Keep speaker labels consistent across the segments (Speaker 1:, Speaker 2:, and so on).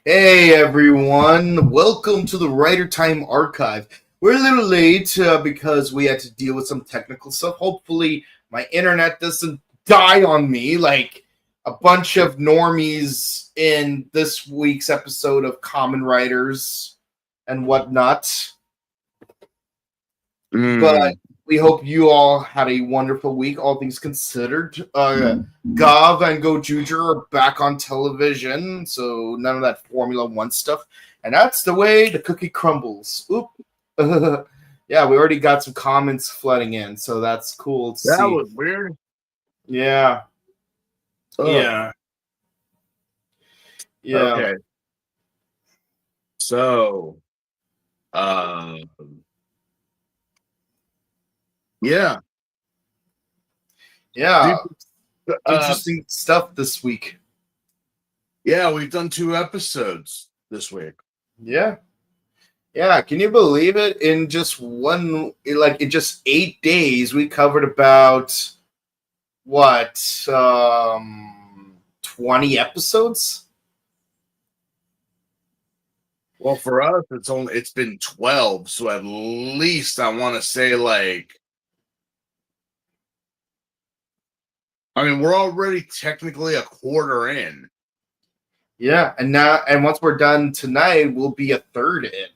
Speaker 1: Hey everyone, welcome to the Writer Time Archive. We're a little late because we had to deal with some technical stuff. Hopefully, my internet doesn't die on me like a bunch of normies in this week's episode of Kamen Riders and whatnot. But we hope you all had a wonderful week, all things considered. Gav and Gojuger are back on television, so none of that Formula One stuff. And that's the way the cookie crumbles. Oop. Yeah, we already got some comments flooding in, so that's cool to see.
Speaker 2: That was weird.
Speaker 1: Yeah.
Speaker 2: Ugh.
Speaker 1: Yeah.
Speaker 2: Okay. So, yeah.
Speaker 1: Interesting stuff this week.
Speaker 2: Yeah, we've done 2 episodes this week.
Speaker 1: Yeah. Can you believe it? In just in just 8 days, we covered about 20 episodes?
Speaker 2: Well, for us, it's been 12, so at least I want to say we're already technically a quarter in.
Speaker 1: Yeah, and once we're done tonight, we'll be a third in.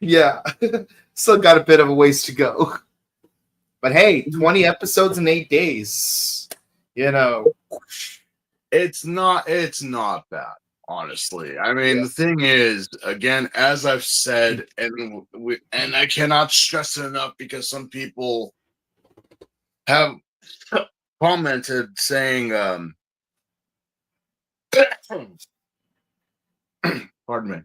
Speaker 1: Yeah, still got a bit of a ways to go. But hey, 20 episodes in 8 days.
Speaker 2: It's not bad, honestly. The thing is, again, as I've said, and I cannot stress it enough because some people have commented saying, pardon me.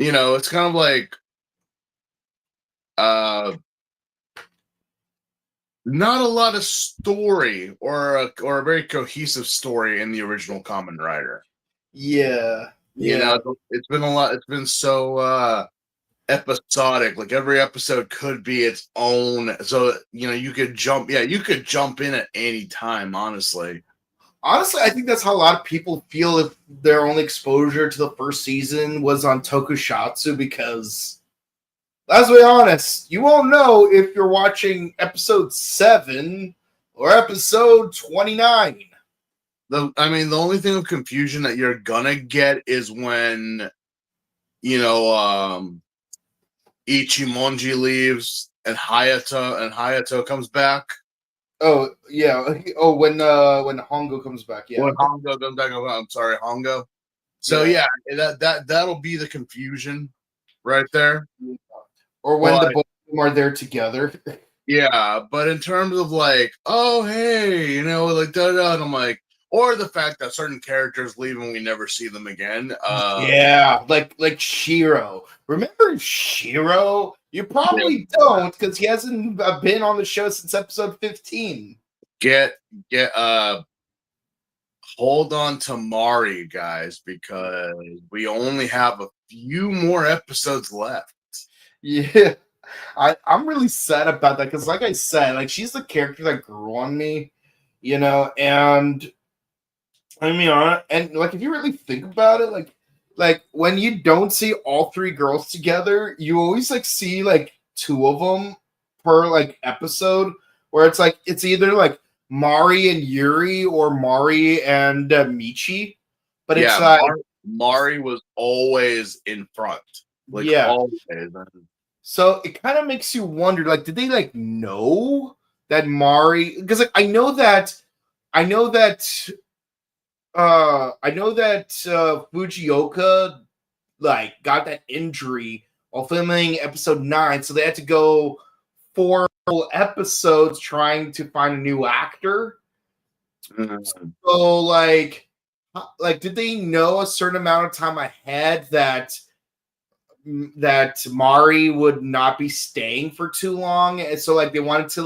Speaker 2: It's kind of like not a lot of story or a very cohesive story in the original Kamen Rider.
Speaker 1: Yeah.
Speaker 2: It's been a lot. It's been so episodic. Like every episode could be its own. So you could jump. Yeah, you could jump in at any time. Honestly,
Speaker 1: I think that's how a lot of people feel if their only exposure to the first season was on Tokusatsu, because let's be honest, you won't know if you're watching episode 7 or episode 29.
Speaker 2: The only thing of confusion that you're gonna get is when Ichimonji leaves and Hayato comes back.
Speaker 1: Oh yeah. Oh, when Hongo comes back. Yeah.
Speaker 2: When Hongo comes back. I'm sorry, Hongo. So yeah, that'll be the confusion right there.
Speaker 1: Or when the both of them are there together.
Speaker 2: Yeah, but in terms of oh hey, like da-da, and I'm like, or the fact that certain characters leave and we never see them again.
Speaker 1: Yeah, like Shiro. Remember Shiro? You probably don't, because he hasn't been on the show since episode 15.
Speaker 2: Hold on to Mari, guys, because we only have a few more episodes left.
Speaker 1: Yeah, I'm really sad about that, because like I said, she's the character that grew on me, and and if you really think about it, like when you don't see all 3 girls together, you always see 2 of them per episode, where it's either Mari and Yuri or Mari and Michi, but it's
Speaker 2: Mari was always in front, always.
Speaker 1: So it kind of makes you wonder, did they know that Mari? Because I know that Fujioka got that injury while filming episode 9, so they had to go 4 episodes trying to find a new actor.
Speaker 2: Mm-hmm.
Speaker 1: So did they know a certain amount of time ahead that Mari would not be staying for too long, and so they wanted to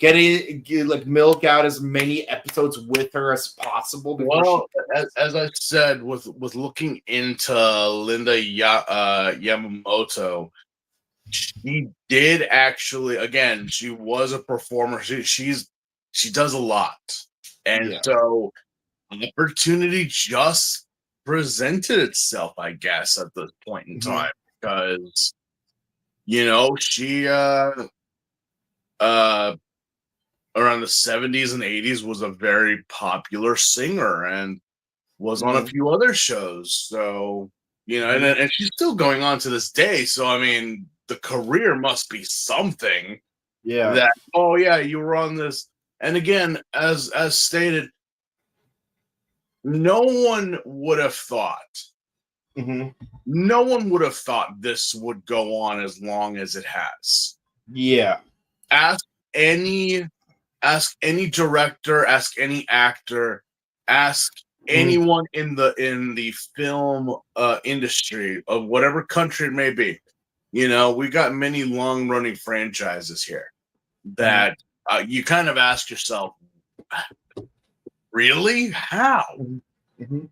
Speaker 1: like milk out as many episodes with her as possible before
Speaker 2: Well, as I said, with looking into Linda Yamamoto, she did actually. Again, she was a performer. She does a lot, and
Speaker 1: Yeah.
Speaker 2: so opportunity just presented itself, I guess, at this point in time, because she uh around the 70s and 80s was a very popular singer and was on a few other shows. So, and she's still going on to this day. So, I mean, the career must be something
Speaker 1: Yeah.
Speaker 2: that, oh, yeah, you were on this. And again, as stated, no one would have thought, no one would have thought this would go on as long as it has.
Speaker 1: Yeah.
Speaker 2: Ask any director, ask any actor, ask anyone in the film industry of whatever country it may be. We got many long running franchises here that you kind of ask yourself, really, how? And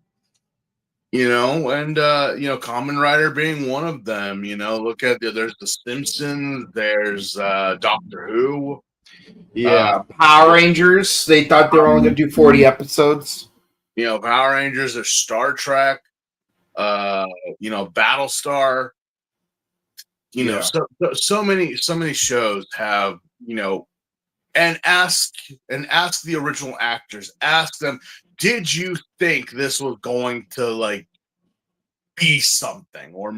Speaker 2: Kamen Rider being one of them. Look at there's the Simpsons, there's Doctor Who.
Speaker 1: Yeah, Power Rangers. They thought they were only going to do 40 episodes.
Speaker 2: Power Rangers or Star Trek. Battlestar. So many shows have and ask the original actors. Ask them, did you think this was going to be something or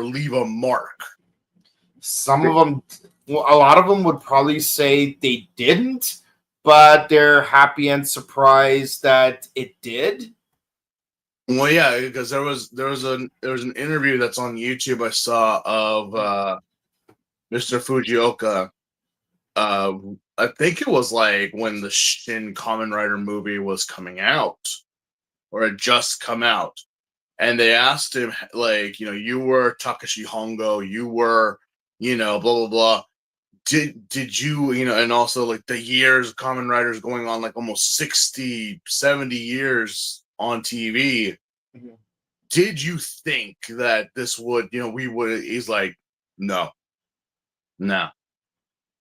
Speaker 2: leave a mark?
Speaker 1: Some of them, well, a lot of them would probably say they didn't, but they're happy and surprised that it did.
Speaker 2: Well, yeah, because there was an interview that's on YouTube I saw of Mr. Fujioka. I think it was when the Shin Kamen Rider movie was coming out, or had just come out, and they asked him you were Takashi Hongo, you were blah blah blah. Did you and also the years Kamen Riders going on almost 60, 70 years on TV. Did you think that this would we would? He's like, no. But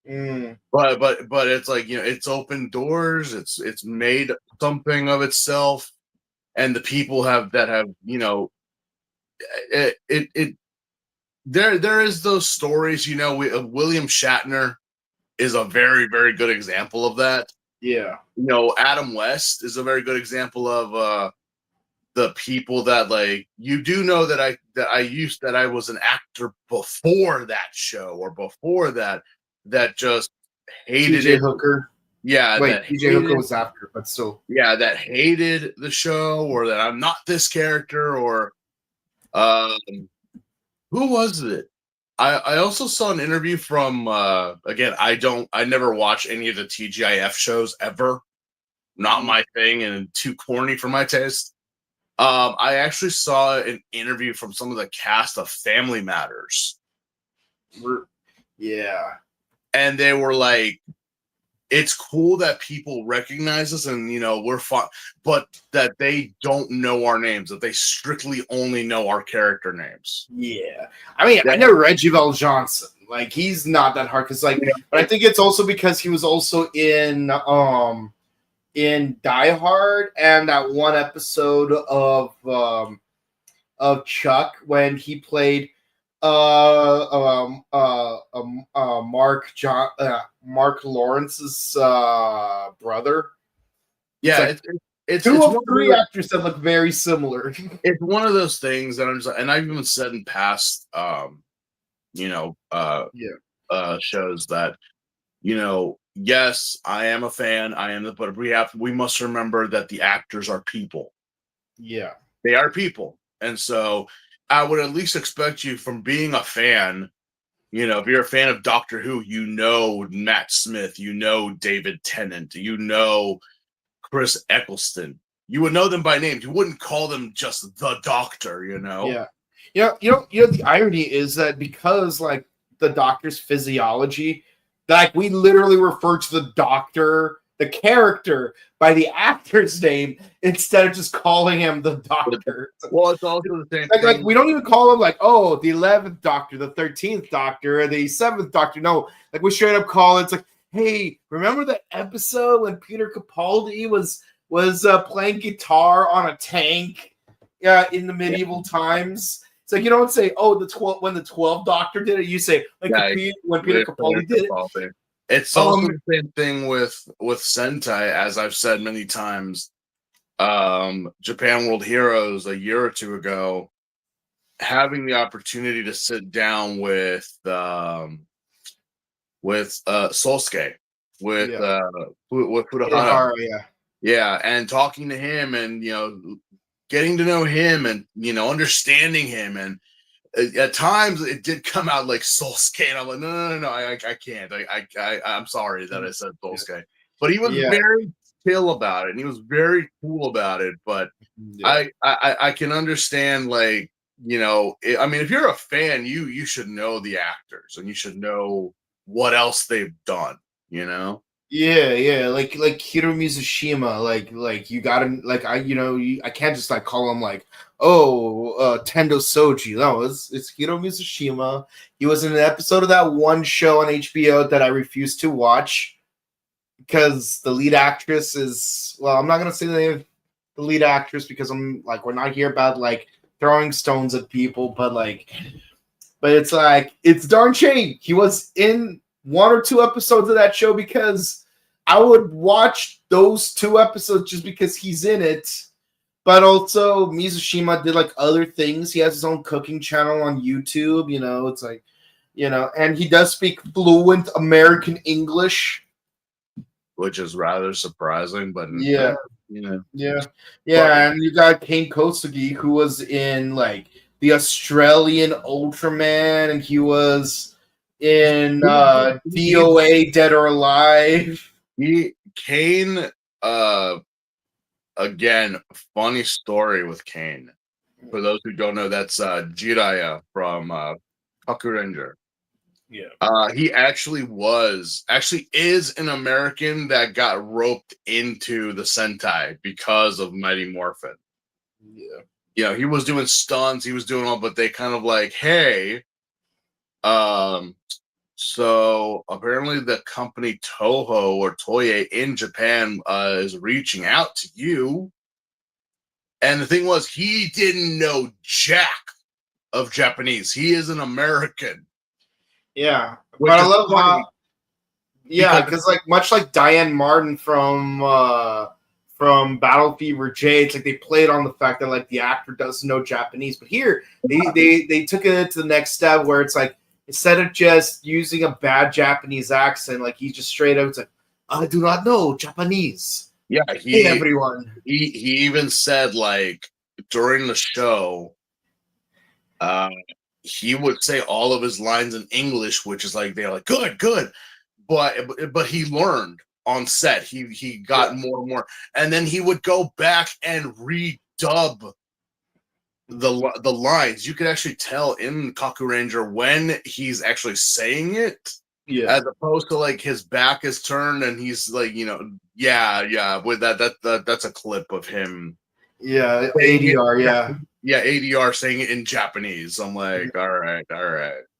Speaker 2: it's it's opened doors. It's made something of itself, and the people have there is those stories. William Shatner is a very, very good example of that.
Speaker 1: Yeah.
Speaker 2: Adam West is a very good example of the people that you do know that I was an actor before that show or before that just hated
Speaker 1: TJ
Speaker 2: it.
Speaker 1: Hooker.
Speaker 2: Yeah,
Speaker 1: wait, TJ Hooker was after, but still.
Speaker 2: Yeah, that hated the show, or that I'm not this character, or who was it? I also saw an interview from again, I never watch any of the TGIF shows ever. Not my thing and too corny for my taste. I actually saw an interview from some of the cast of Family Matters.
Speaker 1: Yeah.
Speaker 2: And they were like, it's cool that people recognize us and, we're fun, but that they don't know our names, that they strictly only know our character names.
Speaker 1: Yeah. I mean, I know Reggie Bell Johnson. He's not that hard because, but I think it's also because he was also in Die Hard and that one episode of Chuck when he played Mark Lawrence's brother.
Speaker 2: Yeah, it's
Speaker 1: two
Speaker 2: of
Speaker 1: three actors that look very similar.
Speaker 2: It's one of those things that I'm just, and I've even said in past shows that yes, I am a fan, but we must remember that the actors are people.
Speaker 1: Yeah,
Speaker 2: they are people, and so I would at least expect you, from being a fan, if you're a fan of Doctor Who, Matt Smith, David Tennant, Chris Eccleston, you would know them by name. You wouldn't call them just the Doctor,
Speaker 1: Yeah. The irony is that because the Doctor's physiology Like we literally refer to the doctor, the character, by the actor's name instead of just calling him the doctor.
Speaker 2: Well, it's also the same
Speaker 1: Like
Speaker 2: thing.
Speaker 1: we don't even call him like, oh, the 11th Doctor, the 13th Doctor, or the 7th Doctor. No, like we straight up call it. It's like, hey, remember that episode when Peter Capaldi was playing guitar on a tank in the medieval times? It's like you don't say, oh, when the 12th Doctor did it. You say like when Peter Capaldi did it.
Speaker 2: It's also the same thing with Sentai, as I've said many times. Japan World Heroes a year or two ago, having the opportunity to sit down with Solsuke, with Furuhara, and talking to him, and getting to know him, and understanding him, and at times it did come out like Solsuke, and I'm like, no, I can't, I'm sorry that I said Solsuke, but he was very chill about it, and he was very cool about it. But I can understand, like, I mean, if you're a fan, you should know the actors, and you should know what else they've done,
Speaker 1: like Hiro Mizushima, like you gotta, like, I can't just like call him like, oh, Tendo Soji. No, it's Hiro Mizushima. He was in an episode of that one show on HBO that I refused to watch because the lead actress is, well, I'm not gonna say the name of the lead actress because I'm like, we're not here about like throwing stones at people, but it's like, it's darn shame he was in one or two episodes of that show, because I would watch those 2 episodes just because he's in it. But also Mizushima did like other things. He has his own cooking channel on YouTube, it's like, and he does speak fluent American English,
Speaker 2: which is rather surprising, but
Speaker 1: and you got Kane Kosugi, who was in like the Australian Ultraman, and he was in DOA Dead or Alive.
Speaker 2: Kane, again, funny story with Kane. For those who don't know, that's Jiraiya from Kamen Rider. He actually is an American that got roped into the Sentai because of Mighty Morphin. He was doing stunts, he was doing all, but they kind of like, hey, so apparently the company Toho or Toei in Japan is reaching out to you. And the thing was, he didn't know jack of Japanese. He is an American.
Speaker 1: Yeah, but I love how, because like much like Diane Martin from Battle Fever J, it's like they played on the fact that like the actor doesn't know Japanese, but here they took it to the next step where it's like, instead of just using a bad Japanese accent, like he just straight up, it's like, I do not know Japanese.
Speaker 2: Yeah,
Speaker 1: hey everyone.
Speaker 2: He even said, like, during the show, he would say all of his lines in English, which is like, they're like, good, but he learned on set. He got more and more, and then he would go back and redub the lines. You could actually tell in Kaku Ranger when he's actually saying it, as opposed to like his back is turned and he's like, with that's a clip of him.
Speaker 1: ADR,
Speaker 2: ADR saying it in Japanese. I'm like, all right.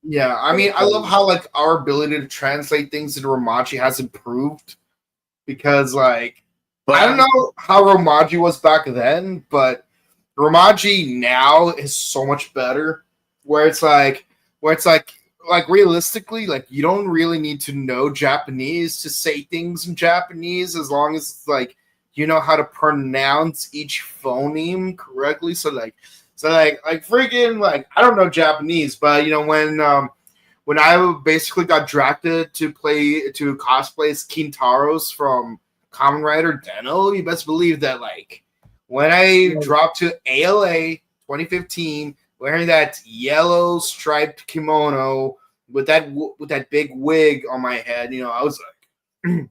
Speaker 1: Yeah, I mean, I love how like our ability to translate things into Romaji has improved, because like, I don't know how Romaji was back then, but Romaji now is so much better. Where it's like realistically, like you don't really need to know Japanese to say things in Japanese, as long as it's like you know how to pronounce each phoneme correctly. So freaking, like, I don't know Japanese, but when I basically got drafted to cosplay as Kintaros from Kamen Rider Deno, you best believe that like when I dropped to ALA 2015, wearing that yellow striped kimono with that big wig on my head, I was like,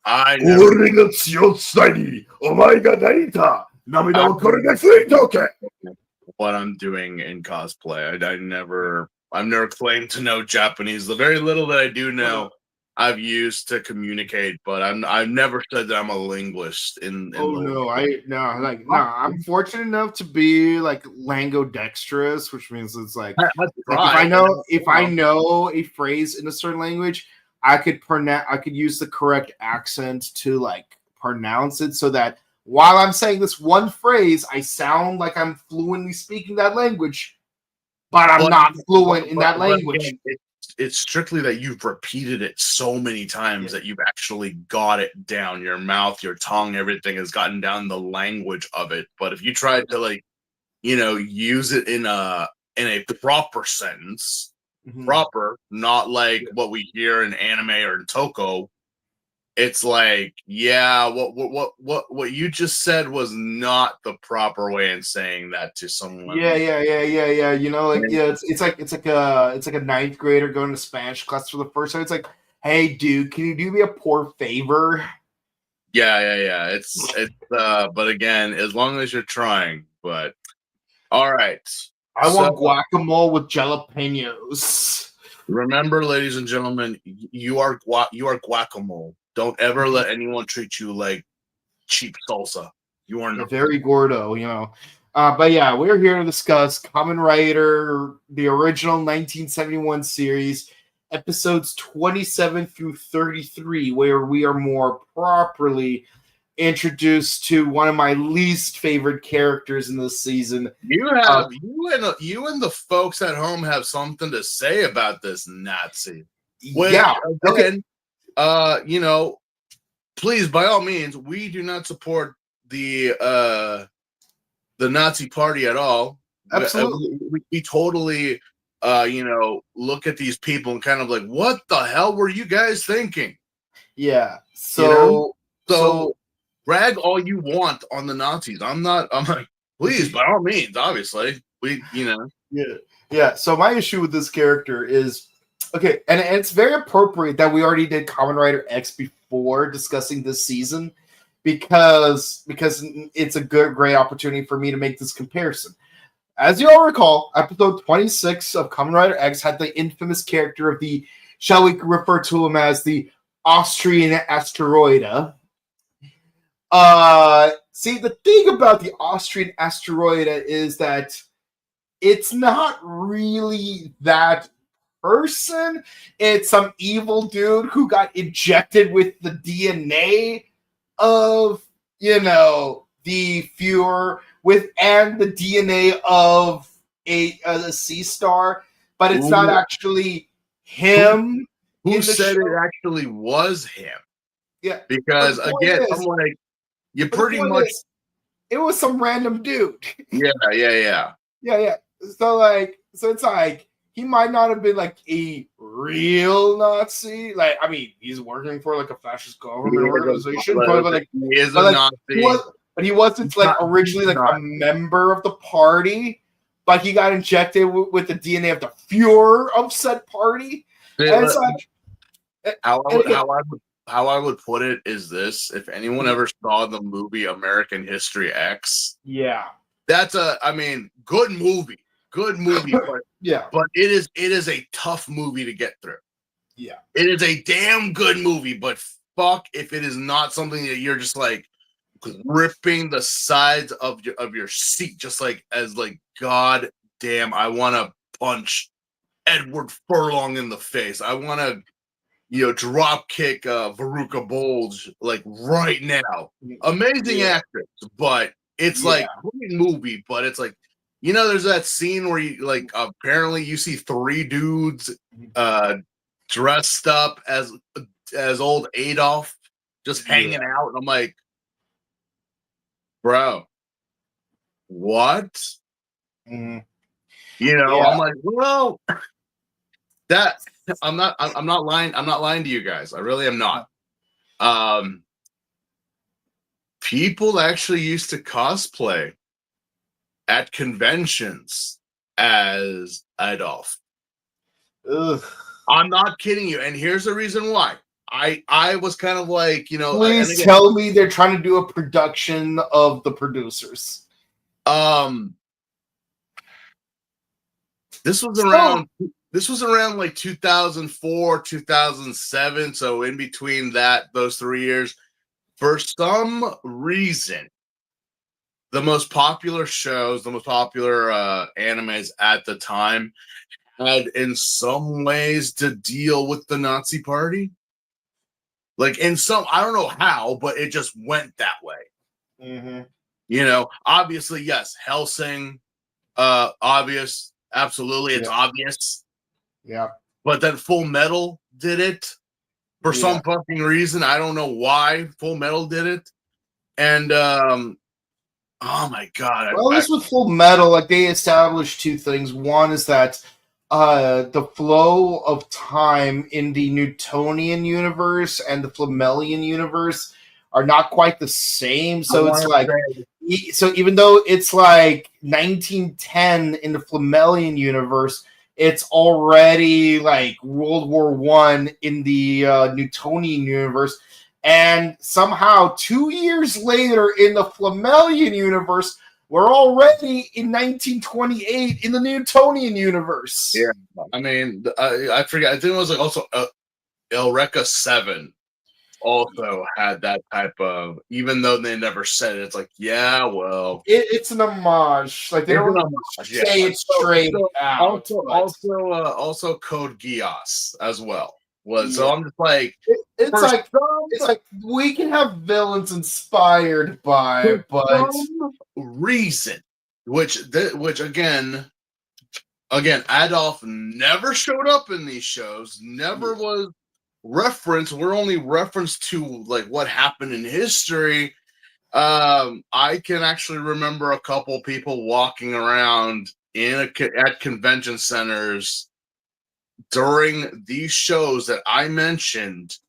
Speaker 2: I what I'm doing in cosplay. I've never claimed to know Japanese. The very little that I do know, I've used to communicate, but I've never said that I'm a linguist in
Speaker 1: Oh
Speaker 2: the
Speaker 1: no, I'm fortunate enough to be like langodextrous, which means it's like if I know a phrase in a certain language, I could use the correct accent to like pronounce it so that while I'm saying this one phrase, I sound like I'm fluently speaking that language, but I'm not fluent in that language.
Speaker 2: Again, it's strictly that you've repeated it so many times that you've actually got it down. Your mouth, your tongue, everything has gotten down the language of it. But if you try to like, use it in a proper sentence, proper, not like what we hear in anime or in Toko, it's like, what you just said was not the proper way in saying that to someone.
Speaker 1: Yeah. It's like a ninth grader going to Spanish class for the first time. It's like, hey, dude, can you do me a poor favor?
Speaker 2: Yeah. It's but again, as long as you're trying. But all right,
Speaker 1: I want guacamole with jalapenos.
Speaker 2: Remember, ladies and gentlemen, you are guacamole. Don't ever let anyone treat you like cheap salsa. You are not.
Speaker 1: Very gordo, But yeah, we're here to discuss Kamen Rider, the original 1971 series, episodes 27 through 33, where we are more properly introduced to one of my least favorite characters in this season.
Speaker 2: You and the folks at home have something to say about this Nazi. Again, please, by all means, we do not support the Nazi party at all.
Speaker 1: Absolutely.
Speaker 2: We totally look at these people and kind of like, what the hell were you guys thinking?
Speaker 1: Yeah. So
Speaker 2: brag all you want on the Nazis. I'm like, please, by all means, obviously.
Speaker 1: Yeah. So my issue with this character is okay, and it's very appropriate that we already did Kamen Rider X before discussing this season because it's a great opportunity for me to make this comparison. As you all recall, episode 26 of Kamen Rider X had the infamous character of the, shall we refer to him as the Austrian Asteroida. See, the thing about the Austrian Asteroida is that it's not really that person. It's some evil dude who got injected with the DNA of, the Fuhrer and the DNA of a sea star, but it's not actually him.
Speaker 2: Who said it actually was him?
Speaker 1: Yeah.
Speaker 2: Because again, I'm like, you pretty much.
Speaker 1: It was some random dude.
Speaker 2: Yeah.
Speaker 1: So it's like he might not have been like a real Nazi. Like, I mean, he's working for like a fascist government organization, but he is a Nazi. But he wasn't like originally like a member of the party. But he got injected with the DNA of the Fuhrer of said party. And it's like,
Speaker 2: how I would put it is this: if anyone ever saw the movie American History X, that's good movie, but but it is a tough movie to get through.
Speaker 1: Yeah,
Speaker 2: it is a damn good movie, but fuck if it is not something that you're just like gripping the sides of your seat, just like as like, god damn, I want to punch Edward Furlong in the face. I want to drop kick Veruca Bulge like right now. Amazing actress, but it's like great movie, but it's like, there's that scene where you like apparently you see three dudes dressed up as old Adolf just hanging out, and I'm like, bro, what? I'm like, well, that I'm not lying. I'm not lying to you guys. I really am not. People actually used to cosplay at conventions as Adolf.
Speaker 1: Ugh.
Speaker 2: I'm not kidding you. And here's the reason why. I was kind of like,
Speaker 1: please tell me they're trying to do a production of the producers.
Speaker 2: This was around this was around like 2004, 2007. So in between those 3 years, for some reason, the most popular shows, the most popular animes at the time had in some ways to deal with the Nazi party. Like in some, I don't know how, but it just went that way.
Speaker 1: Mm-hmm.
Speaker 2: You know, obviously, yes, Hellsing, obvious, absolutely, it's obvious.
Speaker 1: Yeah.
Speaker 2: But then Full Metal did it for some fucking reason. I don't know why Full Metal did it. And oh my god.
Speaker 1: Well, at least with Full Metal, like they established two things. One is that the flow of time in the Newtonian universe and the Flamelian universe are not quite the same. So it's like, so even though it's like 1910 in the Flamelian universe, it's already like World War I in the Newtonian universe. And somehow 2 years later in the Flamelian universe, we're already in 1928 in the Newtonian universe.
Speaker 2: Yeah, I mean, I forget. I think it was like also Eureka 7 also had that type of, even though they never said it, it's like, yeah, well,
Speaker 1: it's an homage. Like they don't say it straight out.
Speaker 2: Also Code Geass as well. So I'm just like,
Speaker 1: it's like we can have villains inspired by, but
Speaker 2: some reason, which again, Adolf never showed up in these shows, never was referenced. We're only referenced to like what happened in history. I can actually remember a couple people walking around at convention centers during these shows that I mentioned,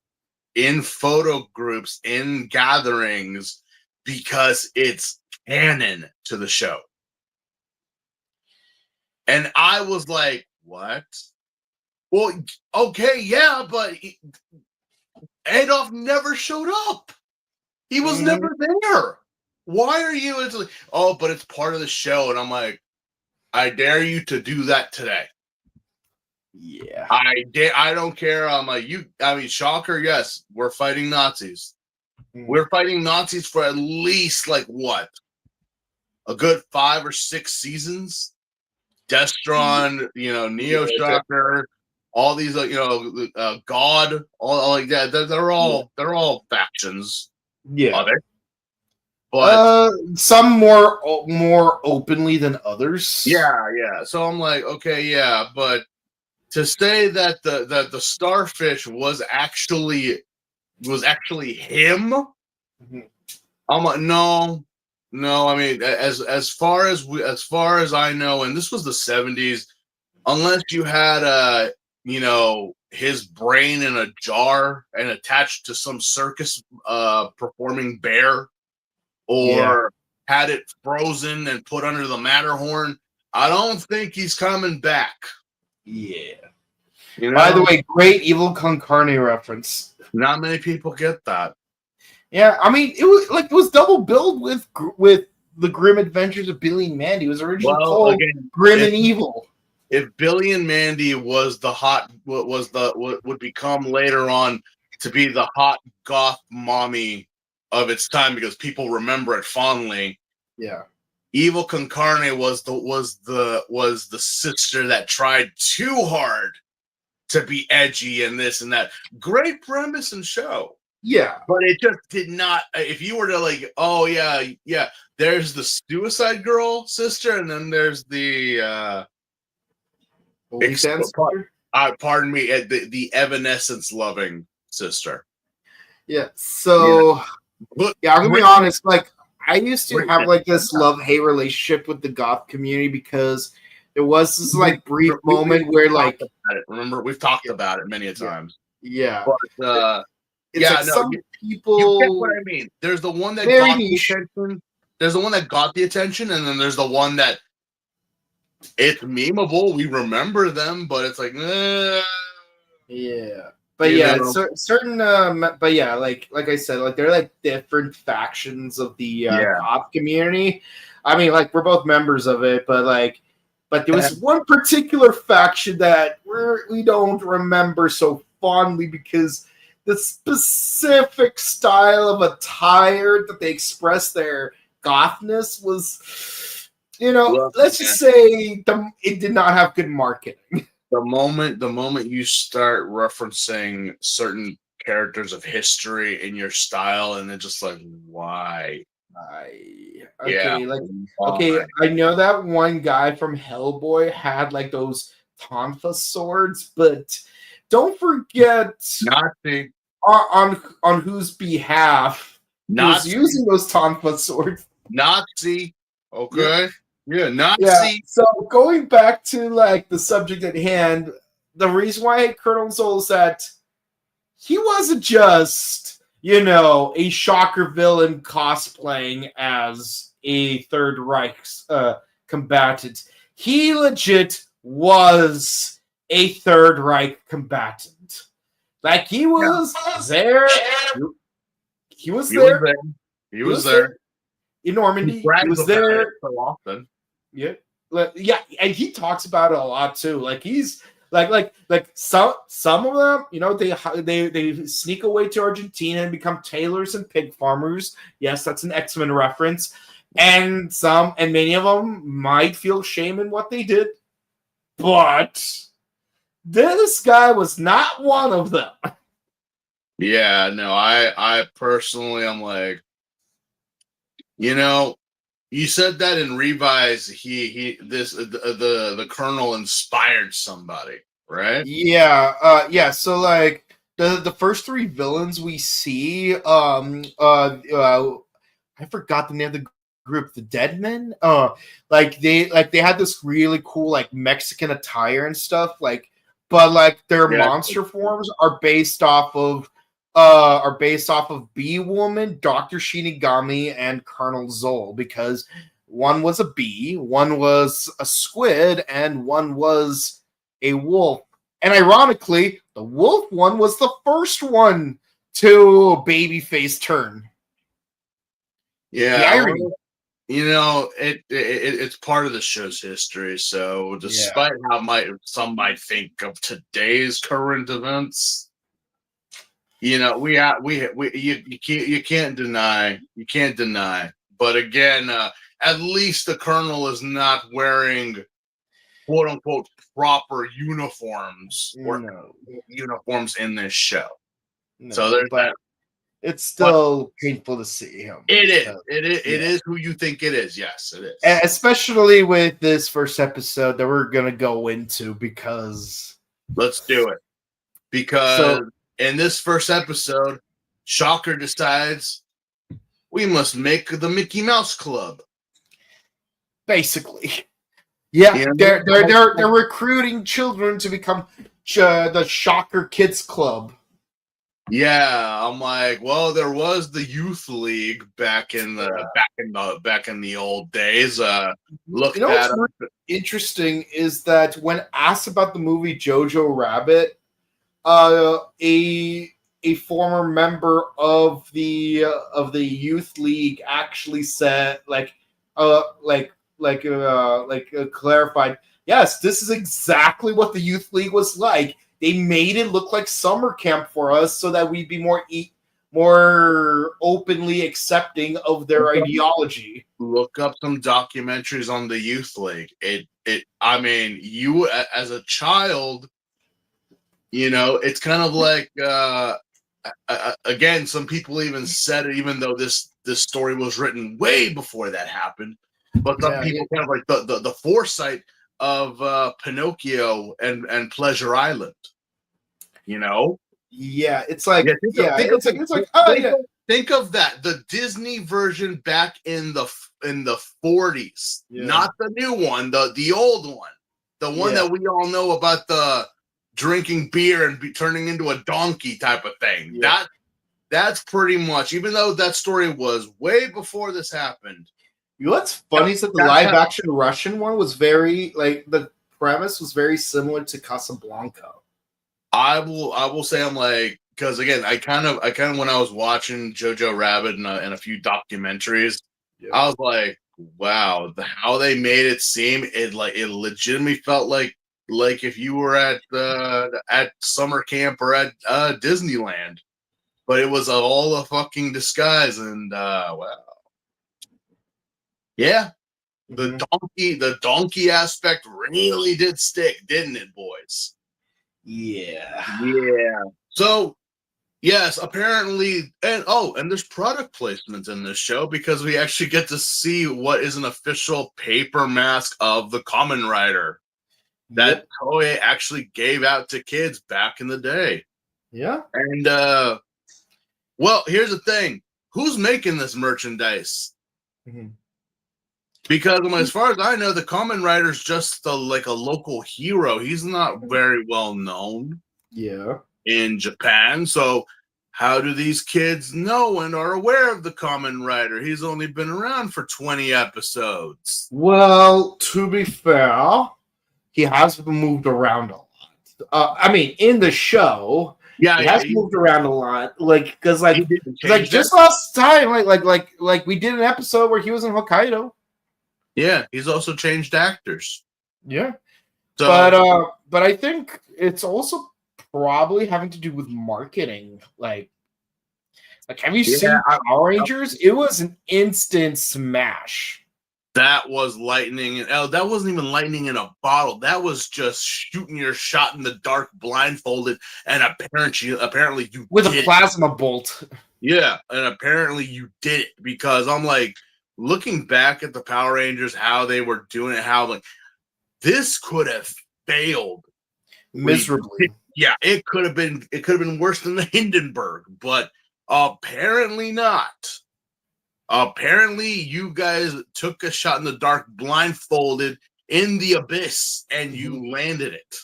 Speaker 2: in photo groups, in gatherings, because it's canon to the show. And I was like, what? Well, okay, yeah, but Adolf never showed up. He was never there. Why are you into but it's part of the show? And I'm like, I dare you to do that today.
Speaker 1: Yeah.
Speaker 2: I don't care. I'm like, shocker, yes, we're fighting Nazis. We're fighting Nazis for at least like what? A good 5 or 6 seasons. Destron, Neo Shocker, all these God, all like that. They're all factions of it. But
Speaker 1: some more openly than others.
Speaker 2: Yeah. So I'm like, okay, yeah, but to say that the starfish was actually him, I'm like, no. I mean, as far as I know, and this was the 70s, unless you had his brain in a jar and attached to some circus performing bear, or had it frozen and put under the Matterhorn, I don't think he's coming back.
Speaker 1: Yeah. By the way, great Evil Con Carne reference.
Speaker 2: Not many people get that.
Speaker 1: Yeah, I mean, it was double billed with the Grim Adventures of Billy and Mandy. It was originally called Grim and Evil.
Speaker 2: If Billy and Mandy was would become later on to be the hot goth mommy of its time, because people remember it fondly.
Speaker 1: Yeah.
Speaker 2: Evil Con Carne was the sister that tried too hard to be edgy and this and that. Great premise and show.
Speaker 1: Yeah.
Speaker 2: But it just did not. If you were to like, oh yeah, there's the Suicide Girl sister, and then there's the pardon me, the Evanescence loving sister.
Speaker 1: Yeah. So I'm gonna be honest. Like, I used to have like this love-hate relationship with the goth community, because there was this like brief moment where like,
Speaker 2: remember, we've talked about it many a times.
Speaker 1: Yeah.
Speaker 2: But
Speaker 1: some people.
Speaker 2: You get what I mean. There's the one that got the attention. There's the one that got the attention, and then there's the one that it's memeable. We remember them, but it's like,
Speaker 1: yeah. But certain. But yeah, like I said, like they're like different factions of the goth community. I mean, like we're both members of it, but like But there was one particular faction that we don't remember so fondly because the specific style of attire that they expressed their gothness was, let's just say it did not have good marketing.
Speaker 2: The moment you start referencing certain characters of history in your style, and it's just like, why?
Speaker 1: Okay, I know that one guy from Hellboy had like those tonfa swords, but don't forget
Speaker 2: Nazi
Speaker 1: on whose behalf he was
Speaker 2: Nazi
Speaker 1: using those tonfa swords.
Speaker 2: Nazi, okay, yeah, Nazi.
Speaker 1: Yeah. So going back to like the subject at hand, the reason why I hate Colonel Zoll is that he wasn't just a shocker villain cosplaying as a Third Reich combatant. He legit was a Third Reich combatant. Like he was there. He was there.
Speaker 2: He was there
Speaker 1: in Normandy. He was there
Speaker 2: so often.
Speaker 1: Yeah, and he talks about it a lot too. Like he's like some of them, they sneak away to Argentina and become tailors and pig farmers. Yes, that's an X-Men reference. And many of them might feel shame in what they did, but this guy was not one of them.
Speaker 2: Yeah, no, I personally, I'm like, you said that in Revise, the Colonel inspired somebody, right?
Speaker 1: Yeah. So like the first three villains we see, I forgot the name of the group, the Deadmen. They had this really cool like Mexican attire and stuff, but like their monster forms are based off of Bee Woman, Dr. Shinigami, and Colonel Zoll, because one was a bee, one was a squid, and one was a wolf. And ironically, the wolf one was the first one to babyface turn.
Speaker 2: Yeah, the irony. It's part of the show's history. So, despite how some might think of today's current events, you can't deny. But again, at least the Colonel is not wearing quote unquote proper uniforms or uniforms in this show. No, so there's that.
Speaker 1: It's still painful to see him.
Speaker 2: It is who you think it is. Yes, it is.
Speaker 1: Especially with this first episode that we're gonna go into, because
Speaker 2: let's do it. Because in this first episode, Shocker decides we must make the Mickey Mouse Club.
Speaker 1: Basically, yeah, they're recruiting children to become the Shocker Kids Club.
Speaker 2: Yeah, I'm like, well, there was the youth league back in the old days. What's really
Speaker 1: interesting is that when asked about the movie Jojo Rabbit, a former member of the youth league actually said, clarified, yes, this is exactly what the youth league was like. They made it look like summer camp for us so that we'd be more openly accepting of their ideology.
Speaker 2: Look up some documentaries on the youth league. I mean, you as a child, it's kind of like again, some people even said it, even though this story was written way before that happened. But some people kind of like the foresight of Pinocchio and Pleasure Island.
Speaker 1: Yeah, it's like
Speaker 2: think of that, the Disney version back in the 40s, not the new one, the old one, the one that we all know about, the drinking beer and turning into a donkey type of thing. That's pretty much, even though that story was way before this happened.
Speaker 1: What's funny is that the live action Russian one was very, the premise was very similar to Casablanca.
Speaker 2: I will say, I'm like, because again, I kind of when I was watching Jojo Rabbit and a few documentaries, I was like, wow, how they made it seem, it legitimately felt like if you were at summer camp or at Disneyland, but it was all a fucking disguise. And wow, yeah,
Speaker 1: Mhm.
Speaker 2: the donkey aspect really did stick, didn't it, boys?
Speaker 1: Yeah.
Speaker 2: Yeah. So yes, apparently, and there's product placement in this show because we actually get to see what is an official paper mask of the Kamen Rider that
Speaker 1: Yep.
Speaker 2: Toei actually gave out to kids back in the day.
Speaker 1: Yeah.
Speaker 2: And well, here's the thing: who's making this merchandise?
Speaker 1: Mhm.
Speaker 2: Because as far as I know, the Kamen Rider's just like a local hero. He's not very well known
Speaker 1: Yeah.
Speaker 2: in Japan. So how do these kids know and are aware of the Kamen Rider? He's only been around for 20 episodes.
Speaker 1: Well, to be fair, he has moved around a lot. I mean, in the show,
Speaker 2: Yeah,
Speaker 1: he
Speaker 2: yeah,
Speaker 1: has moved around a lot. Like, because
Speaker 2: he didn't change that.
Speaker 1: just last time, like we did an episode where he was in Hokkaido.
Speaker 2: Yeah, he's also changed actors.
Speaker 1: Yeah.
Speaker 2: So
Speaker 1: But I think it's also probably having to do with marketing. Like have you
Speaker 2: yeah,
Speaker 1: seen Power Rangers? It was an instant smash.
Speaker 2: that was lightning. Oh, that wasn't even lightning in a bottle. That was just shooting your shot in the dark, blindfolded, and apparently you
Speaker 1: With a
Speaker 2: did it.
Speaker 1: plasma bolt.
Speaker 2: Yeah, and apparently you did it because I'm like looking back at the Power Rangers, how they were doing it, how like this could have failed
Speaker 1: Miserably.
Speaker 2: Yeah, it could have been worse than the Hindenburg, but apparently not. Apparently, you guys took a shot in the dark, blindfolded in the abyss, and you landed it.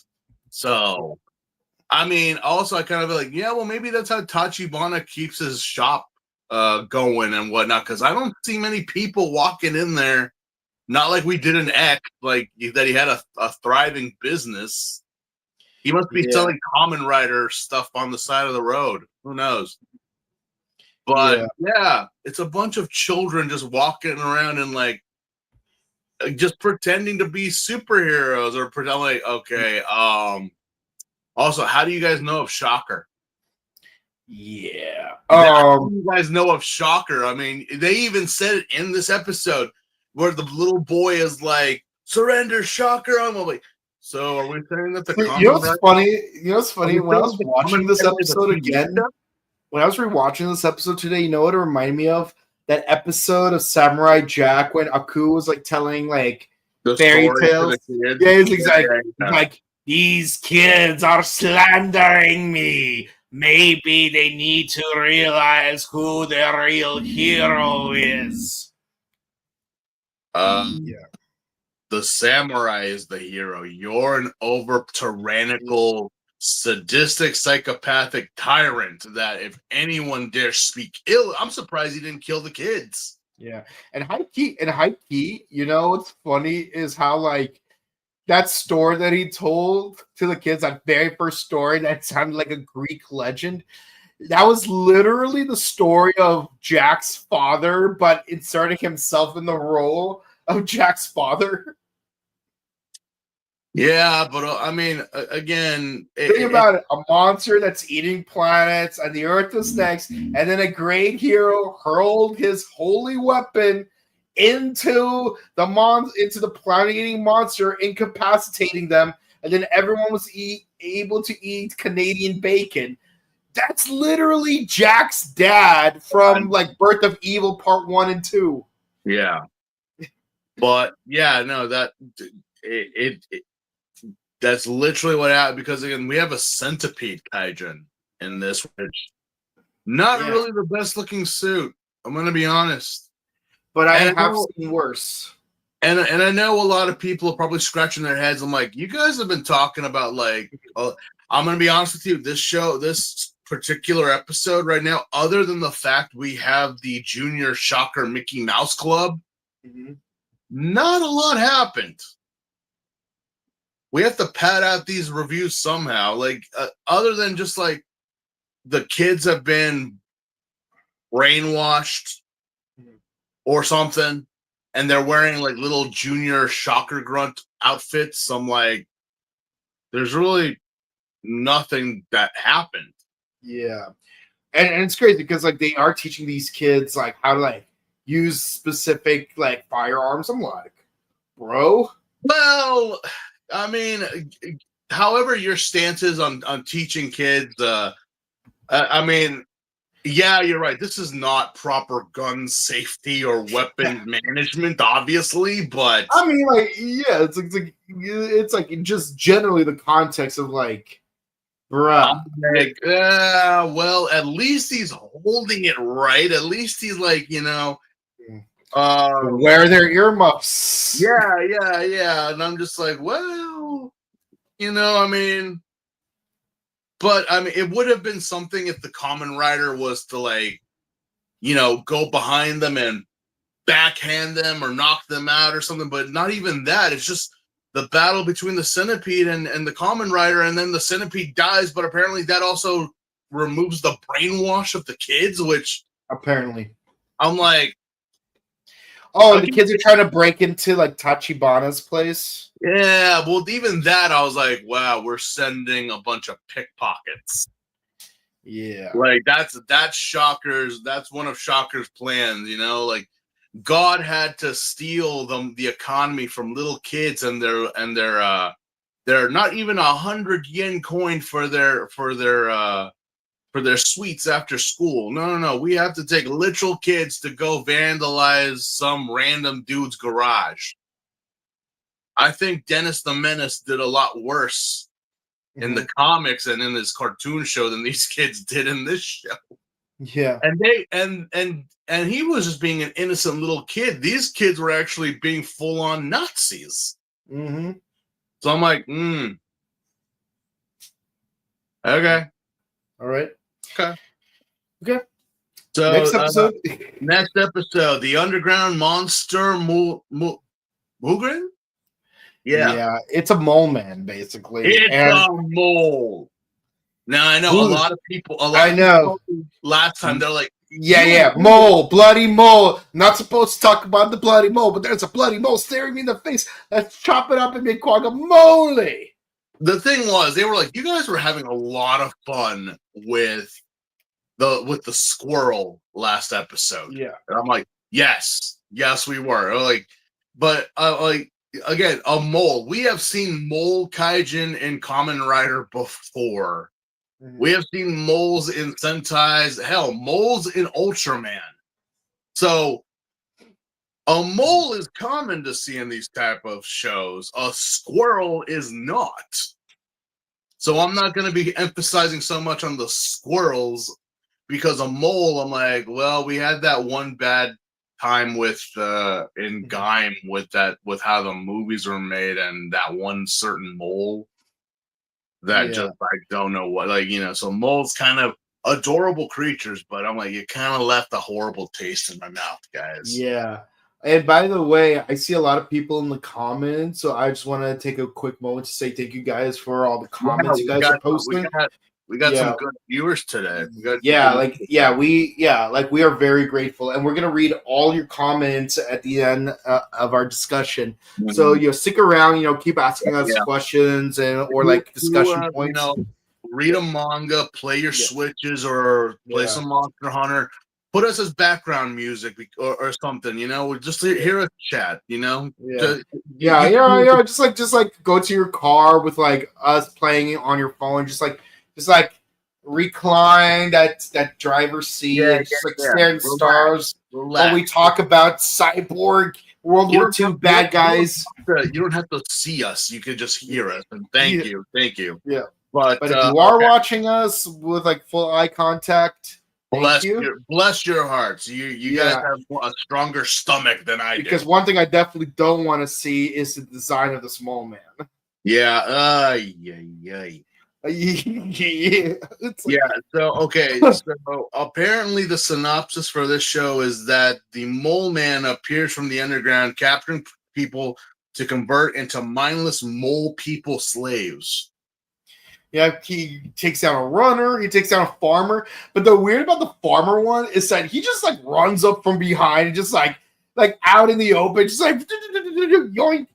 Speaker 2: So, I mean, also, I kind of like, yeah, well, maybe that's how Tachibana keeps his shop going and whatnot, because I don't see many people walking in there. Not like we did an X, like that he had a thriving business. He must be
Speaker 1: Yeah.
Speaker 2: selling Kamen Rider stuff on the side of the road. Who knows? But
Speaker 1: Yeah.
Speaker 2: yeah, it's a bunch of children just walking around and like just pretending to be superheroes or pretend like okay. Also, how do you guys know of Shocker?
Speaker 1: Yeah.
Speaker 2: How do you guys know of Shocker? I mean, they even said it in this episode where the little boy is like, "Surrender, Shocker!" I'm like, so are we saying that the
Speaker 1: You know
Speaker 2: Kamen
Speaker 1: what's
Speaker 2: Rider?
Speaker 1: funny? You know what's
Speaker 2: Are
Speaker 1: funny?
Speaker 2: we
Speaker 1: When I
Speaker 2: saying
Speaker 1: was
Speaker 2: that the
Speaker 1: watching
Speaker 2: Kamen
Speaker 1: this
Speaker 2: Rider is a
Speaker 1: episode
Speaker 2: TV
Speaker 1: again,
Speaker 2: show?
Speaker 1: when I was rewatching this episode today, you know what it reminded me of? That episode of Samurai Jack when Aku was like telling like
Speaker 2: The
Speaker 1: fairy
Speaker 2: story for
Speaker 1: tales.
Speaker 2: the kids.
Speaker 1: Yeah, it's
Speaker 2: Yeah.
Speaker 1: like these kids are slandering me. Maybe they need to realize who their real hero is. Yeah.
Speaker 2: The samurai is the hero. You're an over tyrannical, sadistic, psychopathic tyrant that if anyone dares speak ill, I'm surprised he didn't kill the kids.
Speaker 1: Yeah. And high key, you know what's funny is how like that story that he told to the kids, that very first story that sounded like a Greek legend, that was literally the story of Jack's father, but inserting himself in the role of Jack's father.
Speaker 2: Yeah, but I mean, again,
Speaker 1: Think about it, a monster that's eating planets, and the Earth is next, and then a great hero hurled his holy weapon into the planet-eating monster, incapacitating them, and then everyone was able to eat Canadian bacon. That's literally Jack's dad from like Birth of Evil Part 1 and 2.
Speaker 2: yeah, but yeah, no, it that's literally what happened because again, we have a centipede kaijin in this, which not
Speaker 1: Yeah.
Speaker 2: really the best looking suit. I'm gonna be honest.
Speaker 1: But I
Speaker 2: And I
Speaker 1: have
Speaker 2: know,
Speaker 1: seen worse.
Speaker 2: and I know a lot of people are probably scratching their heads. I'm like, you guys have been talking about like, I'm gonna be honest with you. This particular episode right now, other than the fact we have the Junior Shocker Mickey Mouse Club, not a lot happened. We have to pad out these reviews somehow. Like, other than just like the kids have been brainwashed or something. and they're wearing like little junior shocker grunt outfits. I'm like, there's really nothing that happened.
Speaker 1: Yeah. And it's crazy because like they are teaching these kids like how to like use specific like firearms. I'm like, bro.
Speaker 2: Well, I mean, however your stance is on teaching kids, I mean, yeah, you're right. This is not proper gun safety or weapon management, obviously, but
Speaker 1: I mean, like, yeah, it's like just generally the context of like, bruh.
Speaker 2: like, well, at least he's holding it right. At least he's like,
Speaker 1: Wear their earmuffs.
Speaker 2: yeah. And I'm just like, well, I mean, but I mean, it would have been something if the Kamen Rider was to like, go behind them and backhand them or knock them out or something, but not even that. It's just the battle between the Centipede and the Kamen Rider, and then the Centipede dies, but apparently that also removes the brainwash of the kids, which
Speaker 1: apparently.
Speaker 2: I'm like,
Speaker 1: oh, and the kids are trying to break into like Tachibana's place.
Speaker 2: Yeah, well, even that, I was like, wow, we're sending a bunch of pickpockets.
Speaker 1: Yeah,
Speaker 2: like that's Shocker's. That's one of Shocker's plans. Like God had to steal the economy from little kids and their not even 100 yen coin for their sweets after school. No. We have to take literal kids to go vandalize some random dude's garage. I think Dennis the Menace did a lot worse in the comics and in this cartoon show than these kids did in this show.
Speaker 1: Yeah.
Speaker 2: And they and he was just being an innocent little kid. These kids were actually being full-on Nazis.
Speaker 1: Mm-hmm.
Speaker 2: So I'm like, okay.
Speaker 1: All right.
Speaker 2: Okay.
Speaker 1: So
Speaker 2: next episode, the underground monster Mugren?
Speaker 1: Yeah, it's a mole man, basically.
Speaker 2: It's a mole. Now I know a lot of people. Last time they're like,
Speaker 1: mole, bloody mole. Not supposed to talk about the bloody mole, but there's a bloody mole staring me in the face. Let's chop it up and make guacamole.
Speaker 2: The thing was, they were like, you guys were having a lot of fun with the squirrel last episode.
Speaker 1: Yeah,
Speaker 2: and I'm like, yes, we were. Like, but again, a mole. We have seen mole kaijin in Kamen Rider before. Mm-hmm. We have seen moles in Sentai's. Hell, moles in Ultraman. So a mole is common to see in these type of shows. A squirrel is not. So I'm not going to be emphasizing so much on the squirrels, because a mole, I'm like, well, we had that one bad time with in Gaim with how the movies were made, and that one certain mole that just I don't know what, so moles kind of adorable creatures, but I'm like, you kind of left a horrible taste in my mouth, guys.
Speaker 1: Yeah. And by the way, I see a lot of people in the comments, so I just want to take a quick moment to say thank you guys for all the comments you guys are posting.
Speaker 2: We got some good viewers today.
Speaker 1: We are very grateful, and we're gonna read all your comments at the end of our discussion. Mm-hmm. So stick around, keep asking us questions or discussion points.
Speaker 2: Read a manga, play your switches, or play some Monster Hunter. Put us as background music or something, just to hear us chat,
Speaker 1: Just go to your car with us playing it on your phone, just recline that driver's seat, staring at stars while we talk about cyborg World War II bad guys.
Speaker 2: You don't have to see us; you can just hear us. And thank you.
Speaker 1: Yeah, but if you are watching us with full eye contact,
Speaker 2: bless your hearts. You guys have a stronger stomach than I do.
Speaker 1: Because one thing I definitely don't want to see is the design of the small man.
Speaker 2: Yeah. So apparently the synopsis for this show is that the mole man appears from the underground, capturing people to convert into mindless mole people slaves.
Speaker 1: Yeah, he takes down a runner, he takes down a farmer, but the weird about the farmer one is that he just runs up from behind and just like out in the open, just like yoink.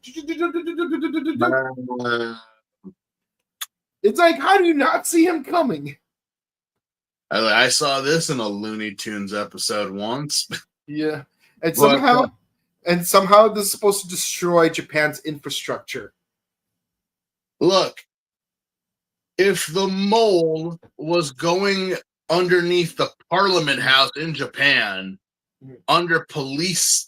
Speaker 1: It's like, how do you not see him coming?
Speaker 2: I saw this in a Looney Tunes episode once.
Speaker 1: Yeah, and
Speaker 2: But,
Speaker 1: somehow this is supposed to destroy Japan's infrastructure.
Speaker 2: look, if the mole was going underneath the Parliament House in Japan, under police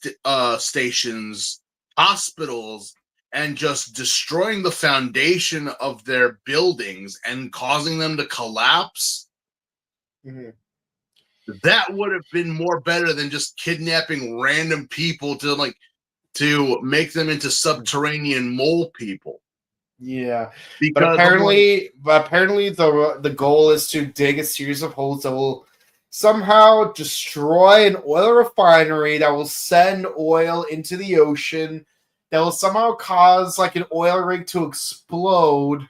Speaker 2: stations, hospitals, and just destroying the foundation of their buildings and causing them to collapse, that would have been more better than just kidnapping random people to make them into subterranean mole people.
Speaker 1: Yeah, but
Speaker 2: Because
Speaker 1: apparently the goal is to dig a series of holes that will somehow destroy an oil refinery, that will send oil into the ocean, that will somehow cause like an oil rig to explode.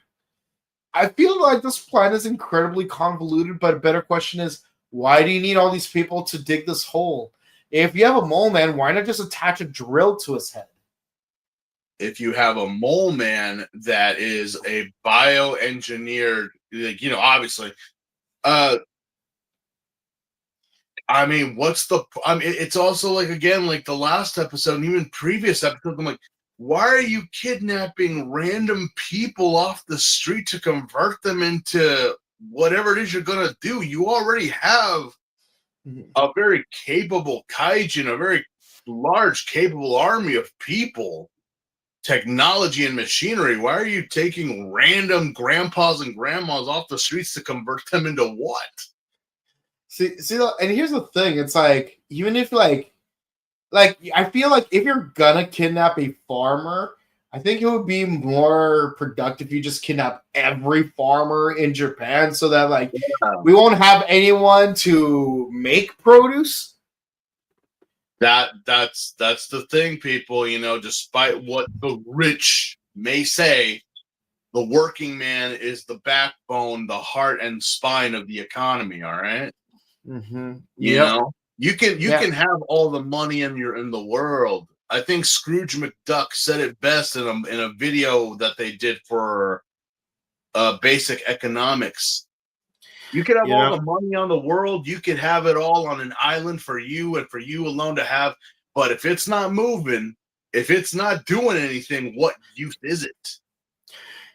Speaker 1: I feel like this plan is incredibly convoluted, but a better question is, why do you need all these people to dig this hole? If you have a mole man, why not just attach a drill to his head?
Speaker 2: if you have a mole man that is a bioengineered, obviously, I mean, it's also like, again, like the last episode and even previous episodes, I'm like, why are you kidnapping random people off the street to convert them into whatever it is you're going to do? You already have a very capable kaijin, a very large, capable army of people, technology and machinery. Why are you taking random grandpas and grandmas off the streets to convert them into what?
Speaker 1: See, and here's the thing. It's like, even if like I feel like if you're gonna kidnap a farmer, I think it would be more productive if you just kidnap every farmer in Japan, so that like we won't have anyone to make produce.
Speaker 2: That's the thing, people. Despite what the rich may say, the working man is the backbone, the heart and spine of the economy. All right.
Speaker 1: Mm-hmm.
Speaker 2: You can have all the money in the world. I think Scrooge McDuck said it best in a video that they did for basic economics. You could have all the money on the world. You could have it all on an island for you and for you alone to have. But if it's not moving, if it's not doing anything, what use is it?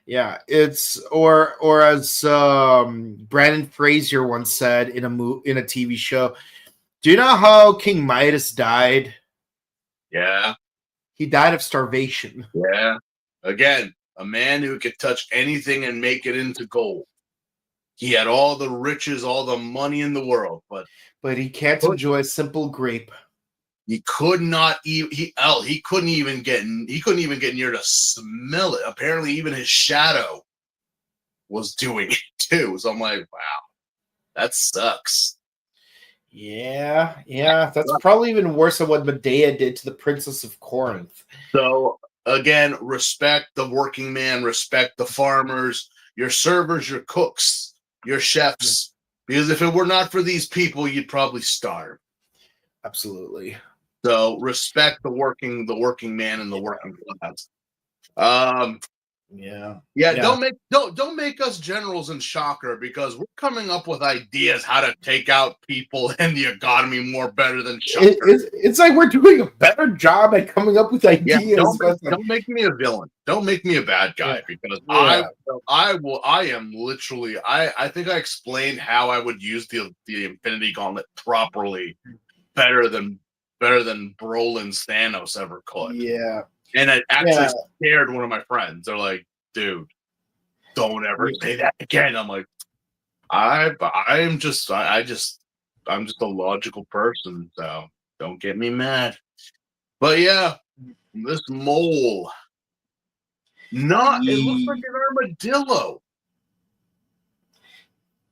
Speaker 1: Yeah, it's or as Brandon Fraser once said in a TV show. Do you know how King Midas died?
Speaker 2: Yeah,
Speaker 1: he died of starvation.
Speaker 2: Yeah, again, a man who could touch anything and make it into gold. He had all the riches, all the money in the world,
Speaker 1: but he can't enjoy a simple grape.
Speaker 2: He could not even he couldn't even get near to smell it. Apparently, even his shadow was doing it too. So I'm like, wow, that sucks.
Speaker 1: Yeah, that's probably even worse than what Medea did to the Princess of Corinth.
Speaker 2: So again, respect the working man, respect the farmers, your servers, your cooks, your chefs. Because if it were not for these people, you'd probably starve.
Speaker 1: Absolutely.
Speaker 2: So respect the working man and the working class.
Speaker 1: Yeah.
Speaker 2: Don't make us generals in Shocker, because we're coming up with ideas how to take out people and the economy more better than Shocker.
Speaker 1: It's like we're doing a better job at coming up with ideas.
Speaker 2: Yeah, don't make me a villain. Don't make me a bad guy, because I am literally. I think I explained how I would use the Infinity Gauntlet properly, better than Brolin's Thanos ever could.
Speaker 1: Yeah.
Speaker 2: And it actually scared one of my friends. They're like, dude, don't ever say that again. I'm like, I'm just a logical person, so don't get me mad. But yeah, this mole. It looks like an armadillo.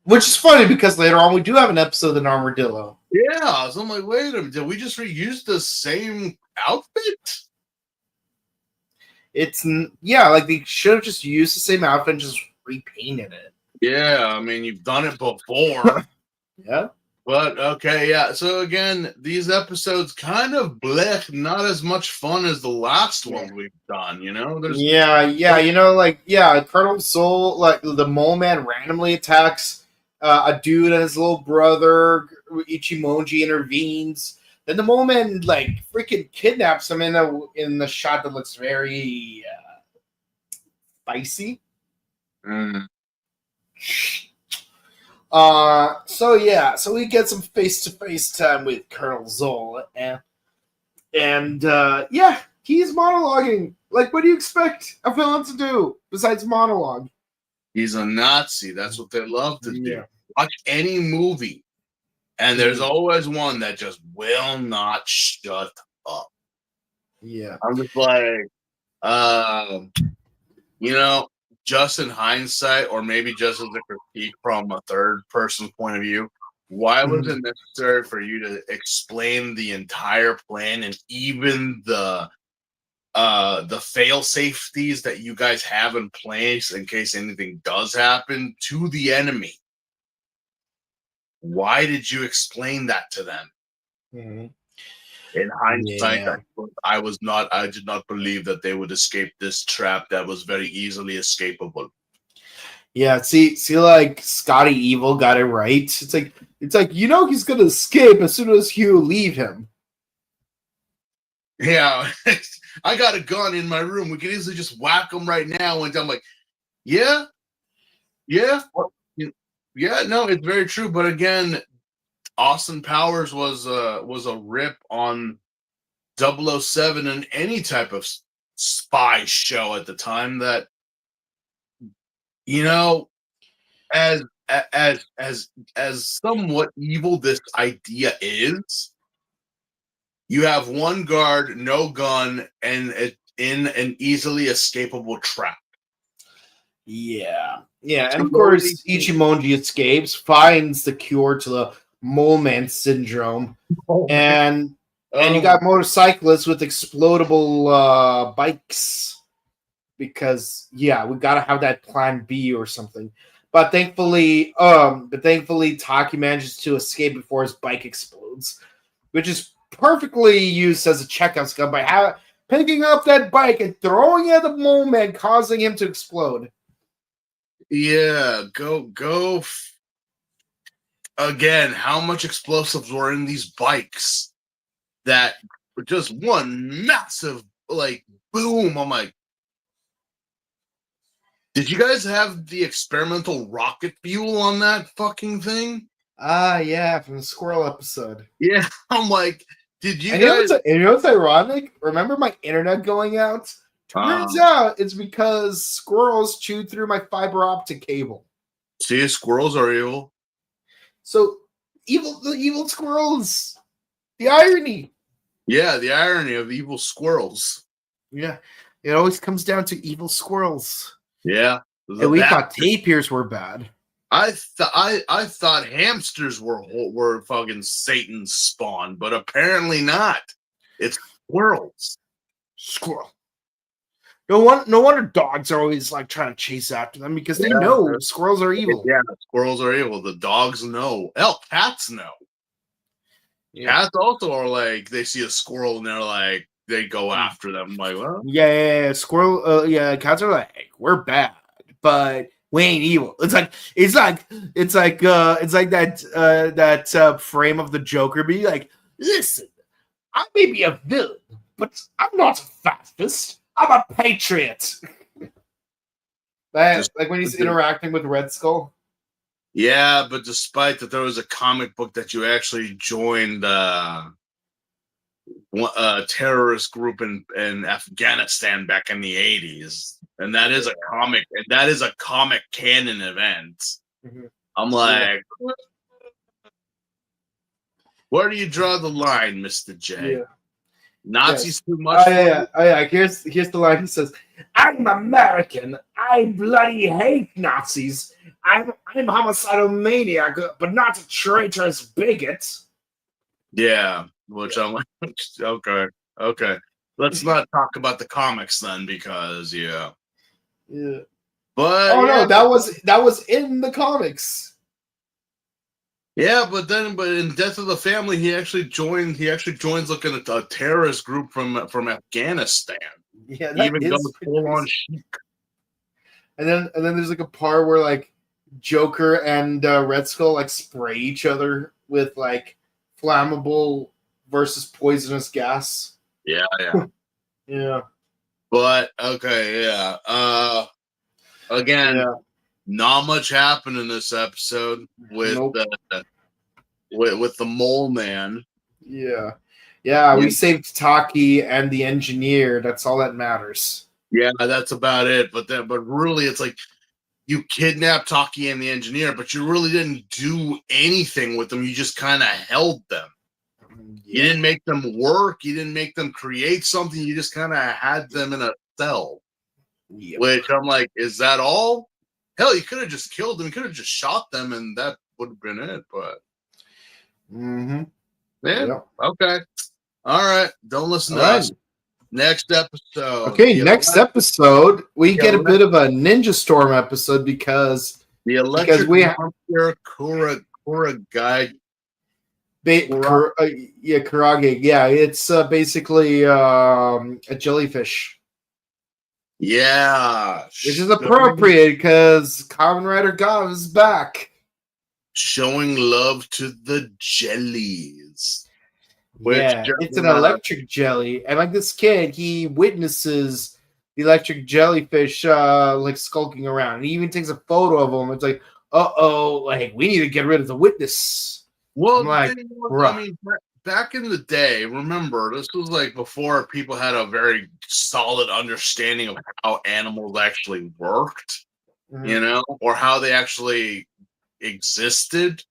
Speaker 1: Which is funny, because later on we do have an episode of an armadillo.
Speaker 2: Yeah, so I'm like, wait a minute, did we just reuse the same outfit?
Speaker 1: Like they should have just used the same outfit and just repainted it.
Speaker 2: Yeah, I mean, you've done it before.
Speaker 1: Yeah.
Speaker 2: But okay, yeah. So again, these episodes kind of blech, not as much fun as the last
Speaker 1: Yeah.
Speaker 2: one we've done. You know, there's
Speaker 1: Yeah, Colonel Soul, like the Mole Man randomly attacks a dude and his little brother. Ichimonji intervenes. Then the Mole Man like freaking kidnaps him in the shot that looks very spicy.
Speaker 2: Mm.
Speaker 1: So we get some face to face time with Colonel Zol, and yeah, he's monologuing. Like, what do you expect a villain to do besides monologue?
Speaker 2: He's a Nazi. That's what they love to do.
Speaker 1: Yeah.
Speaker 2: Watch any movie, and there's always one that just will not shut up.
Speaker 1: Yeah.
Speaker 2: I'm just like, you know, just in hindsight, or maybe just as a critique from a third person point of view, why was it necessary for you to explain the entire plan and even the fail safeties that you guys have in place in case anything does happen to the enemy? Why did you explain that to them?
Speaker 1: Mm-hmm.
Speaker 2: In hindsight,
Speaker 1: Yeah.
Speaker 2: I did not believe that they would escape this trap that was very easily escapable.
Speaker 1: Yeah, see, like Scotty Evil got it right. It's like he's gonna escape as soon as you leave him.
Speaker 2: Yeah, I got a gun in my room. We could easily just whack him right now. And I'm like, yeah, yeah, no, it's very true. But again, Austin Powers was a rip on 007 and any type of spy show at the time that, you know, as somewhat evil this idea is, you have one guard, no gun, and in an easily escapable trap.
Speaker 1: Yeah, and of course Ichimonji escapes, finds the cure to the Mole Man syndrome, and you got motorcyclists with explodable bikes. Because we gotta have that plan B or something. But thankfully, Taki manages to escape before his bike explodes, which is perfectly used as a checkout gun by picking up that bike and throwing it at the Mole Man, causing him to explode.
Speaker 2: Yeah, go. Again, how much explosives were in these bikes that were just one massive, like, boom. I'm like, did you guys have the experimental rocket fuel on that fucking thing?
Speaker 1: Yeah, from the squirrel episode.
Speaker 2: Yeah, I'm like, did you
Speaker 1: guys?
Speaker 2: You
Speaker 1: know what's ironic? Remember my internet going out? Turns out it's because squirrels chewed through my fiber optic cable.
Speaker 2: See, squirrels are evil.
Speaker 1: So the evil squirrels. The irony.
Speaker 2: Yeah, the irony of evil squirrels.
Speaker 1: Yeah, it always comes down to evil squirrels.
Speaker 2: Yeah,
Speaker 1: and we thought tapirs were bad.
Speaker 2: I thought hamsters were fucking Satan's spawn, but apparently not. It's squirrels.
Speaker 1: Squirrel. No wonder dogs are always like trying to chase after them because they know squirrels are evil.
Speaker 2: Yeah, squirrels are evil. The dogs know. Hell, cats know. Yeah. Cats also are like, they see a squirrel and they're like, they go after them. I'm like, well,
Speaker 1: yeah, squirrel. Cats are like, we're bad, but we ain't evil. It's like that frame of the Joker being like, listen, I may be a villain, but I'm not a fascist. I'm a patriot. Like when he's interacting with Red Skull.
Speaker 2: Yeah, but despite that, there was a comic book that you actually joined a terrorist group in Afghanistan back in the 80s, and that is a comic. And that is a comic canon event. Mm-hmm. I'm like, where do you draw the line, Mr. J? Yeah. Nazis too much.
Speaker 1: Here's the line. He says, "I'm American. I bloody hate Nazis. I'm homicidal maniac, but not a traitorous bigot." Yeah,
Speaker 2: which I'm like, okay. Let's not talk about the comics then, because
Speaker 1: yeah.
Speaker 2: But
Speaker 1: no, that was in the comics.
Speaker 2: Yeah, but in Death of the Family, he actually joins like a terrorist group from Afghanistan.
Speaker 1: Yeah,
Speaker 2: He
Speaker 1: that
Speaker 2: even
Speaker 1: is
Speaker 2: goes
Speaker 1: pretty
Speaker 2: full on.
Speaker 1: crazy. And then there's like a part where like Joker and Red Skull like spray each other with like flammable versus poisonous gas.
Speaker 2: Yeah, yeah.
Speaker 1: Yeah,
Speaker 2: But okay, yeah. Again,
Speaker 1: yeah.
Speaker 2: not much happened in this episode with
Speaker 1: Nope.
Speaker 2: with the Mole Man.
Speaker 1: Yeah. Yeah, we
Speaker 2: You,
Speaker 1: saved Taki and the engineer. That's all that matters.
Speaker 2: yeah, that's about it. But really, it's like you kidnapped Taki and the engineer, but you really didn't do anything with them. You just kind of held them. You
Speaker 1: Yeah.
Speaker 2: didn't make them work. You didn't make them create something. You just kind of had them in a cell.
Speaker 1: Yep.
Speaker 2: Which I'm like, is that all? Hell, you could have just killed them. You could have just shot them, and that would have been it. But
Speaker 1: Mm-hmm.
Speaker 2: yeah,
Speaker 1: Yep.
Speaker 2: okay, all right. Don't listen
Speaker 1: All
Speaker 2: to
Speaker 1: right.
Speaker 2: us. Next episode,
Speaker 1: Okay, next episode we get a bit of a Ninja Storm episode because
Speaker 2: the
Speaker 1: because
Speaker 2: electric
Speaker 1: we
Speaker 2: monster Kuragai.
Speaker 1: yeah, Karage. Yeah, it's basically a jellyfish,
Speaker 2: Yeah,
Speaker 1: which is appropriate because Kamen Rider Gav is back.
Speaker 2: showing love to the jellies.
Speaker 1: Yeah, it's an electric jelly, and like this kid, he witnesses the electric jellyfish like skulking around. And he even takes a photo of him. It's like, oh, like we need to get rid of the witness.
Speaker 2: Well,
Speaker 1: I'm
Speaker 2: the
Speaker 1: like,
Speaker 2: thing was, I
Speaker 1: bruh.
Speaker 2: mean, back in the day, remember, this was like before people had a very solid understanding of how animals actually worked,
Speaker 1: Mhm.
Speaker 2: or how they actually existed.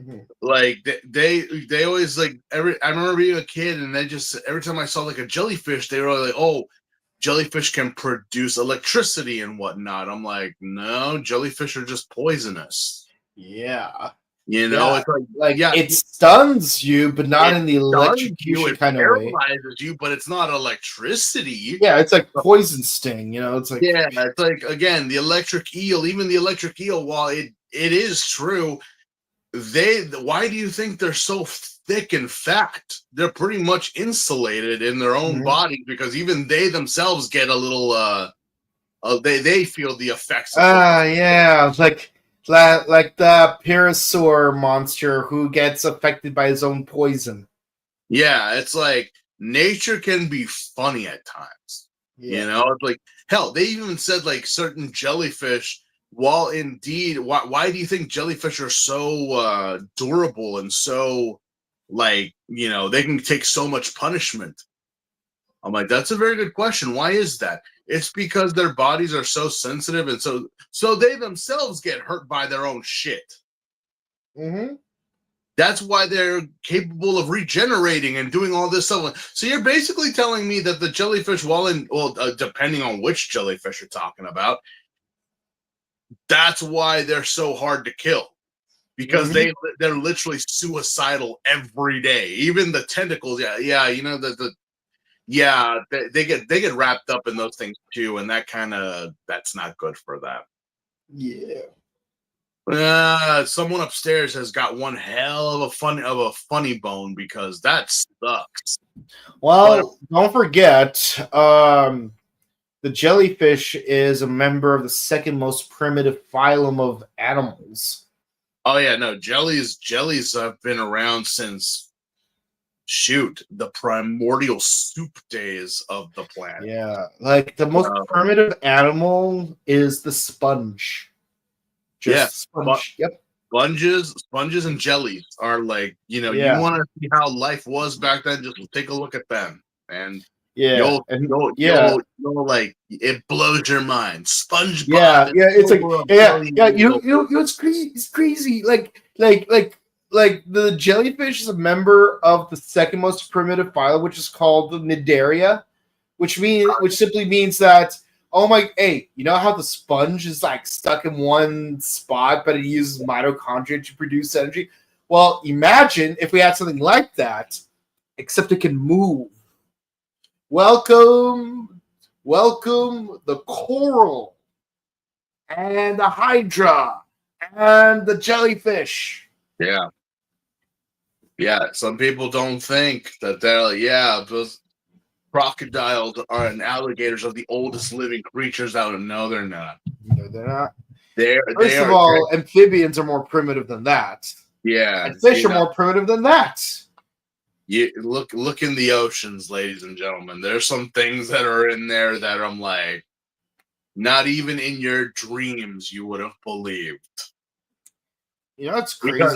Speaker 1: Mhm.
Speaker 2: Like they always like I remember being a kid and they just every time I saw like a jellyfish, they were like, oh, jellyfish can produce electricity and whatnot. I'm like, no, jellyfish are just poisonous.
Speaker 1: Yeah.
Speaker 2: It's like,
Speaker 1: Like
Speaker 2: yeah,
Speaker 1: it stuns you, but not
Speaker 2: it
Speaker 1: in the
Speaker 2: stuns you,
Speaker 1: electrocution
Speaker 2: it
Speaker 1: kind of way.
Speaker 2: paralyzes you, but it's not electricity.
Speaker 1: Yeah, it's like poison sting. It's like,
Speaker 2: Yeah, it's like again, the electric eel, even the electric eel, while it is true, why do you think they're so thick and fat? They're pretty much insulated in their own
Speaker 1: mhm.
Speaker 2: bodies because even they themselves get a little they feel the effects of what
Speaker 1: Yeah, it's like the Parasaur monster who gets affected by his own poison.
Speaker 2: yeah, it's like nature can be funny at times.
Speaker 1: Yeah.
Speaker 2: It's like hell, they even said like certain jellyfish, while indeed why do you think jellyfish are so durable and so like, they can take so much punishment? I'm like, that's a very good question. Why is that? It's because their bodies are so sensitive and so they themselves get hurt by their own shit.
Speaker 1: Mm-hmm.
Speaker 2: That's why they're capable of regenerating and doing all this stuff. So you're basically telling me that the jellyfish, depending on which jellyfish you're talking about, that's why they're so hard to kill because
Speaker 1: Mm-hmm.
Speaker 2: they're literally suicidal every day. Even the tentacles, yeah, they get wrapped up in those things too, and that's not good for them.
Speaker 1: Yeah.
Speaker 2: Someone upstairs has got one hell of a funny bone because that sucks. But
Speaker 1: Well, don't forget, the jellyfish is a member of the second most primitive phylum of animals.
Speaker 2: oh yeah, no, jellies have been around since the primordial soup days of the planet.
Speaker 1: Yeah, like the most primitive animal is the sponge.
Speaker 2: Yeah,
Speaker 1: Just sponge. Yep.
Speaker 2: sponges and jellies are like, you
Speaker 1: Yeah.
Speaker 2: want to see how life was back then, just take a look at them and
Speaker 1: Yeah.
Speaker 2: you'll
Speaker 1: And
Speaker 2: you'll
Speaker 1: yeah.
Speaker 2: you'll like it blows your mind. SpongeBob
Speaker 1: Yeah.
Speaker 2: is
Speaker 1: Yeah. It's like
Speaker 2: over a
Speaker 1: yeah.
Speaker 2: billion
Speaker 1: Yeah.
Speaker 2: years old.
Speaker 1: It's crazy. It's crazy. Like the jellyfish is a member of the second most primitive phylum, which is called the Nidaria, which simply means that hey, you know how the sponge is like stuck in one spot, but it uses mitochondria to produce energy? Well, imagine if we had something like that, except it can move. Welcome the coral and the hydra and the jellyfish.
Speaker 2: Yeah. Yeah, some people don't think that they're like, yeah, those crocodiles and alligators are the oldest living creatures out. No, they're not.
Speaker 1: No, they're not.
Speaker 2: They
Speaker 1: First of
Speaker 2: are.
Speaker 1: all, amphibians are more primitive than that,
Speaker 2: Yeah,
Speaker 1: and fish are more primitive than that.
Speaker 2: you look in the oceans, ladies and gentlemen. There's some things that are in there that I'm like, not even in your dreams you would have believed.
Speaker 1: You know what's
Speaker 2: Because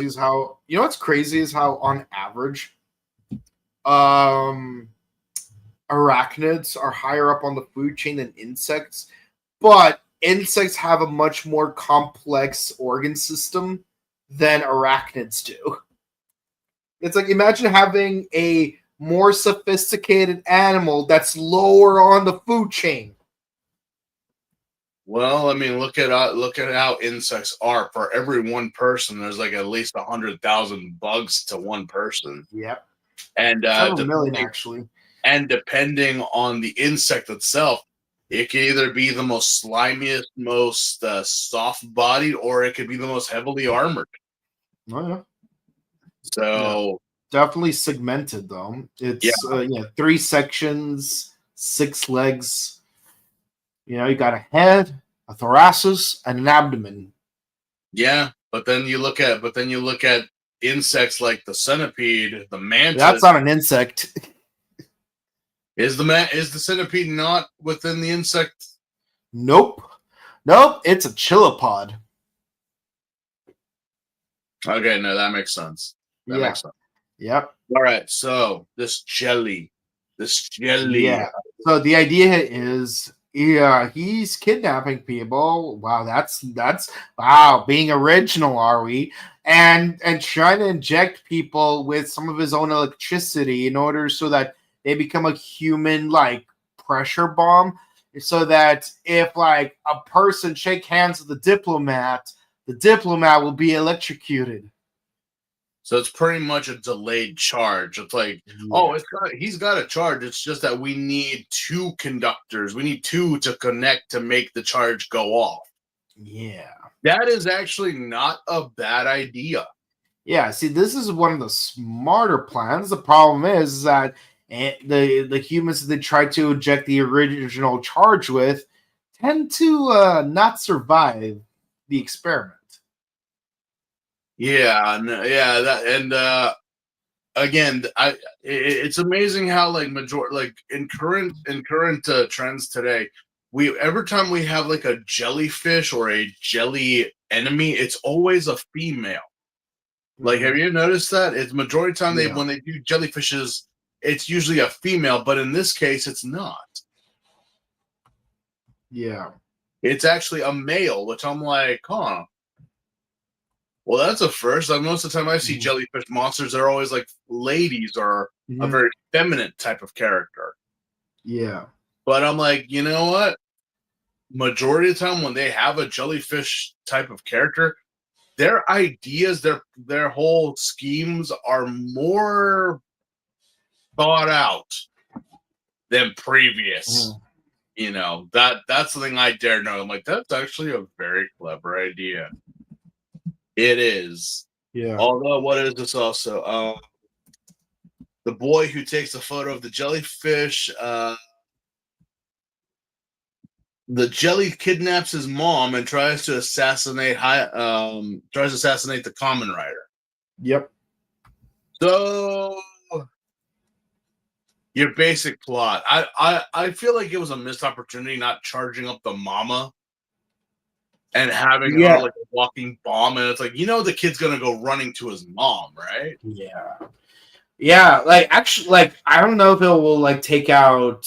Speaker 1: crazy is how on average, um, arachnids are higher up on the food chain than insects, but insects have a much more complex organ system than arachnids do. It's like imagine having a more sophisticated animal that's lower on the food chain.
Speaker 2: well, I mean, look at how insects are. For every one person, there's like at least 100,000 bugs to one person,
Speaker 1: Yep.
Speaker 2: and
Speaker 1: Several million actually.
Speaker 2: depending on the insect itself, it can either be the most slimiest, most soft-bodied, or it could be the most heavily armored.
Speaker 1: Oh yeah. Yeah.
Speaker 2: So
Speaker 1: Definitely segmented though.
Speaker 2: yeah,
Speaker 1: It's 3 sections, 6 legs. You know, you got a head, a thoracis, and an abdomen.
Speaker 2: yeah. But then you look at insects like the centipede, the
Speaker 1: That's
Speaker 2: mantis.
Speaker 1: not an insect.
Speaker 2: Is the centipede not within the insect?
Speaker 1: Nope. Nope. It's a chilipod.
Speaker 2: Okay, no, that makes sense. That
Speaker 1: Yeah.
Speaker 2: makes sense.
Speaker 1: Yep.
Speaker 2: All right, so this jelly.
Speaker 1: Yeah. So the idea is, yeah, he's kidnapping people. Wow, that's wow, being original, are we? And trying to inject people with some of his own electricity in order so that they become a human like pressure bomb. So that if like a person shake hands with the diplomat will be electrocuted.
Speaker 2: So it's pretty much a delayed charge. It's like,
Speaker 1: Yeah.
Speaker 2: oh, he's got a charge. It's just that we need two conductors. We need two to connect to make the charge go off.
Speaker 1: Yeah.
Speaker 2: That is actually not a bad idea.
Speaker 1: Yeah, see, this is one of the smarter plans. The problem is that the humans that they try to inject the original charge with tend to not survive the experiment.
Speaker 2: Yeah, yeah, that and again, it's amazing how like in current trends today, we every time we have like a jellyfish or a jelly enemy, it's always a female. Like, have you noticed that? It's majority of the time
Speaker 1: Yeah,
Speaker 2: when they do jellyfishes, it's usually a female, but in this case, it's not.
Speaker 1: yeah,
Speaker 2: It's actually a male, which I'm like, huh. Well, that's a first. Like most of the time I see
Speaker 1: mhm,
Speaker 2: jellyfish monsters, they're always like ladies or a
Speaker 1: mhm,
Speaker 2: very feminine type of character.
Speaker 1: yeah,
Speaker 2: But I'm like, you know what? Majority of the time when they have a jellyfish type of character, their ideas, their whole schemes are more thought out than previous.
Speaker 1: mhm,
Speaker 2: You know, that's something I dare know. I'm like, that's actually a very clever idea. It is.
Speaker 1: yeah.
Speaker 2: Although, what is this also? The boy who takes a photo of the jellyfish. The jelly kidnaps his mom and tries to assassinate the Kamen Rider.
Speaker 1: Yep.
Speaker 2: So your basic plot. I feel like it was a missed opportunity not charging up the mama and having her
Speaker 1: Yeah.
Speaker 2: like a walking bomb, and it's like, the kid's gonna go running to his mom, right?
Speaker 1: Yeah. Yeah. Like actually, like I don't know if it will like take out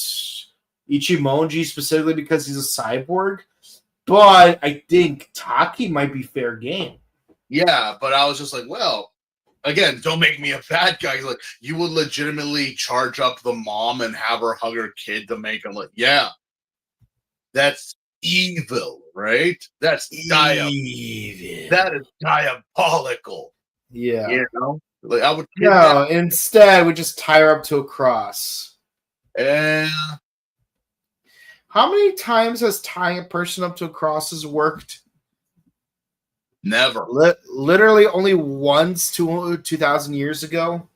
Speaker 1: Ichimonji specifically because he's a cyborg, but I think Taki might be fair game.
Speaker 2: Yeah, but I was just like, well, again, don't make me a bad guy. Like, you would legitimately charge up the mom and have her hug her kid to make him like, yeah, that's evil, right?
Speaker 1: Evil.
Speaker 2: That is diabolical.
Speaker 1: Yeah.
Speaker 2: You know? Like I would kidnap
Speaker 1: No, instead we just tie her up to a cross.
Speaker 2: and
Speaker 1: How many times has tying a person up to a cross has worked?
Speaker 2: Never.
Speaker 1: Literally only once 2,000 years ago.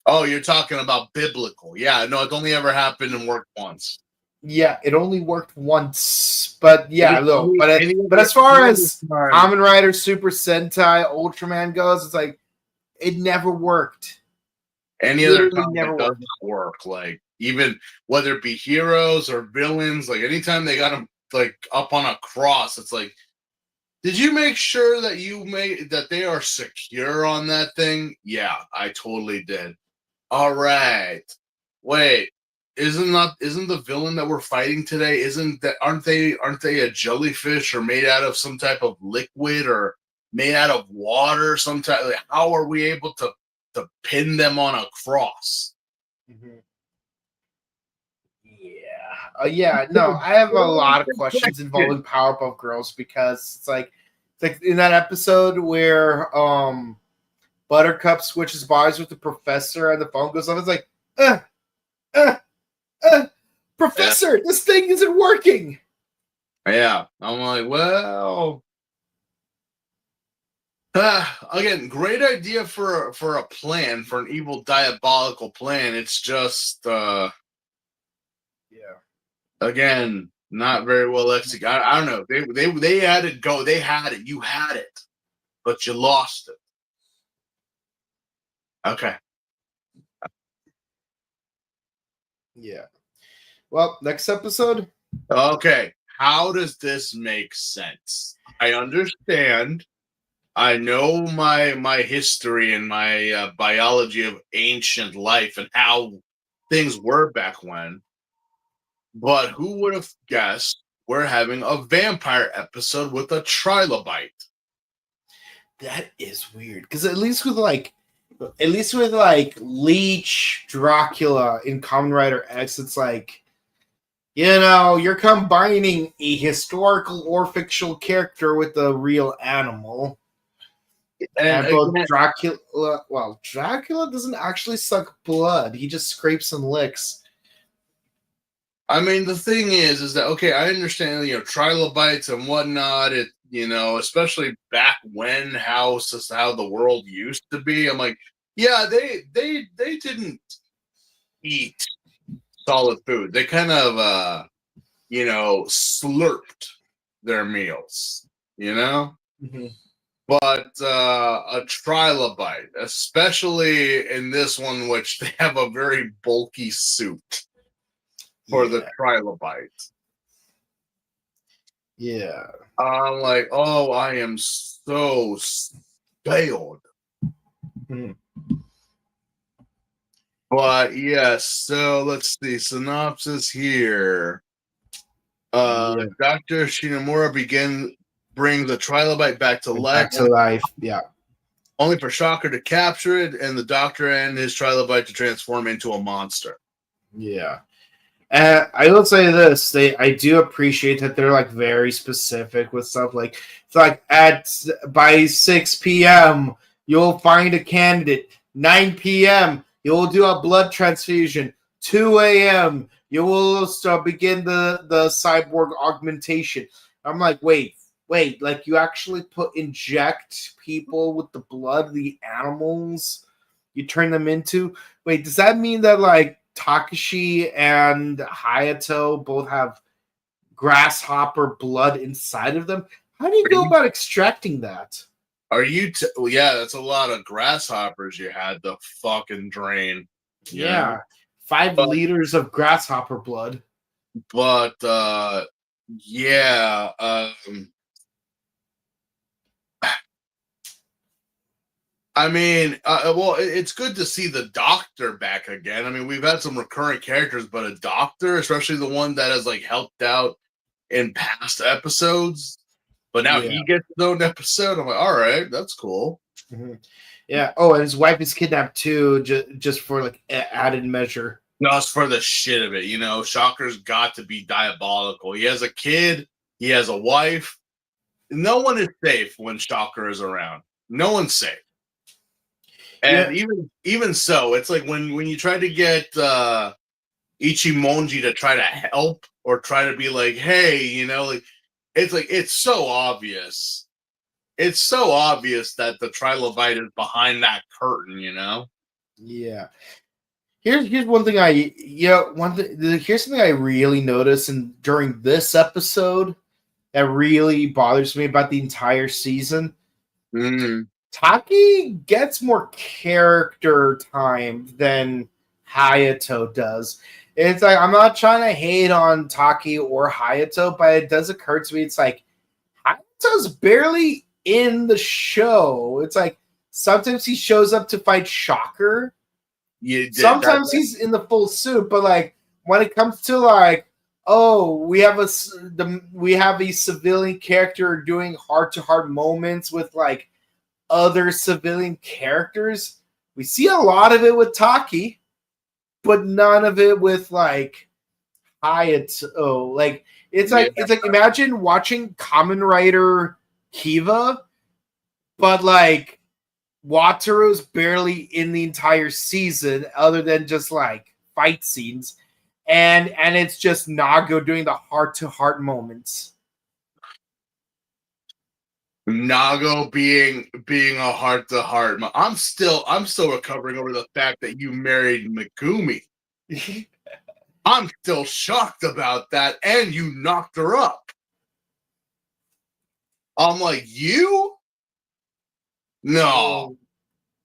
Speaker 2: Oh, you're talking about biblical. Yeah, no, it's only ever happened and worked once.
Speaker 1: Yeah, it only worked once, but yeah, no. But
Speaker 2: Any
Speaker 1: as far
Speaker 2: other
Speaker 1: as
Speaker 2: time,
Speaker 1: Kamen Rider, Super Sentai, Ultraman goes, it's like it never worked.
Speaker 2: any other
Speaker 1: Literally
Speaker 2: time
Speaker 1: never
Speaker 2: it does
Speaker 1: worked.
Speaker 2: not work. Like even whether it be heroes or villains, like anytime they got them like up on a cross, it's like, did you make sure that you made that they are secure on that thing? Yeah, I totally did. All right. Wait, isn't the villain that we're fighting today? Isn't that aren't they a jellyfish or made out of some type of liquid or made out of water? Some type. Like, how are we able to pin them on a cross?
Speaker 1: Mm-hmm. Yeah. No, I have a lot of questions involving Powerpuff Girls because it's like in that episode where Buttercup switches bodies with the professor and the phone goes off. It's like, uh, uh, professor, this thing isn't working.
Speaker 2: Yeah, I'm like, well, again, great idea for a plan for an evil diabolical plan. It's just
Speaker 1: Yeah.
Speaker 2: again not very well executed. I don't know. They had it go. They had it. You had it, but you lost it. Okay.
Speaker 1: Yeah. Well, next episode.
Speaker 2: Okay. How does this make sense? I understand. I know my history and my biology of ancient life and how things were back when. But who would have guessed we're having a vampire episode with a trilobite?
Speaker 1: That is weird because at least with like Leech, Dracula in Kamen Rider X, it's like, you know, you're combining a historical or fictional character with a real animal.
Speaker 2: And
Speaker 1: And both
Speaker 2: again,
Speaker 1: Dracula doesn't actually suck blood. He just scrapes and licks.
Speaker 2: I mean, the thing is that okay? I understand, trilobites and whatnot. It, especially back when how the world used to be. I'm like, yeah, they didn't eat solid food. They kind of slurped their meals. You know,
Speaker 1: Mm-hmm.
Speaker 2: but a trilobite, especially in this one, which they have a very bulky suit for the
Speaker 1: Yeah.
Speaker 2: trilobite.
Speaker 1: Yeah.
Speaker 2: I'm like, oh, I am so scared.
Speaker 1: Mhm.
Speaker 2: But yes, so let's see. Synopsis here.
Speaker 1: Yeah.
Speaker 2: Dr. Shinomura brings the trilobite back to life,
Speaker 1: Back to life. Yeah.
Speaker 2: only for Shocker to capture it, and the doctor and his trilobite to transform into a monster.
Speaker 1: Yeah. I will say this: I do appreciate that they're like very specific with stuff. Like it's like by 6 p.m. you'll find a candidate. 9 p.m. you'll do a blood transfusion. 2 a.m. you will begin the cyborg augmentation. I'm like, wait, like you actually inject people with the blood of the animals you turn them into? Wait, does that mean that like Takashi and Hayato both have grasshopper blood inside of them? How do you go about extracting that?
Speaker 2: Well, yeah, that's a lot of grasshoppers you had to fucking drain.
Speaker 1: Yeah,
Speaker 2: Know?
Speaker 1: 5 liters of grasshopper blood.
Speaker 2: But yeah, I mean, well, it's good to see the doctor back again. I mean, we've had some recurring characters, but a doctor, especially the one that has like helped out in past episodes, but now
Speaker 1: Yeah.
Speaker 2: he gets his own episode. I'm like, all right, that's cool.
Speaker 1: Mm-hmm. Yeah. Oh, and his wife is kidnapped too, just for like added measure.
Speaker 2: Just for the shit of it, Shocker's got to be diabolical. He has a kid, he has a wife. No one is safe when Shocker is around. No one's safe. And
Speaker 1: Yeah.
Speaker 2: even so, it's like when you try to get Ichimonji to try to help or try to be like, hey, like it's so obvious. it's so obvious that the trilobite is behind that curtain, you know?
Speaker 1: Yeah. Here's one thing here's something I really noticed during this episode that really bothers me about the entire season.
Speaker 2: Mm.
Speaker 1: Taki gets more character time than Hayato does. It's like, I'm not trying to hate on Taki or Hayato, but it does occur to me, it's like Hayato's barely in the show. It's like sometimes he shows up to fight Shocker. Sometimes he's in the full suit, but like when it comes to like, oh, we have a civilian character doing heart-to-heart moments with like other civilian characters, we see a lot of it with Taki, but none of it with like Hayato. Like it's like imagine watching Kamen Rider Kiva, but like Wataru's barely in the entire season, other than just like fight scenes, and it's just Nago doing the heart-to-heart moments.
Speaker 2: Nago being a heart-to-heart. I'm still recovering over the fact that you married Megumi. I'm still shocked about that, and you knocked her up. I'm like, you? No.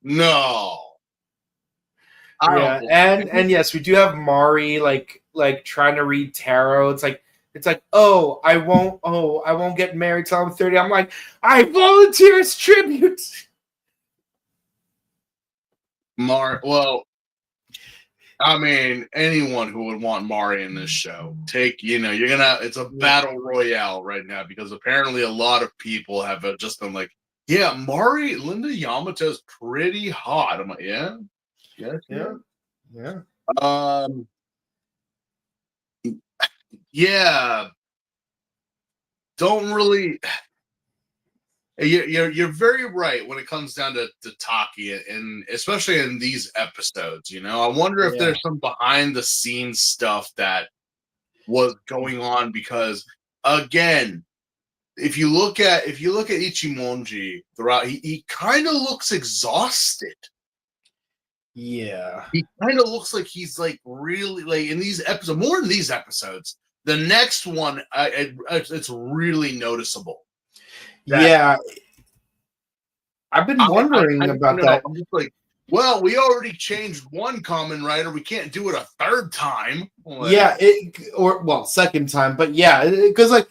Speaker 1: Yeah, and yes, we do have Mari like trying to read tarot. It's like, oh, I won't get married till I'm 30. I'm like, I volunteer as tribute.
Speaker 2: Well, I mean, anyone who would want Mari in this show, it's a battle royale right now, because apparently a lot of people have just been like, yeah, Linda Yamato is pretty hot. I'm like, yeah. Yeah. Don't really. You're very right when it comes down to Taki, and especially in these episodes. You know, I wonder if there's some behind the scenes stuff that was going on, because again, if you look at Ichimonji throughout, he kind of looks exhausted.
Speaker 1: Yeah,
Speaker 2: he kind of looks like he's like really like in these episodes, more in these episodes. The next one, it's really noticeable.
Speaker 1: Yeah, I've been wondering about that.
Speaker 2: I'm just like, well, we already changed one Kamen Rider. We can't do it a third time.
Speaker 1: Yeah, second time, but yeah, because I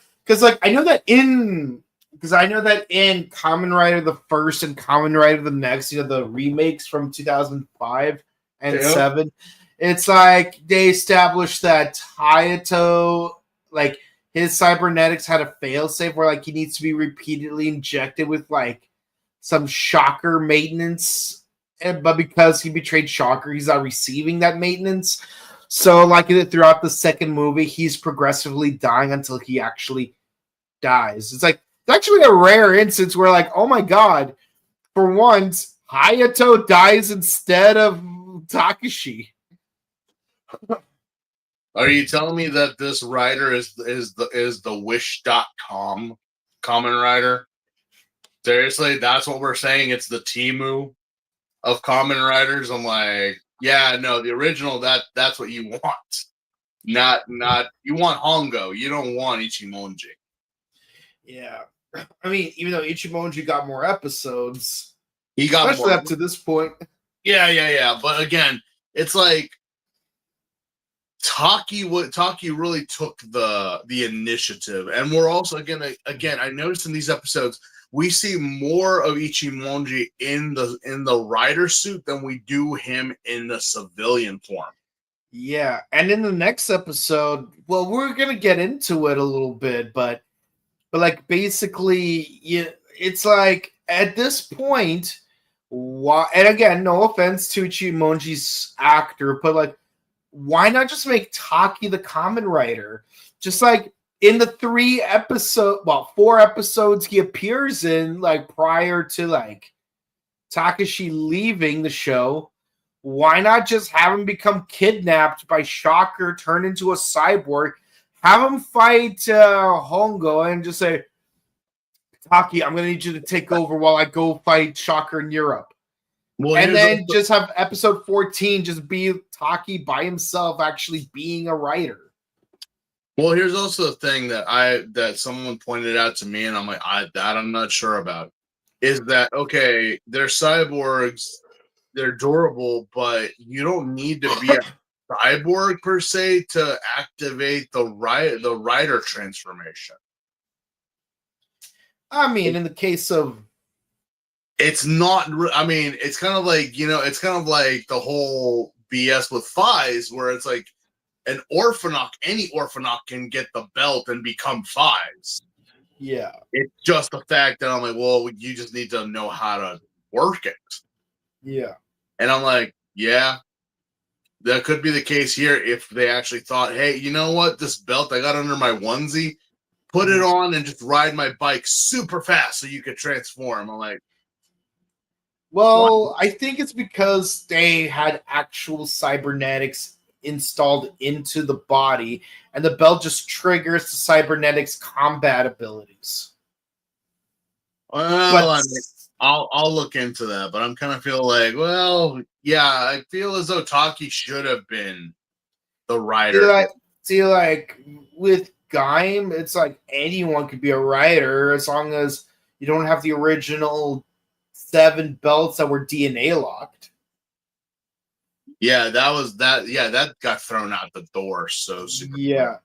Speaker 1: know that in Kamen Rider the first and Kamen Rider the next, the remakes from 2005 and 7, it's like they established that Hayato, like his cybernetics had a failsafe where like he needs to be repeatedly injected with like some Shocker maintenance, but because he betrayed Shocker, he's not receiving that maintenance. So like throughout the second movie, he's progressively dying until he actually dies. It's actually a rare instance where like, oh my god, for once Hayato dies instead of Takashi.
Speaker 2: Are you telling me that this rider is the Wish.com Kamen Rider? Seriously, that's what we're saying? It's the Temu of Kamen Riders? I'm like, yeah, no, the original, that's what you want. Not you want Hongo. You don't want Ichimonji.
Speaker 1: Yeah. I mean, even though Ichimonji got more episodes,
Speaker 2: he got
Speaker 1: especially more up to this point.
Speaker 2: Yeah. But again, it's like Taki really took the initiative, and we're also again I noticed in these episodes we see more of Ichimonji in the rider suit than we do him in the civilian form.
Speaker 1: Yeah, and in the next episode, well, we're gonna get into it a little bit, but like basically, it's like at this point, why? And again, no offense to Ichimonji's actor, but like, why not just make Taki the Kamen Rider? Just like in the 4 episodes he appears in, like prior to like Takashi leaving the show, why not just have him become kidnapped by Shocker, turn into a cyborg, have him fight Hongo, and just say, Taki, I'm gonna need you to take over while I go fight Shocker in Europe.
Speaker 2: Well,
Speaker 1: And then just have episode 14 just be Taki by himself actually being a writer.
Speaker 2: Well, here's also the thing that someone pointed out to me, and I'm like, I'm not sure about. Is that okay? They're cyborgs, they're durable, but you don't need to be a cyborg per se to activate the rider transformation.
Speaker 1: I mean, in the case of,
Speaker 2: it's not. I mean, it's kind of like it's kind of like the whole BS with Fies, where it's like an Orphanoch, any Orphanoch can get the belt and become Fies.
Speaker 1: Yeah.
Speaker 2: It's just the fact that I'm like, well, you just need to know how to work it.
Speaker 1: Yeah.
Speaker 2: And I'm like, yeah, that could be the case here if they actually thought, hey, you know what? This belt I got under my onesie, put it on and just ride my bike super fast so you could transform. I'm like,
Speaker 1: well, what? I think it's because they had actual cybernetics installed into the body, and the belt just triggers the cybernetics combat abilities.
Speaker 2: Well, I mean, I'll look into that, but I'm kind of feel like, well, yeah, I feel as though Taki should have been the rider.
Speaker 1: See, like with Gaim, it's like anyone could be a rider as long as you don't have the original 7 belts that were DNA locked.
Speaker 2: Yeah, that got thrown out the door. So super
Speaker 1: yeah,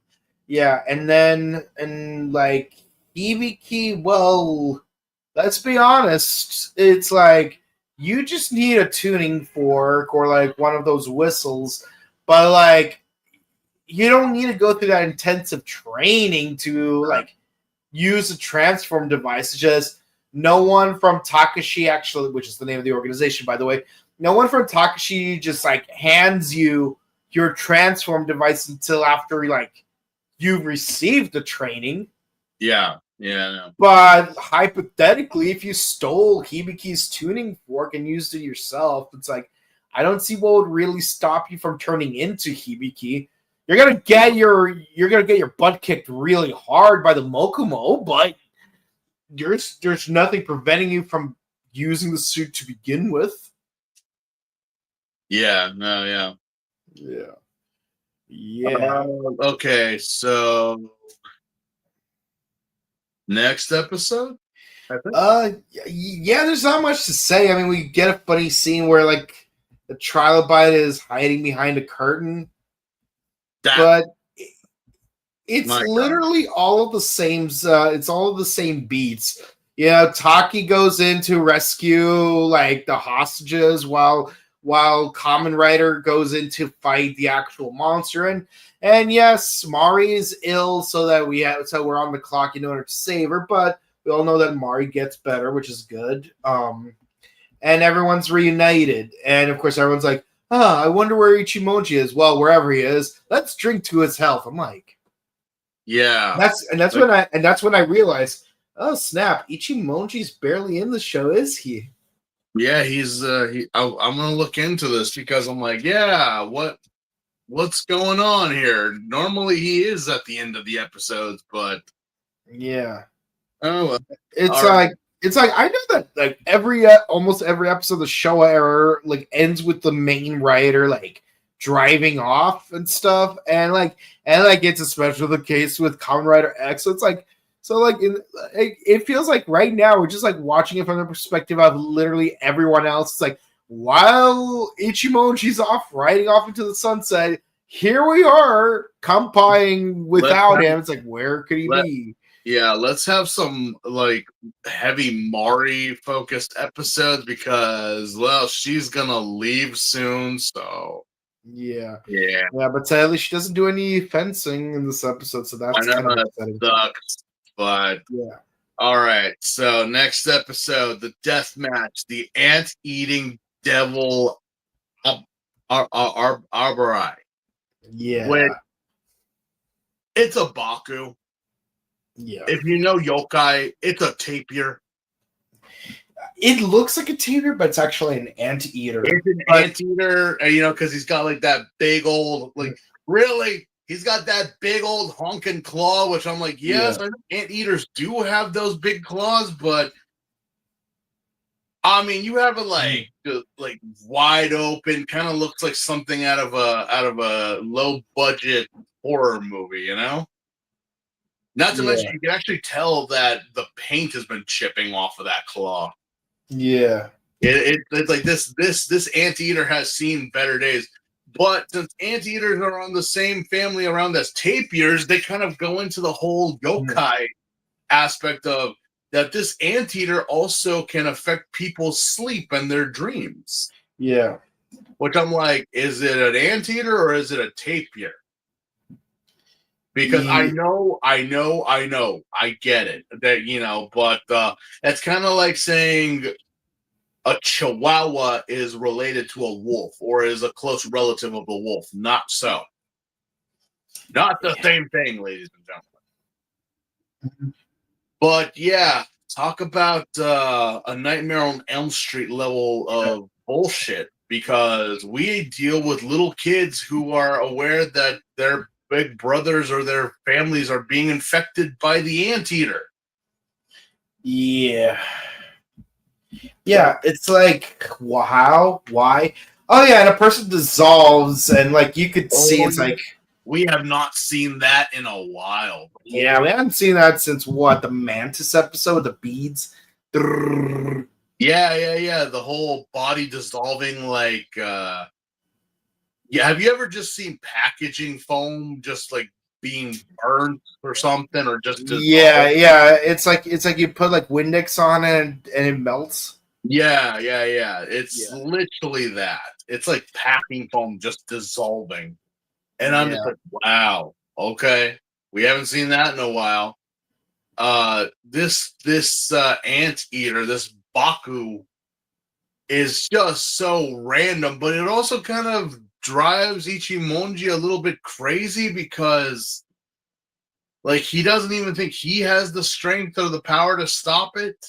Speaker 1: yeah, and like Hibiki, well, let's be honest, it's like you just need a tuning fork or like one of those whistles, but like you don't need to go through that intensive training to like use a transform device. It's just no one from Takashi actually, which is the name of the organization, by the way, no one from Takashi just like hands you your transform device until after like you've received the training.
Speaker 2: Yeah. No.
Speaker 1: But hypothetically, if you stole Hibiki's tuning fork and used it yourself, it's like I don't see what would really stop you from turning into Hibiki. You're gonna get your butt kicked really hard by the Mokumo, but there's nothing preventing you from using the suit to begin with.
Speaker 2: Yeah, no,
Speaker 1: yeah.
Speaker 2: Okay, so next episode.
Speaker 1: Yeah. There's not much to say. I mean, we get a funny scene where like the trilobite is hiding behind a curtain, but it's literally all of the same. It's all of the same beats. Yeah, Taki goes in to rescue like the hostages while Kamen Rider goes in to fight the actual monster. And yes, Mari is ill, so we're on the clock in order to save her. But we all know that Mari gets better, which is good. And everyone's reunited, and of course everyone's like, I wonder where Ichimoji is. Well, wherever he is, let's drink to his health. I'm like,
Speaker 2: yeah.
Speaker 1: That's when I realized, oh snap, Ichimoji's barely in the show, is he?
Speaker 2: Yeah, he's I'm gonna look into this because I'm like, yeah, what's going on here? Normally he is at the end of the episodes, but
Speaker 1: yeah.
Speaker 2: Oh,
Speaker 1: it's like I know that like almost every episode of the Showa era like ends with the main writer like driving off and stuff, and it's especially the case with Kamen Rider X. So it's like it feels like right now we're just like watching it from the perspective of literally everyone else. It's like while Ichimoji's riding off into the sunset, here we are compying without him. It's like, where could he be?
Speaker 2: Yeah, let's have some like heavy Mari focused episodes because well, she's gonna leave soon, so
Speaker 1: yeah. But sadly, she doesn't do any fencing in this episode, so that's kind of upsetting.
Speaker 2: Sucks, but
Speaker 1: yeah.
Speaker 2: All right, so next episode, the death match, the ant-eating devil Arbori.
Speaker 1: Yeah,
Speaker 2: it's a Baku.
Speaker 1: Yeah.
Speaker 2: If you know yokai, it's a tapir.
Speaker 1: It looks like a tapir, but it's actually an anteater.
Speaker 2: It's an anteater, because he's got like that big old, like really, he's got that big old honking claw, which I'm like, yes, I know anteaters do have those big claws, but I mean, you have it like wide open, kind of looks like something out of a low budget horror movie, you know. Not to mention, you can actually tell that the paint has been chipping off of that claw.
Speaker 1: Yeah.
Speaker 2: It's like this anteater has seen better days. But since anteaters are on the same family around as tapirs, they kind of go into the whole yokai aspect of that this anteater also can affect people's sleep and their dreams.
Speaker 1: Yeah.
Speaker 2: Which I'm like, is it an anteater or is it a tapir? Because I get it. That, you know, but that's kind of like saying a chihuahua is related to a wolf or is a close relative of a wolf. Not so. Not the same thing, ladies and gentlemen. But yeah, talk about a Nightmare on Elm Street level of bullshit, because we deal with little kids who are aware that their big brothers or their families are being infected by the anteater.
Speaker 1: Yeah. Yeah, it's like, wow, why? Oh yeah, and a person dissolves, and like you could see, it's like
Speaker 2: we have not seen that in a while.
Speaker 1: Yeah, we haven't seen that since what, the Mantis episode, the beads.
Speaker 2: Yeah. The whole body dissolving, like yeah. Have you ever just seen packaging foam just like being burnt or something, or just dissolving?
Speaker 1: Yeah. It's like you put like Windex on it and it melts.
Speaker 2: Yeah. It's literally that. It's like packing foam just dissolving. And I'm just like, wow, okay. We haven't seen that in a while. This anteater, this Baku, is just so random, but it also kind of drives Ichimonji a little bit crazy, because like he doesn't even think he has the strength or the power to stop it.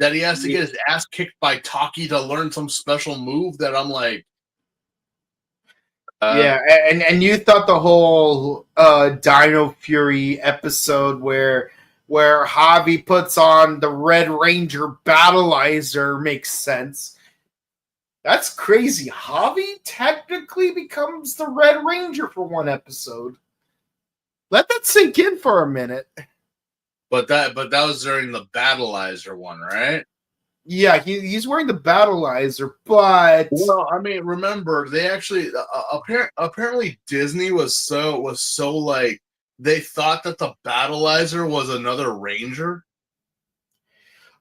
Speaker 2: That he has to get his ass kicked by Taki to learn some special move that I'm like,
Speaker 1: and you thought the whole Dino Fury episode where Javi puts on the Red Ranger Battleizer makes sense. That's crazy. Javi technically becomes the Red Ranger for one episode. Let that sink in for a minute.
Speaker 2: But that was during the Battleizer one, right?
Speaker 1: Yeah, he's wearing the Battleizer, but
Speaker 2: well, I mean, remember they actually apparently Disney was so like they thought that the Battleizer was another Ranger.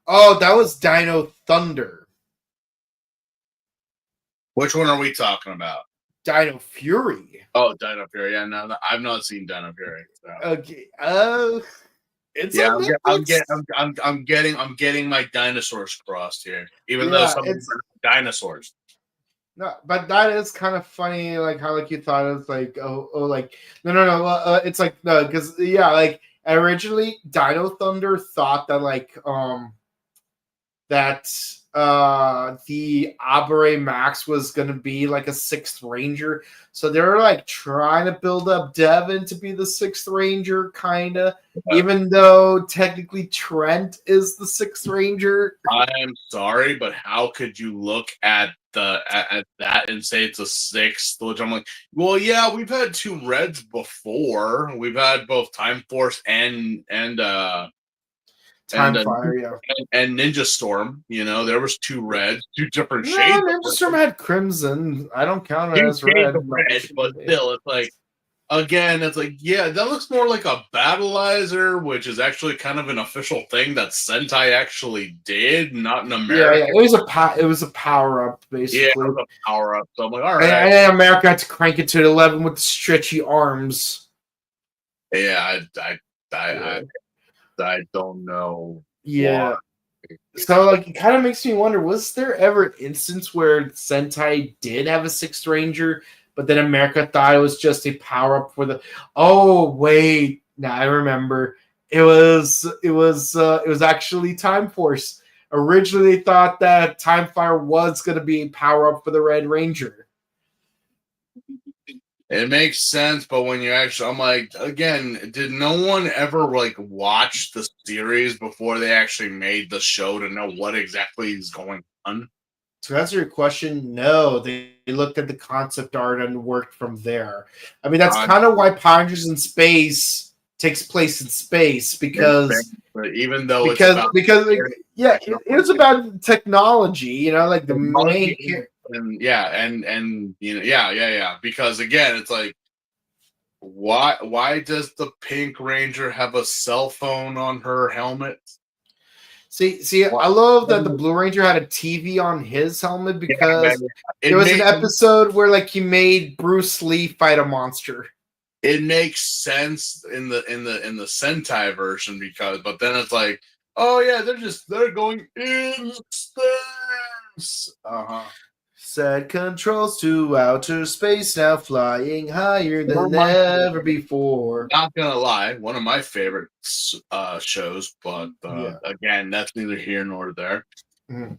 Speaker 1: Oh, that was Dino Thunder.
Speaker 2: Which one are we talking about?
Speaker 1: Dino Fury.
Speaker 2: Oh, Dino Fury. Yeah, no, I've not seen Dino Fury. So.
Speaker 1: Okay. It's
Speaker 2: I'm getting my dinosaurs crossed here, even though some of them are dinosaurs.
Speaker 1: No, but that is kind of funny, like how like you thought it was like like no, it's like no, because like originally Dino Thunder thought that like that the Abare Max was gonna be like a sixth Ranger, so they were like trying to build up Devin to be the sixth Ranger, kinda, even though technically Trent is the sixth Ranger.
Speaker 2: I'm sorry, but how could you look at that and say it's a sixth? Which I'm like, well, yeah, we've had two Reds before. We've had both Time Force and
Speaker 1: Time Fire,
Speaker 2: and Ninja Storm. You know, there was two Reds, two different shades.
Speaker 1: Ninja Storm had Crimson. I don't count it as red,
Speaker 2: but still, it's like, again, it's like, yeah, that looks more like a Battleizer, which is actually kind of an official thing that Sentai actually did, not in America.
Speaker 1: Yeah, it was a power up, basically. Yeah, it was
Speaker 2: a power up. So I'm like, all right.
Speaker 1: And America had to crank it to 11 with the stretchy arms.
Speaker 2: Yeah, I don't know.
Speaker 1: Yeah. Why. So like it kind of makes me wonder, was there ever an instance where Sentai did have a sixth Ranger, but then America thought it was just a power up for the wait, now I remember. It was actually Time Force. Originally they thought that Time Fire was gonna be a power up for the Red Ranger.
Speaker 2: It makes sense, but when you actually, I'm like, again, did no one ever like watch the series before they actually made the show to know what exactly is going on?
Speaker 1: To answer your question, no. They looked at the concept art and worked from there. I mean, that's
Speaker 2: Uh,
Speaker 1: kind of why Power Rangers in Space takes place in space
Speaker 2: but even though it's
Speaker 1: because
Speaker 2: about
Speaker 1: because like, yeah, it was about technology. You know, like the main.
Speaker 2: technology and yeah, and you know, yeah. Because again, it's like, why does the Pink Ranger have a cell phone on her helmet?
Speaker 1: See,
Speaker 2: Why-
Speaker 1: I love that the Blue Ranger had a TV on his helmet
Speaker 2: Yeah,
Speaker 1: because
Speaker 2: it
Speaker 1: there was an
Speaker 2: makes
Speaker 1: episode where like he made Bruce Lee fight a monster.
Speaker 2: it makes sense in the Sentai version because, but then it's like, oh yeah, they're going in space.
Speaker 1: Set controls to outer space now, flying higher than
Speaker 2: My
Speaker 1: ever before.
Speaker 2: Not gonna lie, one of my favorite shows, but
Speaker 1: Yeah.
Speaker 2: again, that's neither here nor there.
Speaker 1: Mhm.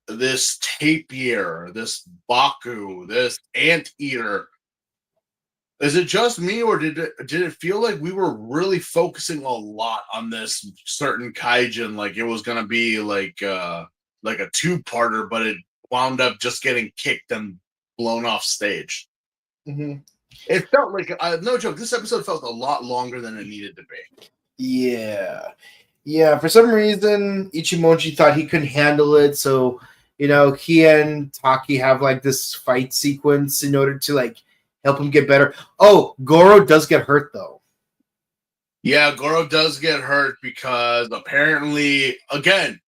Speaker 2: This tapir, this Baku, this anteater. Is it just me, or did it feel like we were really focusing a lot on this certain kaijin? Like it was gonna be like a two-parter, but it wound up just getting kicked and blown off stage.
Speaker 1: Mhm.
Speaker 2: It felt like no joke. This episode felt a lot longer than it needed to be.
Speaker 1: Yeah. Yeah, for some reason, Ichimonji thought he couldn't handle it, so he and Taki have like this fight sequence in order to like help him get better. Oh, Goro does get hurt though.
Speaker 2: Yeah, Goro does get hurt because apparently, again,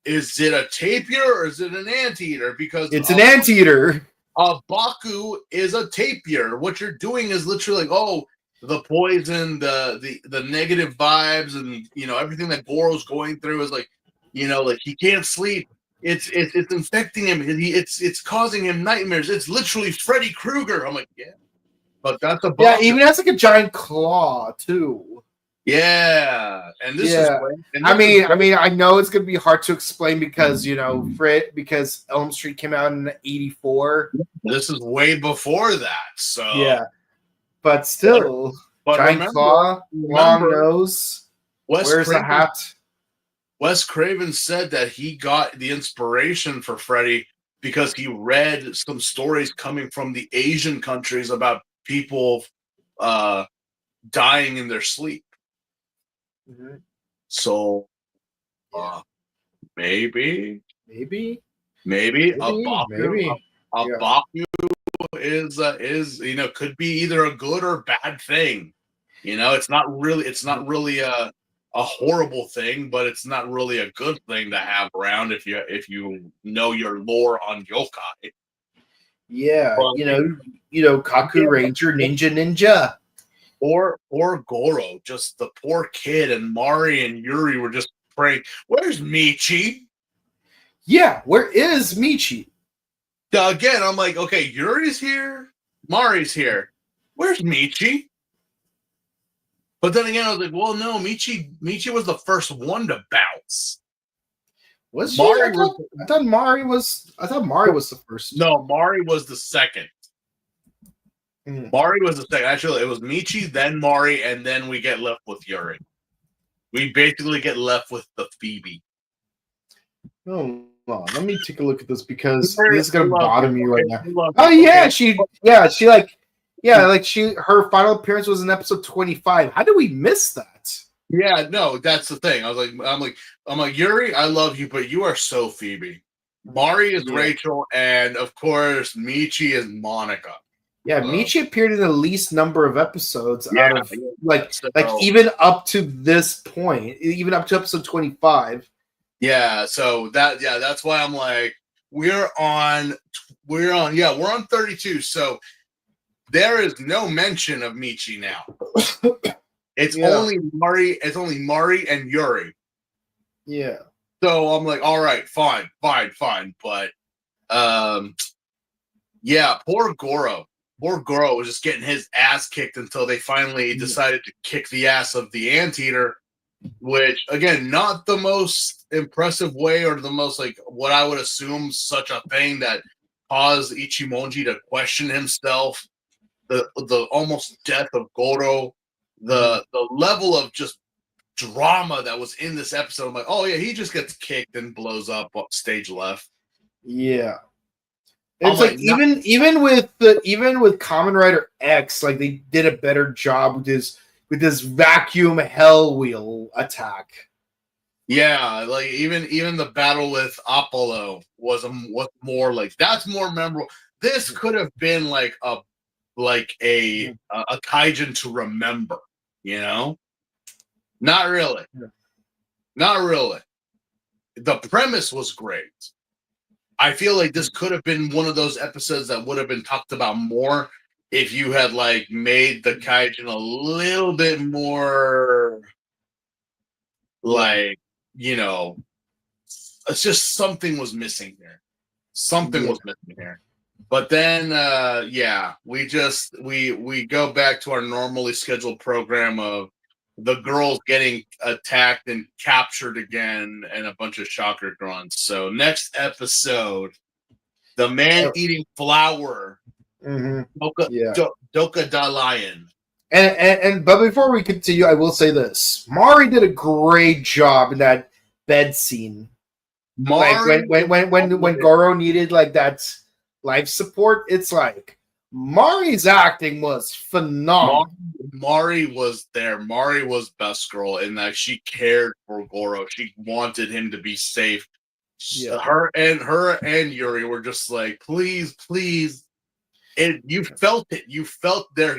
Speaker 2: is it a tapir or is it an anteater? Because
Speaker 1: It's an anteater.
Speaker 2: a Baku is a tapir. What you're doing is literally like, oh, the poison, the negative vibes, and everything that Goro's going through is like, like he can't sleep. It's infecting him. It's causing him nightmares. It's literally Freddy Krueger. I'm like, yeah, but that's a
Speaker 1: Yeah,
Speaker 2: Baku.
Speaker 1: even has like a giant claw too.
Speaker 2: Yeah, and this is
Speaker 1: Yeah.
Speaker 2: way, and
Speaker 1: I
Speaker 2: this is
Speaker 1: mean, I know it's gonna be hard to explain because because Elm Street came out in '84.
Speaker 2: this is way before that. So
Speaker 1: Yeah, but still,
Speaker 2: but
Speaker 1: giant claw, long
Speaker 2: remember,
Speaker 1: nose,
Speaker 2: Wes
Speaker 1: wears a
Speaker 2: Craven
Speaker 1: hat.
Speaker 2: Wes Craven said that he got the inspiration for Freddy because he read some stories coming from the Asian countries about people uh, dying in their sleep.
Speaker 1: Mhm.
Speaker 2: So
Speaker 1: Yeah,
Speaker 2: maybe
Speaker 1: maybe,
Speaker 2: a
Speaker 1: Yeah,
Speaker 2: Baku is could be either a good or bad thing. It's not really a horrible thing, but it's not really a good thing to have around if you know your lore on yokai.
Speaker 1: yeah.
Speaker 2: But
Speaker 1: Kaku
Speaker 2: yeah,
Speaker 1: Ranger, Ninja.
Speaker 2: or Goro, just the poor kid, and Mari and Yuri were just praying. Where's Michi?
Speaker 1: Yeah, where is Michi?
Speaker 2: Again, I'm like, okay, Yuri's here, Mari's here. Where's Michi? But then again, I was like, well, no, Michi was the first one to bounce.
Speaker 1: Was she? I thought Mari was. I thought Mari was the first.
Speaker 2: No, Mari was the second.
Speaker 1: Mm.
Speaker 2: Mari was the second. Actually, it was Michi, then Mari, and then we get left with Yuri. We basically get left with the Phoebe.
Speaker 1: Oh, let me take a look at this because this is gonna bother me right now.
Speaker 2: Oh
Speaker 1: yeah, her final appearance was in episode 25. How did we miss that?
Speaker 2: Yeah, no, that's the thing. I'm like Yuri, I love you, but you are so Phoebe. Mari is Rachel, and of course, Michi is Monica.
Speaker 1: Yeah, Michi appeared in the least number of episodes out of like
Speaker 2: so,
Speaker 1: even up to this point, even up to episode 25.
Speaker 2: Yeah, so that's why I'm like, we're on 32. So there is no mention of Michi now. It's only Mari and Yuri.
Speaker 1: Yeah.
Speaker 2: So I'm like, all right, fine. But yeah, poor Goro. Poor Goro was just getting his ass kicked until they finally decided to kick the ass of the anteater, which again, not the most impressive way or the most like what I would assume such a thing that caused Ichimonji to question himself the almost death of Goro, the level of just drama that was in this episode. I'm like, oh yeah, he just gets kicked and blows up stage left.
Speaker 1: Yeah.
Speaker 2: I'm
Speaker 1: It's like
Speaker 2: like,
Speaker 1: even with Kamen Rider X, like they did a better job with this vacuum hell wheel attack.
Speaker 2: yeah, like even the battle with Apollo was more like that's more memorable. This could have been like a kaijin to remember, you know? Not really.
Speaker 1: Yeah.
Speaker 2: Not really. The premise was great. I feel like this could have been one of those episodes that would have been talked about more if you had like made the kaijin a little bit more like, you know, it's just something was missing here. Something was missing here. But then we go back to our normally scheduled program of the girls getting attacked and captured again and a bunch of shocker grunts. So next episode, the man eating flour, Doka Da Lion.
Speaker 1: And but before we continue, I will say this: Mari did a great job in that bed scene.
Speaker 2: Mari,
Speaker 1: like when Goro needed like that life support, it's like Mari's acting was phenomenal.
Speaker 2: Mari was there. Mari was best girl in that she cared for Goro. She wanted him to be safe. Yeah. Her and Yuri were just like, please. And you felt it. You felt their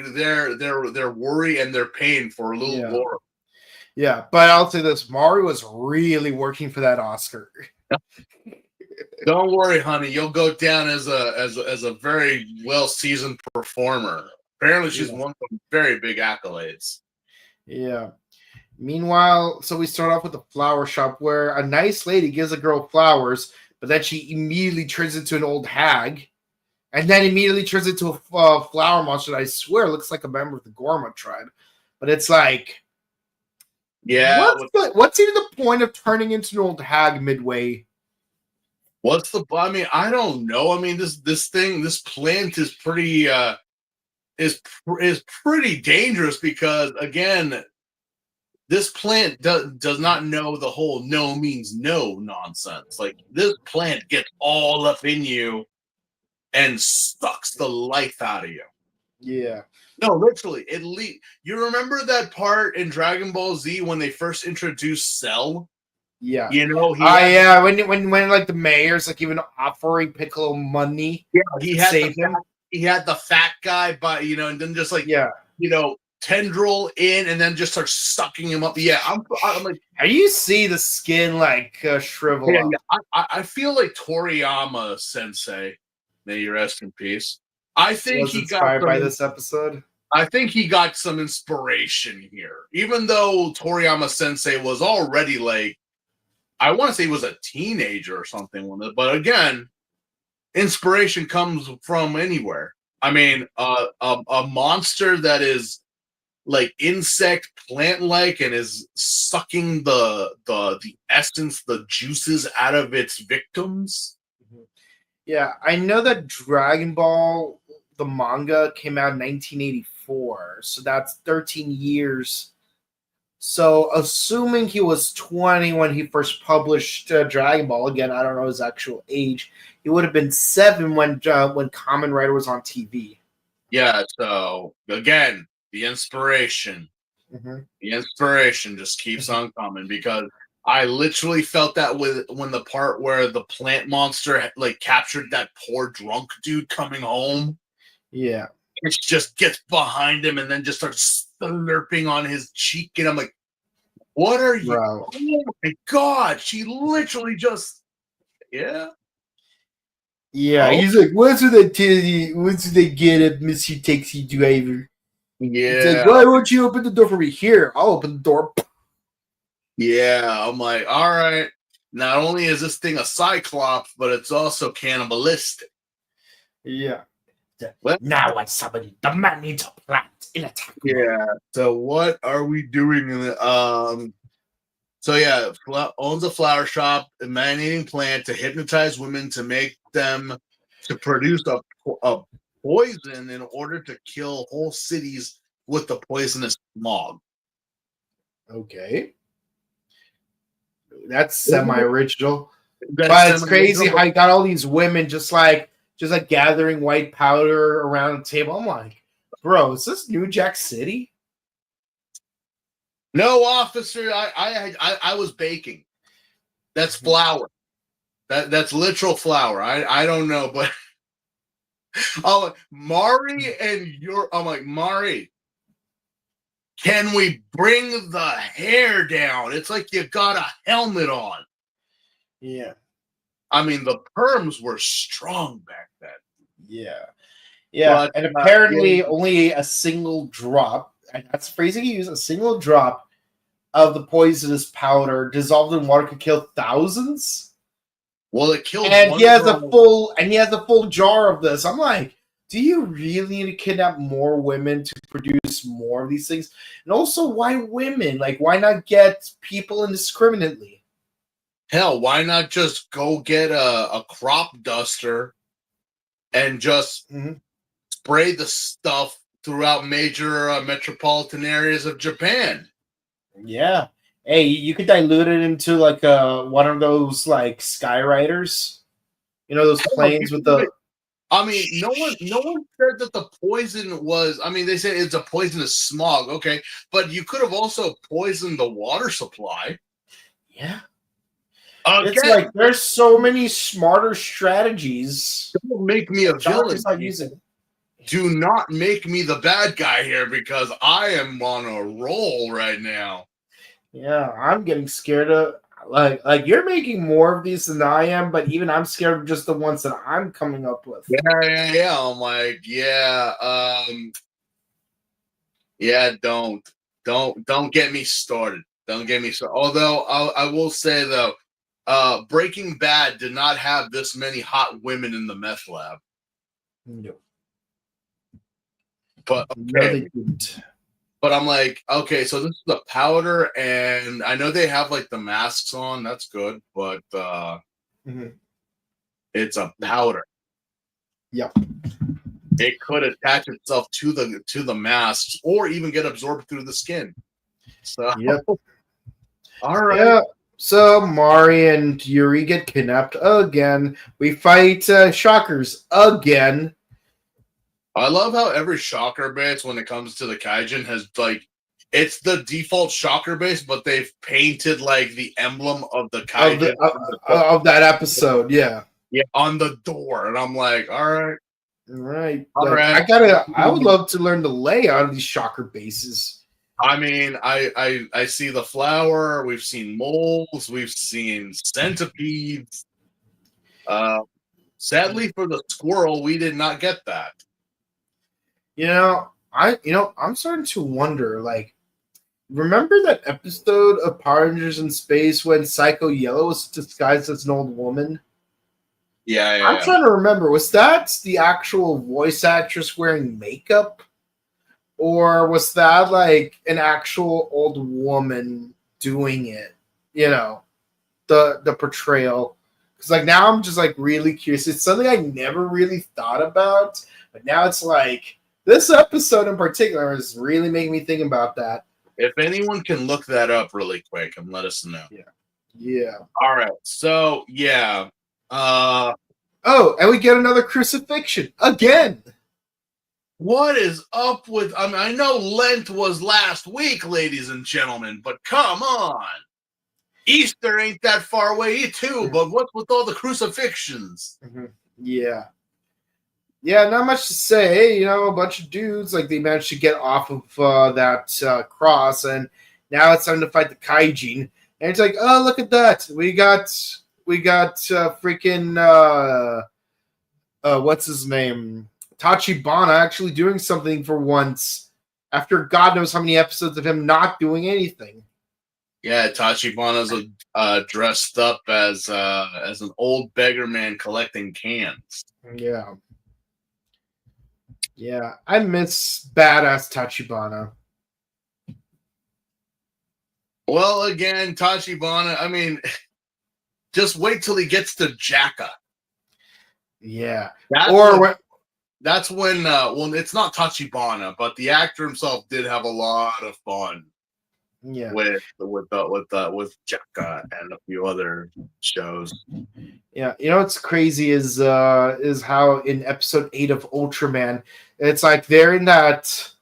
Speaker 2: worry and their pain for a little Goro.
Speaker 1: Yeah, but I'll say this: Mari was really working for that Oscar.
Speaker 2: Don't worry, honey. You'll go down as a very well seasoned performer. Apparently, she's won some very big accolades.
Speaker 1: Yeah. Meanwhile, so we start off with the flower shop where a nice lady gives a girl flowers, but then she immediately turns into an old hag, and then immediately turns into a flower monster that I swear looks like a member of the Gorma tribe. But it's like,
Speaker 2: yeah,
Speaker 1: what's even the point of turning into an old hag midway?
Speaker 2: I mean, I don't know. I mean, this plant is pretty is pretty dangerous because again, this plant does not know the whole no means no nonsense. Like this plant gets all up in you and sucks the life out of you.
Speaker 1: Yeah.
Speaker 2: No, literally. You remember that part in Dragon Ball Z when they first introduced Cell?
Speaker 1: Yeah.
Speaker 2: You know,
Speaker 1: when like the mayor's like even offering Piccolo money.
Speaker 2: Yeah, he had the fat guy, but and then just like tendril in and then just start sucking him up. Yeah, I'm like,
Speaker 1: and you see the skin like shrivel up.
Speaker 2: Yeah, I feel like Toriyama Sensei, may you rest in peace. I think he got
Speaker 1: inspired by this episode.
Speaker 2: I think he got some inspiration here, even though Toriyama Sensei was already like, I want to say he was a teenager or something with it, but again, inspiration comes from anywhere. I mean, a monster that is like insect plant like and is sucking the essence, the juices out of its victims.
Speaker 1: Yeah, I know that Dragon Ball the manga came out in 1984, so that's 13 years. So assuming he was 20 when he first published Dragon Ball, again I don't know his actual age, he would have been 7 when Kamen Rider was on TV.
Speaker 2: Yeah, so again, the inspiration just keeps on coming because I literally felt that when the part where the plant monster like captured that poor drunk dude coming home.
Speaker 1: Yeah,
Speaker 2: it just gets behind him and then just starts slurping on his cheek, and I'm like, "What are you?"
Speaker 1: Bro.
Speaker 2: Oh my god! She literally just
Speaker 1: Yeah, he's like, "What do they tell you? What do they get at Mr. Taxi Driver?"
Speaker 2: Yeah.
Speaker 1: It's like, why won't you open the door for me? Here, I'll open the door.
Speaker 2: Yeah, I'm like, all right. Not only is this thing a cyclops, but it's also cannibalistic.
Speaker 1: Yeah.
Speaker 2: What?
Speaker 1: Now I summon the man-eater plant in attack.
Speaker 2: Yeah. So what are we doing in the So yeah, owns a flower shop, a man-eating plant to hypnotize women to make them to produce a poison in order to kill whole cities with the poisonous smog.
Speaker 1: Okay. That's semi-original.
Speaker 2: That's
Speaker 1: But it's crazy
Speaker 2: semi-original,
Speaker 1: how you got all these women just like gathering white powder around a table. I'm like, bro, is this New Jack City?
Speaker 2: no, officer. I was baking. That's flour. That's literal flour. I don't know, but oh, Mari and I'm like, Mari, can we bring the hair down? It's like you got a helmet on.
Speaker 1: Yeah.
Speaker 2: I mean, the perms were strong back then.
Speaker 1: Yeah. Yeah.
Speaker 2: But,
Speaker 1: And apparently only a single drop, and that's the phrase he used, a single drop of the poisonous powder dissolved in water could kill thousands.
Speaker 2: Well, it killed
Speaker 1: And
Speaker 2: one
Speaker 1: he has
Speaker 2: girl.
Speaker 1: he has a full jar of this. I'm like, do you really need to kidnap more women to produce more of these things? And also, why women? Like, why not get people indiscriminately?
Speaker 2: Hell, why not just go get a crop duster and just spray the stuff throughout major metropolitan areas of Japan?
Speaker 1: Yeah. Hey, you could dilute it into like one of those like Sky Riders. You know those planes with the.
Speaker 2: I mean, no one said that the poison was. I mean, they said it's a poisonous smog. Okay, but you could have also poisoned the water supply.
Speaker 1: Yeah.
Speaker 2: Again,
Speaker 1: it's like there's so many smarter strategies.
Speaker 2: Don't make me a villain.
Speaker 1: Not using.
Speaker 2: Do not make me the bad guy here because I am on a roll right now.
Speaker 1: Yeah, I'm getting scared of like you're making more of these than I am, but even I'm scared of just the ones that I'm coming up with.
Speaker 2: Yeah. I'm like, don't get me started. Don't get me started. Although I will say though, Breaking Bad did not have this many hot women in the meth lab.
Speaker 1: No.
Speaker 2: But okay.
Speaker 1: No, they didn't.
Speaker 2: But I'm like, okay, so this is the powder, and I know they have like the masks on. That's good, but it's a powder.
Speaker 1: Yep.
Speaker 2: It could attach itself to the masks, or even get absorbed through the skin. So,
Speaker 1: yep.
Speaker 2: All right.
Speaker 1: Yeah. So Mari and Yuri get kidnapped again. We fight Shockers again.
Speaker 2: I love how every Shocker base, when it comes to the Kaijin, has like it's the default Shocker base, but they've painted like the emblem of the Kaijin
Speaker 1: of that episode. Yeah,
Speaker 2: on the door, and I'm like, all right.
Speaker 1: All right. I would love to learn the layout of these Shocker bases.
Speaker 2: I mean, I see the flower. We've seen moles. We've seen centipedes. Sadly for the squirrel, we did not get that.
Speaker 1: I'm starting to wonder, like, remember that episode of Power Rangers in Space when Psycho Yellow was disguised as an old woman?
Speaker 2: Yeah.
Speaker 1: I'm trying to remember. Was that the actual voice actress wearing makeup? Or was that like an actual old woman doing it? The portrayal. Because like now I'm just like really curious. It's something I never really thought about, but now it's like this episode in particular is really making me think about that.
Speaker 2: If anyone can look that up really quick and let us know.
Speaker 1: Yeah.
Speaker 2: All right. So yeah.
Speaker 1: And we get another crucifixion again.
Speaker 2: What is up with? I mean, I know Lent was last week, ladies and gentlemen, but come on. Easter ain't that far away too, but what's with all the crucifixions?
Speaker 1: Yeah, not much to say. A bunch of dudes, like, they managed to get off of that cross, and now it's time to fight the Kaijin. And it's like, oh, look at that. We got freaking what's his name? Tachibana actually doing something for once after God knows how many episodes of him not doing anything.
Speaker 2: Yeah, Tachibana's dressed up as an old beggar man collecting cans.
Speaker 1: Yeah, I miss badass Tachibana.
Speaker 2: Well, again, Tachibana, I mean, just wait till he gets to Jacka.
Speaker 1: Yeah.
Speaker 2: that's when well, it's not Tachibana, but the actor himself did have a lot of fun
Speaker 1: Yeah.
Speaker 2: with Jekka and a few other shows.
Speaker 1: Yeah, you know what's crazy is how in episode 8 of Ultraman, it's like they're in that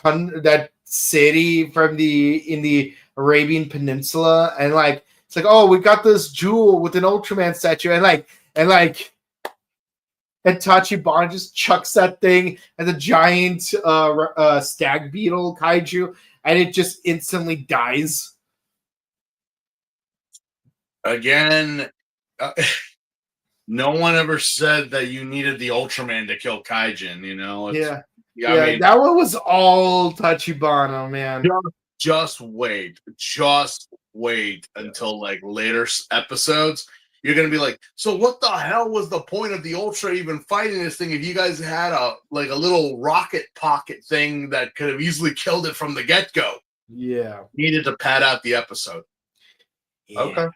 Speaker 1: that city from the Arabian Peninsula, and like it's like, oh, we got this jewel with an Ultraman statue, and Tachibana just chucks that thing at the giant stag beetle kaiju, and it just instantly dies.
Speaker 2: Again, no one ever said that you needed the Ultraman to kill Kaijin. You know,
Speaker 1: Yeah,
Speaker 2: I mean,
Speaker 1: that one was all Tachibana, man.
Speaker 2: just wait until like later episodes. You're gonna be like, so what the hell was the point of the Ultra even fighting this thing if you guys had a little rocket pocket thing that could have easily killed it from the get-go?
Speaker 1: Yeah.
Speaker 2: Needed to pad out the episode.
Speaker 1: Yeah.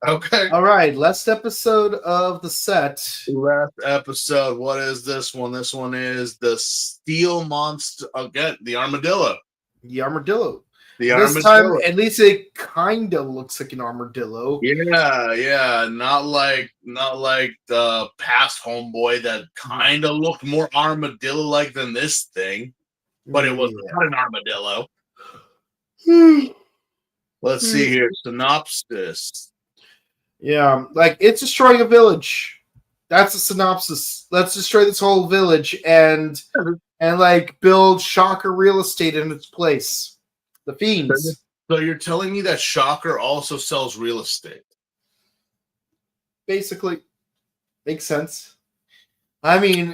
Speaker 2: Okay.
Speaker 1: All right, last episode of the set.
Speaker 2: Last episode. What is this one? This one is the Steel Monster again, the Armadillo.
Speaker 1: The Armadillo.
Speaker 2: This
Speaker 1: time, at least it kind of looks like an armadillo.
Speaker 2: Yeah. Not like the past Homeboy that kind of looked more armadillo-like than this thing, but it was not an armadillo. Let's see here. Synopsis.
Speaker 1: Yeah, like it's destroying a village. That's a synopsis. Let's destroy this whole village and like build Shocker real estate in its place. The Fiends.
Speaker 2: So you're telling me that Shocker also sells real estate?
Speaker 1: Basically, makes sense. I mean,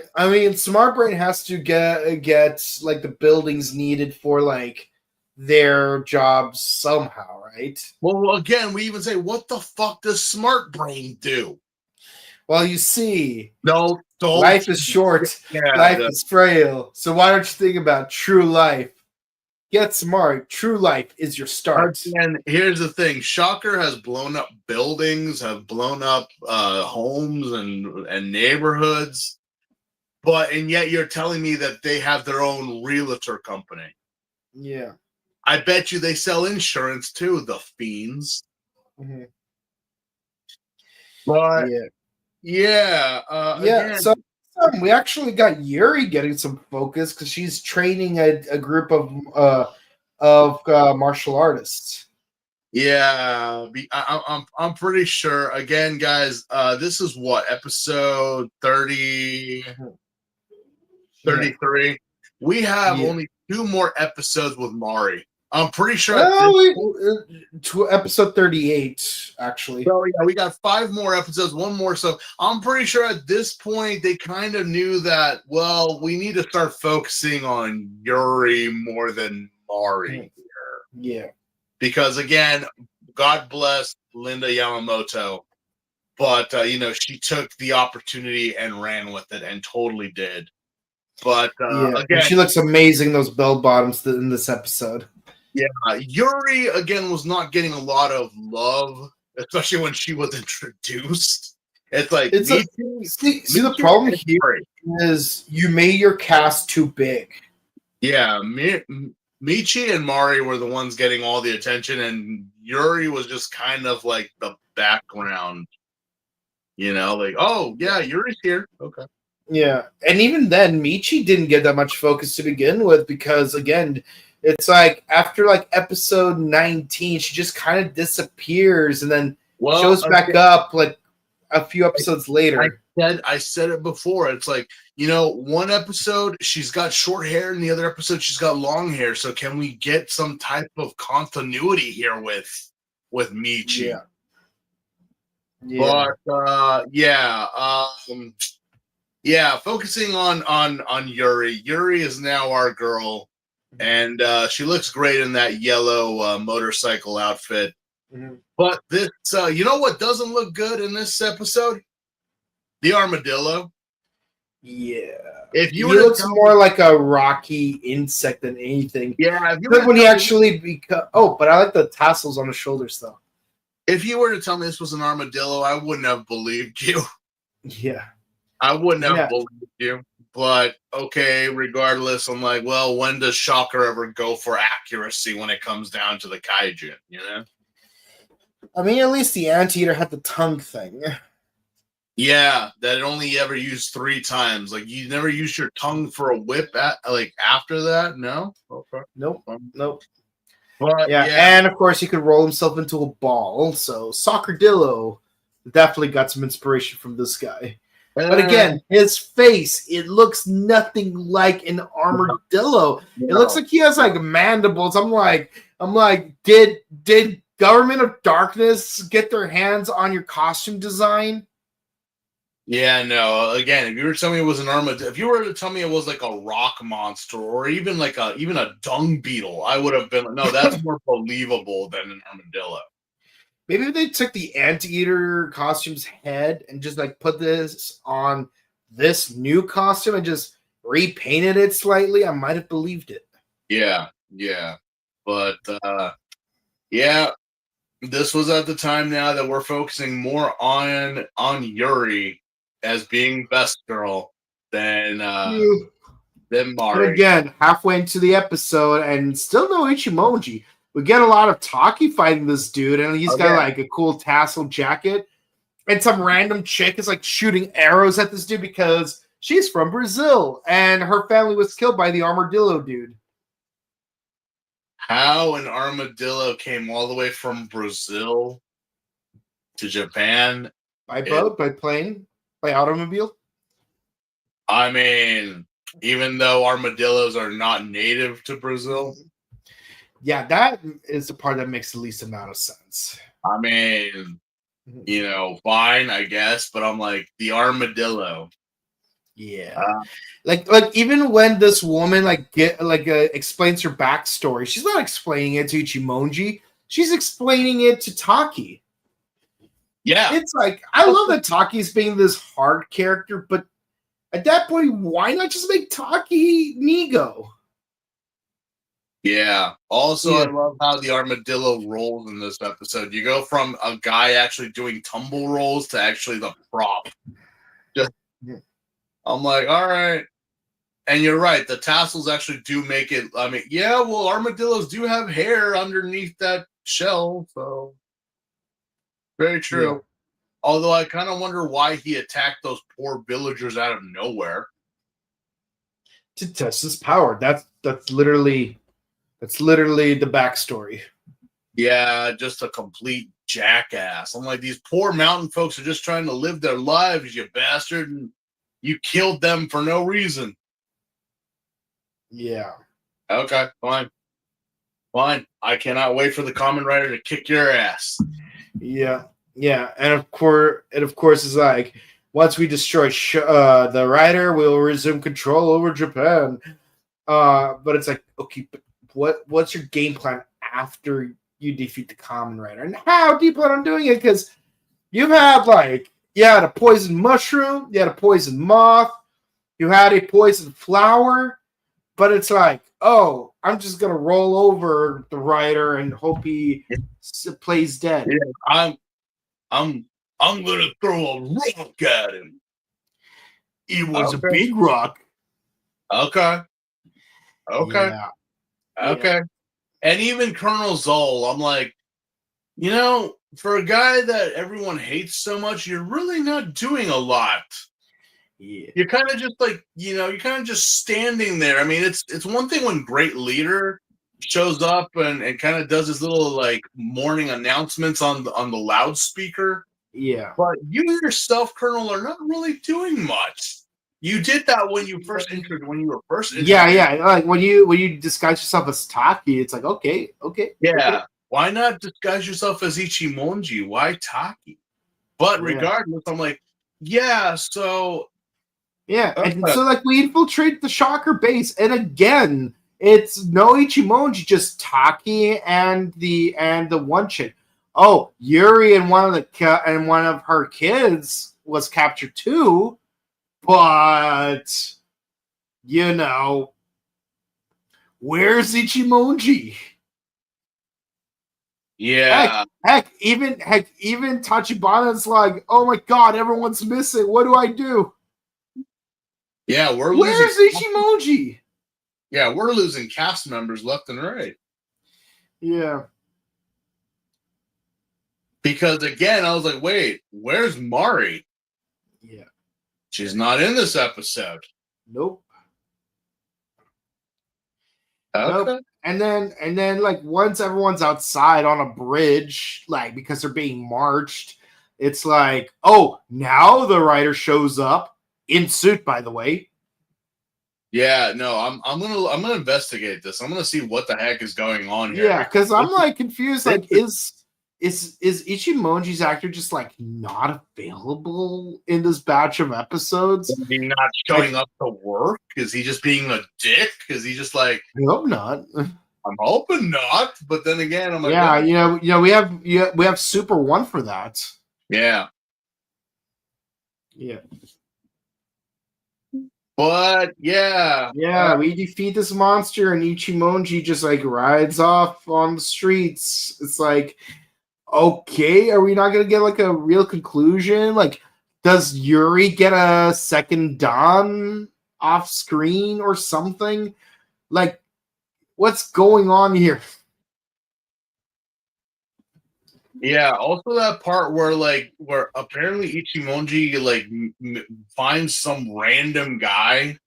Speaker 1: Smart Brain has to get like the buildings needed for like their jobs somehow, right?
Speaker 2: Well, again, we even say, what the fuck does Smart Brain do?
Speaker 1: Well, you see,
Speaker 2: no,
Speaker 1: life is short, life is frail. So why don't you think about true life? Get smart. True life is your start.
Speaker 2: And here's the thing: Shocker has blown up buildings, have blown up homes and neighborhoods, and yet you're telling me that they have their own realtor company.
Speaker 1: Yeah,
Speaker 2: I bet you they sell insurance too. The Fiends.
Speaker 1: Mm-hmm.
Speaker 2: But yeah. Again,
Speaker 1: so we actually got Yuri getting some focus because she's training a group of martial artists.
Speaker 2: Yeah, I'm pretty sure. Again, guys, this is what episode 30, 33. Yeah. We have only 2 more episodes with Mari. I'm pretty sure.
Speaker 1: To episode 38, actually.
Speaker 2: So yeah, we got 5 more episodes, 1 more. So I'm pretty sure at this point they kind of knew that. Well, we need to start focusing on Yuri more than Mari here.
Speaker 1: Yeah,
Speaker 2: because again, God bless Linda Yamamoto, but she took the opportunity and ran with it and totally did. But again,
Speaker 1: she looks amazing. Those bell bottoms in this episode.
Speaker 2: Yeah, Yuri again was not getting a lot of love, especially when she was introduced. It's like
Speaker 1: see the problem here is you made your cast too big.
Speaker 2: Yeah, Michi and Mari were the ones getting all the attention, and Yuri was just kind of like the background. Like, oh yeah, Yuri's here. Okay.
Speaker 1: Yeah, and even then, Michi didn't get that much focus to begin with because again. It's like after like episode 19, she just kind of disappears and then shows back up like a few episodes later.
Speaker 2: I said it before. It's like, one episode she's got short hair and the other episode she's got long hair. So can we get some type of continuity here with Michi?
Speaker 1: Yeah.
Speaker 2: But focusing on Yuri. Yuri is now our girl. And she looks great in that yellow motorcycle outfit.
Speaker 1: Mm-hmm.
Speaker 2: But this, you know what doesn't look good in this episode? The armadillo.
Speaker 1: Yeah.
Speaker 2: If you
Speaker 1: he looks more like a rocky insect than anything.
Speaker 2: Yeah.
Speaker 1: When he actually oh, but I like the tassels on the shoulders though.
Speaker 2: If you were to tell me this was an armadillo, I wouldn't have believed you.
Speaker 1: Yeah.
Speaker 2: I wouldn't have believed you. But okay, regardless, I'm like, well, when does Shocker ever go for accuracy when it comes down to the kaiju? You know?
Speaker 1: I mean, at least the anteater had the tongue thing.
Speaker 2: Yeah, that it only ever used 3 times. Like you never used your tongue for a whip at like after that. No. Okay.
Speaker 1: Nope. Nope.
Speaker 2: But
Speaker 1: Yeah, and of course he could roll himself into a ball. So Soccardillo definitely got some inspiration from this guy. But again, his face, it looks nothing like an armadillo. It looks like he has like mandibles. I'm like, did Government of Darkness get their hands on your costume design?
Speaker 2: yeah, no. Again, if you were to tell me it was an armadillo, if you were to tell me it was like a rock monster or even like a dung beetle, I would have been no, that's more believable than an armadillo.
Speaker 1: Maybe they took the anteater costume's head and just like put this on this new costume and just repainted it slightly. I might have believed it.
Speaker 2: Yeah, yeah. But yeah, this was at the time now that we're focusing more on Yuri as being best girl than
Speaker 1: And
Speaker 2: Mari.
Speaker 1: again, halfway into the episode and still no Ichimoji. We get a lot of Taki fighting this dude, and he's got like a cool tassel jacket. And some random chick is like shooting arrows at this dude because she's from Brazil and her family was killed by the armadillo dude.
Speaker 2: How an armadillo came all the way from Brazil to Japan
Speaker 1: By boat, by plane, by automobile.
Speaker 2: I mean, even though armadillos are not native to Brazil.
Speaker 1: Yeah, that is the part that makes the least amount of sense.
Speaker 2: I mean, fine, I guess, but I'm like, the armadillo.
Speaker 1: Yeah. Like even when this woman explains her backstory, she's not explaining it to Ichimonji. She's explaining it to Taki.
Speaker 2: Yeah.
Speaker 1: It's like, I love that Taki's being this hard character, but at that point, why not just make Taki Nigo?
Speaker 2: Yeah. Also, I love how the armadillo rolls in this episode. You go from a guy actually doing tumble rolls to actually the prop. I'm like, all right. And you're right. The tassels actually do make it. I mean, yeah, well, armadillos do have hair underneath that shell. So, very true. Yeah. Although I kind of wonder why he attacked those poor villagers out of nowhere.
Speaker 1: To test his power. That's literally the backstory.
Speaker 2: Yeah, just a complete jackass. I'm like, these poor mountain folks are just trying to live their lives, you bastard, and you killed them for no reason.
Speaker 1: Yeah.
Speaker 2: Okay, fine. I cannot wait for the Kamen Rider to kick your ass.
Speaker 1: Yeah. Yeah, and of course, it's like, once we destroy the Rider, we'll resume control over Japan. But it's like, okay, but what's your game plan after you defeat the Kamen Rider, and how do you plan on doing it? Because you had a poison mushroom, you had a poison moth, you had a poison flower, but it's like, oh, I'm just gonna roll over the Rider and hope he plays dead.
Speaker 2: Yeah, I'm gonna throw a rock at him.
Speaker 1: It was a big rock.
Speaker 2: Okay.
Speaker 1: Yeah.
Speaker 2: Okay. Yeah. And even Colonel Zoll, I'm like, for a guy that everyone hates so much, you're really not doing a lot.
Speaker 1: Yeah.
Speaker 2: You're kind of just like, you're kind of just standing there. I mean, it's one thing when Great Leader shows up and kind of does his little morning announcements on the loudspeaker.
Speaker 1: Yeah.
Speaker 2: But you yourself, Colonel, are not really doing much. You did that when you were first entered.
Speaker 1: Yeah. Like when you disguise yourself as Taki, it's like, okay.
Speaker 2: Yeah.
Speaker 1: Okay.
Speaker 2: Why not disguise yourself as Ichimonji? Why Taki? But regardless, I'm like, yeah, so
Speaker 1: yeah, and so we infiltrate the Shocker base, and again, it's no Ichimonji, just Taki and the one chick. Oh, Yuri and one of her kids was captured too, but where's Ichimonji?
Speaker 2: Yeah.
Speaker 1: Heck, even Tachibana's like, oh my god, everyone's missing. What do I do?
Speaker 2: Yeah, we're
Speaker 1: Where's Ichimonji?
Speaker 2: Yeah, we're losing cast members left and right.
Speaker 1: Yeah.
Speaker 2: Because again, I was like, wait, where's Mari?
Speaker 1: Yeah.
Speaker 2: She's not in this episode.
Speaker 1: Nope.
Speaker 2: Okay.
Speaker 1: Nope. And then like once everyone's outside on a bridge, like because they're being marched, it's like, oh, now the rider shows up in suit, by the way.
Speaker 2: Yeah, no, I'm gonna investigate this. I'm gonna see what the heck is going on here.
Speaker 1: Yeah, because I'm like confused. Like, is Ichimonji's actor just like not available in this batch of episodes?
Speaker 2: Is he not showing up to work? Is he just being a dick? Is he just like?
Speaker 1: I hope not.
Speaker 2: I'm hoping not, but then again, I'm like,
Speaker 1: yeah, we have Super One for that.
Speaker 2: Yeah.
Speaker 1: Yeah.
Speaker 2: But yeah,
Speaker 1: we defeat this monster, and Ichimonji just like rides off on the streets. It's like, okay, are we not gonna get like a real conclusion? Like, does Yuri get a second Dan off screen or something? Like, what's going on here?
Speaker 2: Yeah, also that part where apparently Ichimonji like finds some random guy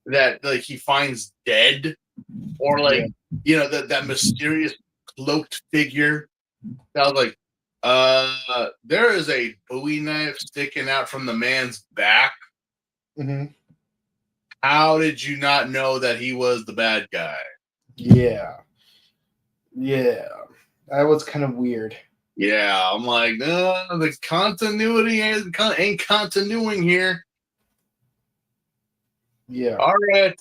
Speaker 2: that like he finds dead, or like that mysterious cloaked figure. I was like, there is a Bowie knife sticking out from the man's back. How did you not know that he was the bad guy?
Speaker 1: Yeah, that was kind of weird.
Speaker 2: Yeah, I'm like, no, the continuity ain't continuing here.
Speaker 1: Yeah.
Speaker 2: All right.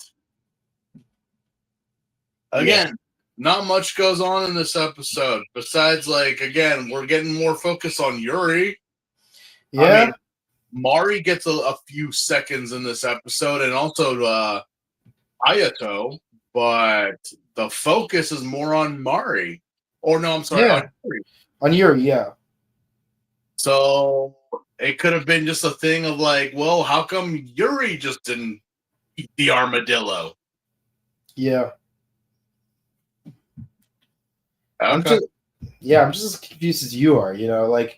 Speaker 2: Again, not much goes on in this episode. Besides, like, again, we're getting more focus on Yuri.
Speaker 1: Yeah.
Speaker 2: I mean, Mari gets a few seconds in this episode, and also Ayato, but the focus is more on Mari. Or no, I'm sorry, on Yuri.
Speaker 1: On Yuri, yeah.
Speaker 2: So it could have been just a thing of like, well, how come Yuri just didn't eat the armadillo?
Speaker 1: Yeah.
Speaker 2: Okay.
Speaker 1: I'm just as confused as you are. Like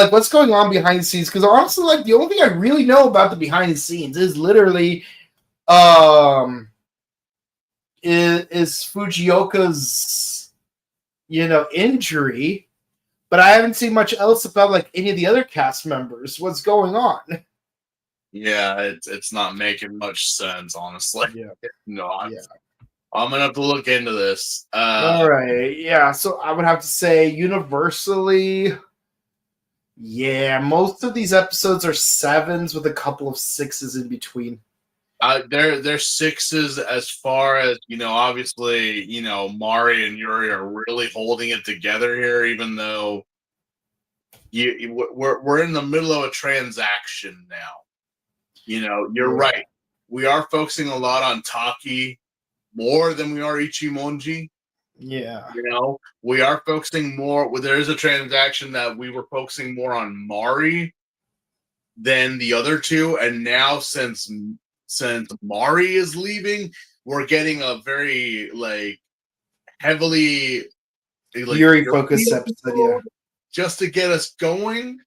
Speaker 1: what's going on behind the scenes? Because honestly, like the only thing I really know about the behind the scenes is literally, is Fujioka's, injury, but I haven't seen much else about like any of the other cast members. What's going on?
Speaker 2: Yeah, it's not making much sense, honestly.
Speaker 1: Yeah.
Speaker 2: No, I'm gonna have to look into this.
Speaker 1: All right, yeah. So I would have to say, universally, yeah, most of these episodes are 7s with a couple of 6s in between.
Speaker 2: They're 6s as far as obviously, Mari and Yuri are really holding it together here, even though we're in the middle of a transaction now. You're right. We are focusing a lot on Taki more than we are Ichimonji.
Speaker 1: Yeah.
Speaker 2: We are focusing more. There is a transaction that we were focusing more on Mari than the other two, and now since Mari is leaving, we're getting a very like heavily
Speaker 1: Yuri focused episode, yeah.
Speaker 2: Just to get us going.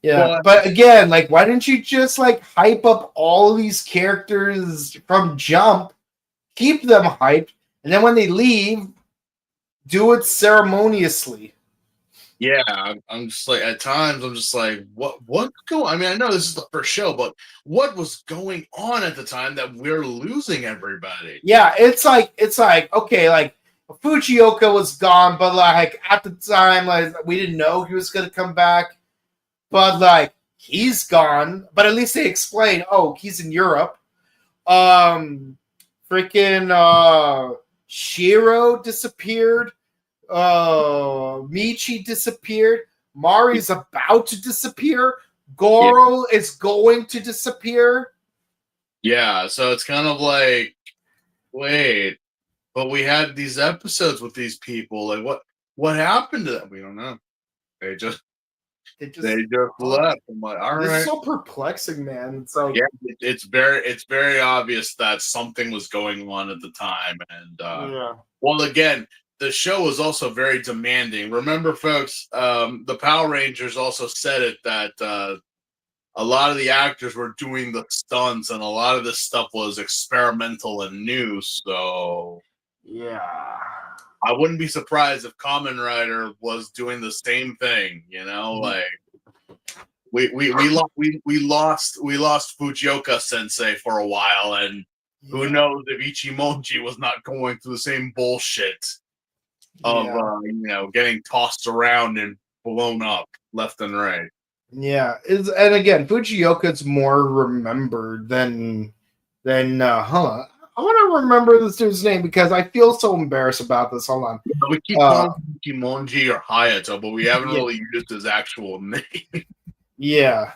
Speaker 1: Yeah, but again, like, why didn't you just like hype up all these characters from Jump, keep them hyped, and then when they leave, do it ceremoniously?
Speaker 2: Yeah, I'm just like, at times I'm just like, what's going? I mean, I know this is the first show, but what was going on at the time that we're losing everybody?
Speaker 1: Yeah, it's like okay, like Fujioka was gone, but like at the time, like we didn't know he was gonna come back. But like he's gone. But at least they explain, oh, he's in Europe. Freaking Shiro disappeared. Michi disappeared. Mari's about to disappear. Goro is going to disappear.
Speaker 2: Yeah, so it's kind of like, wait, but we had these episodes with these people. Like, what happened to them? We don't know.
Speaker 1: They just
Speaker 2: left. I'm like, all
Speaker 1: this
Speaker 2: right.
Speaker 1: is so perplexing, man. It's like,
Speaker 2: Yeah, it's very obvious that something was going on at the time, and
Speaker 1: yeah,
Speaker 2: well, again, the show was also very demanding. Remember, folks, the Power Rangers also said it that a lot of the actors were doing the stunts, and a lot of this stuff was experimental and new. So
Speaker 1: yeah,
Speaker 2: I wouldn't be surprised if Kamen Rider was doing the same thing. You know, like we lost Fujioka Sensei for a while, and who knows if Ichimonji was not going through the same bullshit of getting tossed around and blown up left and right.
Speaker 1: Yeah, and again, Fujioka's more remembered than hold on. I want to remember this dude's name because I feel so embarrassed about this. Hold on.
Speaker 2: We keep calling him Kimonji or Hayato, but we haven't really used his actual name.
Speaker 1: Yeah.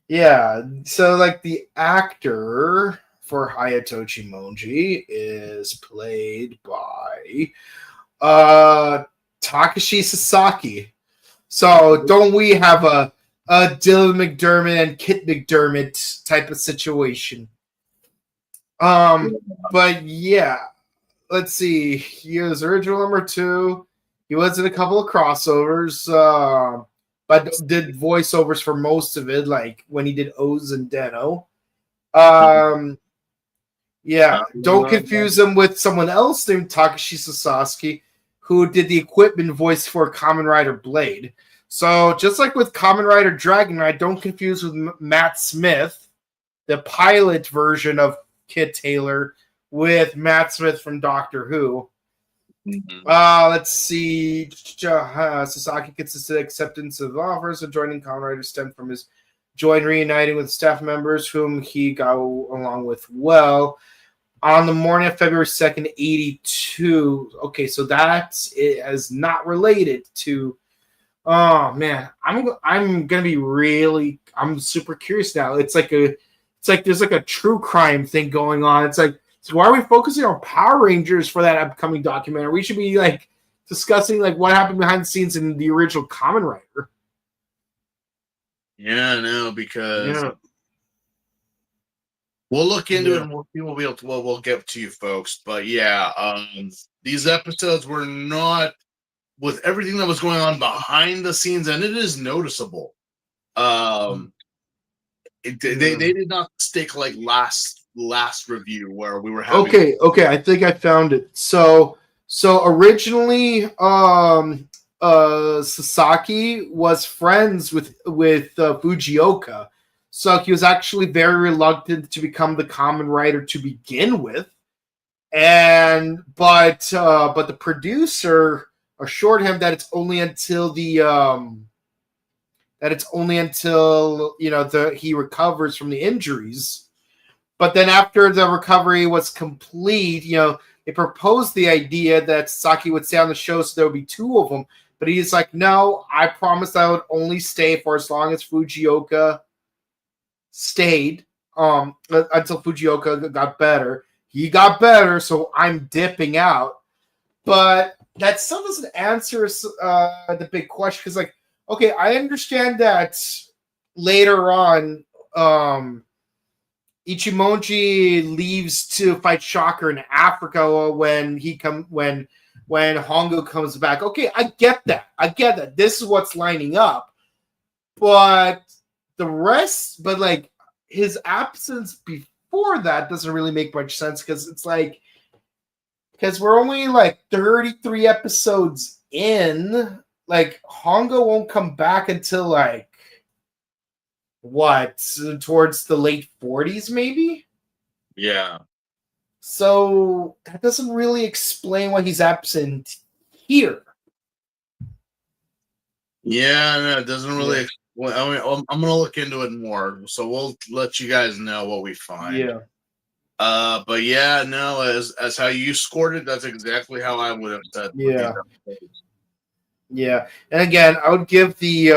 Speaker 1: Yeah. So like the actor for Hayato Chimonji is played by Takashi Sasaki. So don't we have a Dylan McDermott and Kit McDermott type of situation? But yeah, let's see. He was original number 2. He was in a couple of crossovers, but did voiceovers for most of it, like when he did O's and Deno. Yeah, don't confuse him with someone else named Takashi Sasaki, who did the equipment voice for Kamen Rider Blade. So just like with Kamen Rider Dragon Ride, don't confuse with Matt Smith, the pilot version of Kit Taylor, with Matt Smith from Doctor Who. Let's see. Sasaki consistent acceptance of offers of joining Kamen Rider stemmed from his joy reuniting with staff members whom he got along with well. On the morning of February 2nd, 82. Okay, so that's it is not related to. Oh man, I'm gonna be really. I'm super curious now. It's like there's like a true crime thing going on. It's like, so why are we focusing on Power Rangers for that upcoming documentary? We should be like discussing like what happened behind the scenes in the original Kamen Rider.
Speaker 2: Yeah, no, because we'll look into it and we'll be able to. Well, we'll get to you folks, but yeah, these episodes were not with everything that was going on behind the scenes, and it is noticeable. They did not stick like last review where we were having.
Speaker 1: Okay, I think I found it. So originally, Sasaki was friends with Fujioka, so he was actually very reluctant to become the Kamen Rider to begin with, but the producer assured him that it's only until he recovers from the injuries. But then after the recovery was complete, they proposed the idea that Sasaki would stay on the show so there would be 2 of them. But he's like, no, I promised I would only stay for as long as Fujioka stayed, until Fujioka got better. He got better, so I'm dipping out. But that still doesn't answer the big question, because, like, okay, I understand that later on, Ichimonji leaves to fight Shocker in Africa when Hongo comes back. Okay, I get that. This is what's lining up. But like his absence before that doesn't really make much sense, because we're only like 33 episodes in. Like, Hongo won't come back until like towards the late 40s, maybe?
Speaker 2: Yeah.
Speaker 1: So that doesn't really explain why he's absent here.
Speaker 2: Yeah, no, it doesn't really. Well, I mean, I'm gonna look into it more, so we'll let you guys know what we find.
Speaker 1: Yeah.
Speaker 2: But yeah, no, as how you scored it, that's exactly how I would have said.
Speaker 1: Yeah. Yeah, and again, I would give the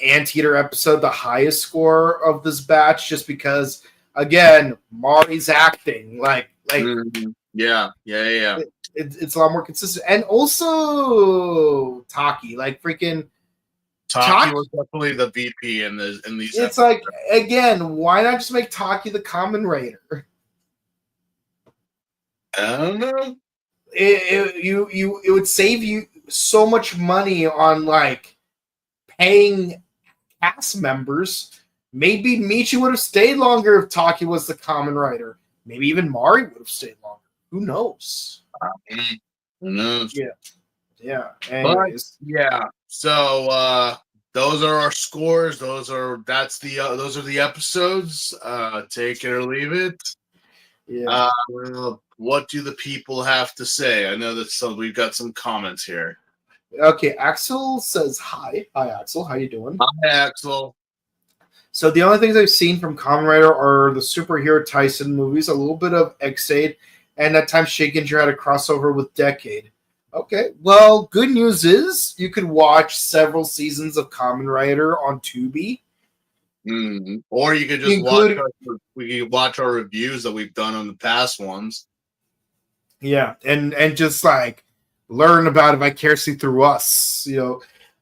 Speaker 1: Anteater episode the highest score of this batch, just because, again, Mari's acting
Speaker 2: yeah.
Speaker 1: It's a lot more consistent, and also Taki, like freaking
Speaker 2: Taki was definitely the VP in these.
Speaker 1: It's
Speaker 2: episodes.
Speaker 1: like, again, why not just make Taki the Kamen Rider?
Speaker 2: I don't know.
Speaker 1: It would save you so much money on like paying cast members. Maybe Michi would have stayed longer if Taki was the Kamen Rider. Maybe even Mari would have stayed longer. Who knows?
Speaker 2: Who knows?
Speaker 1: Yeah. Anyways.
Speaker 2: But, yeah. So those are our scores. Those are the episodes. Take it or leave it.
Speaker 1: Yeah.
Speaker 2: What do the people have to say? I know that we've got some comments here.
Speaker 1: Okay, Axel says hi. Hi, Axel. How you doing?
Speaker 2: Hi, Axel.
Speaker 1: So the only things I've seen from Kamen Rider are the superhero Tyson movies, a little bit of X-Aid, and at times Shakinger had a crossover with Decade. Okay, well, good news is you can watch several seasons of Kamen Rider on Tubi.
Speaker 2: Or you could just watch our reviews that we've done on the past ones.
Speaker 1: Yeah, and just like learn about it vicariously through us,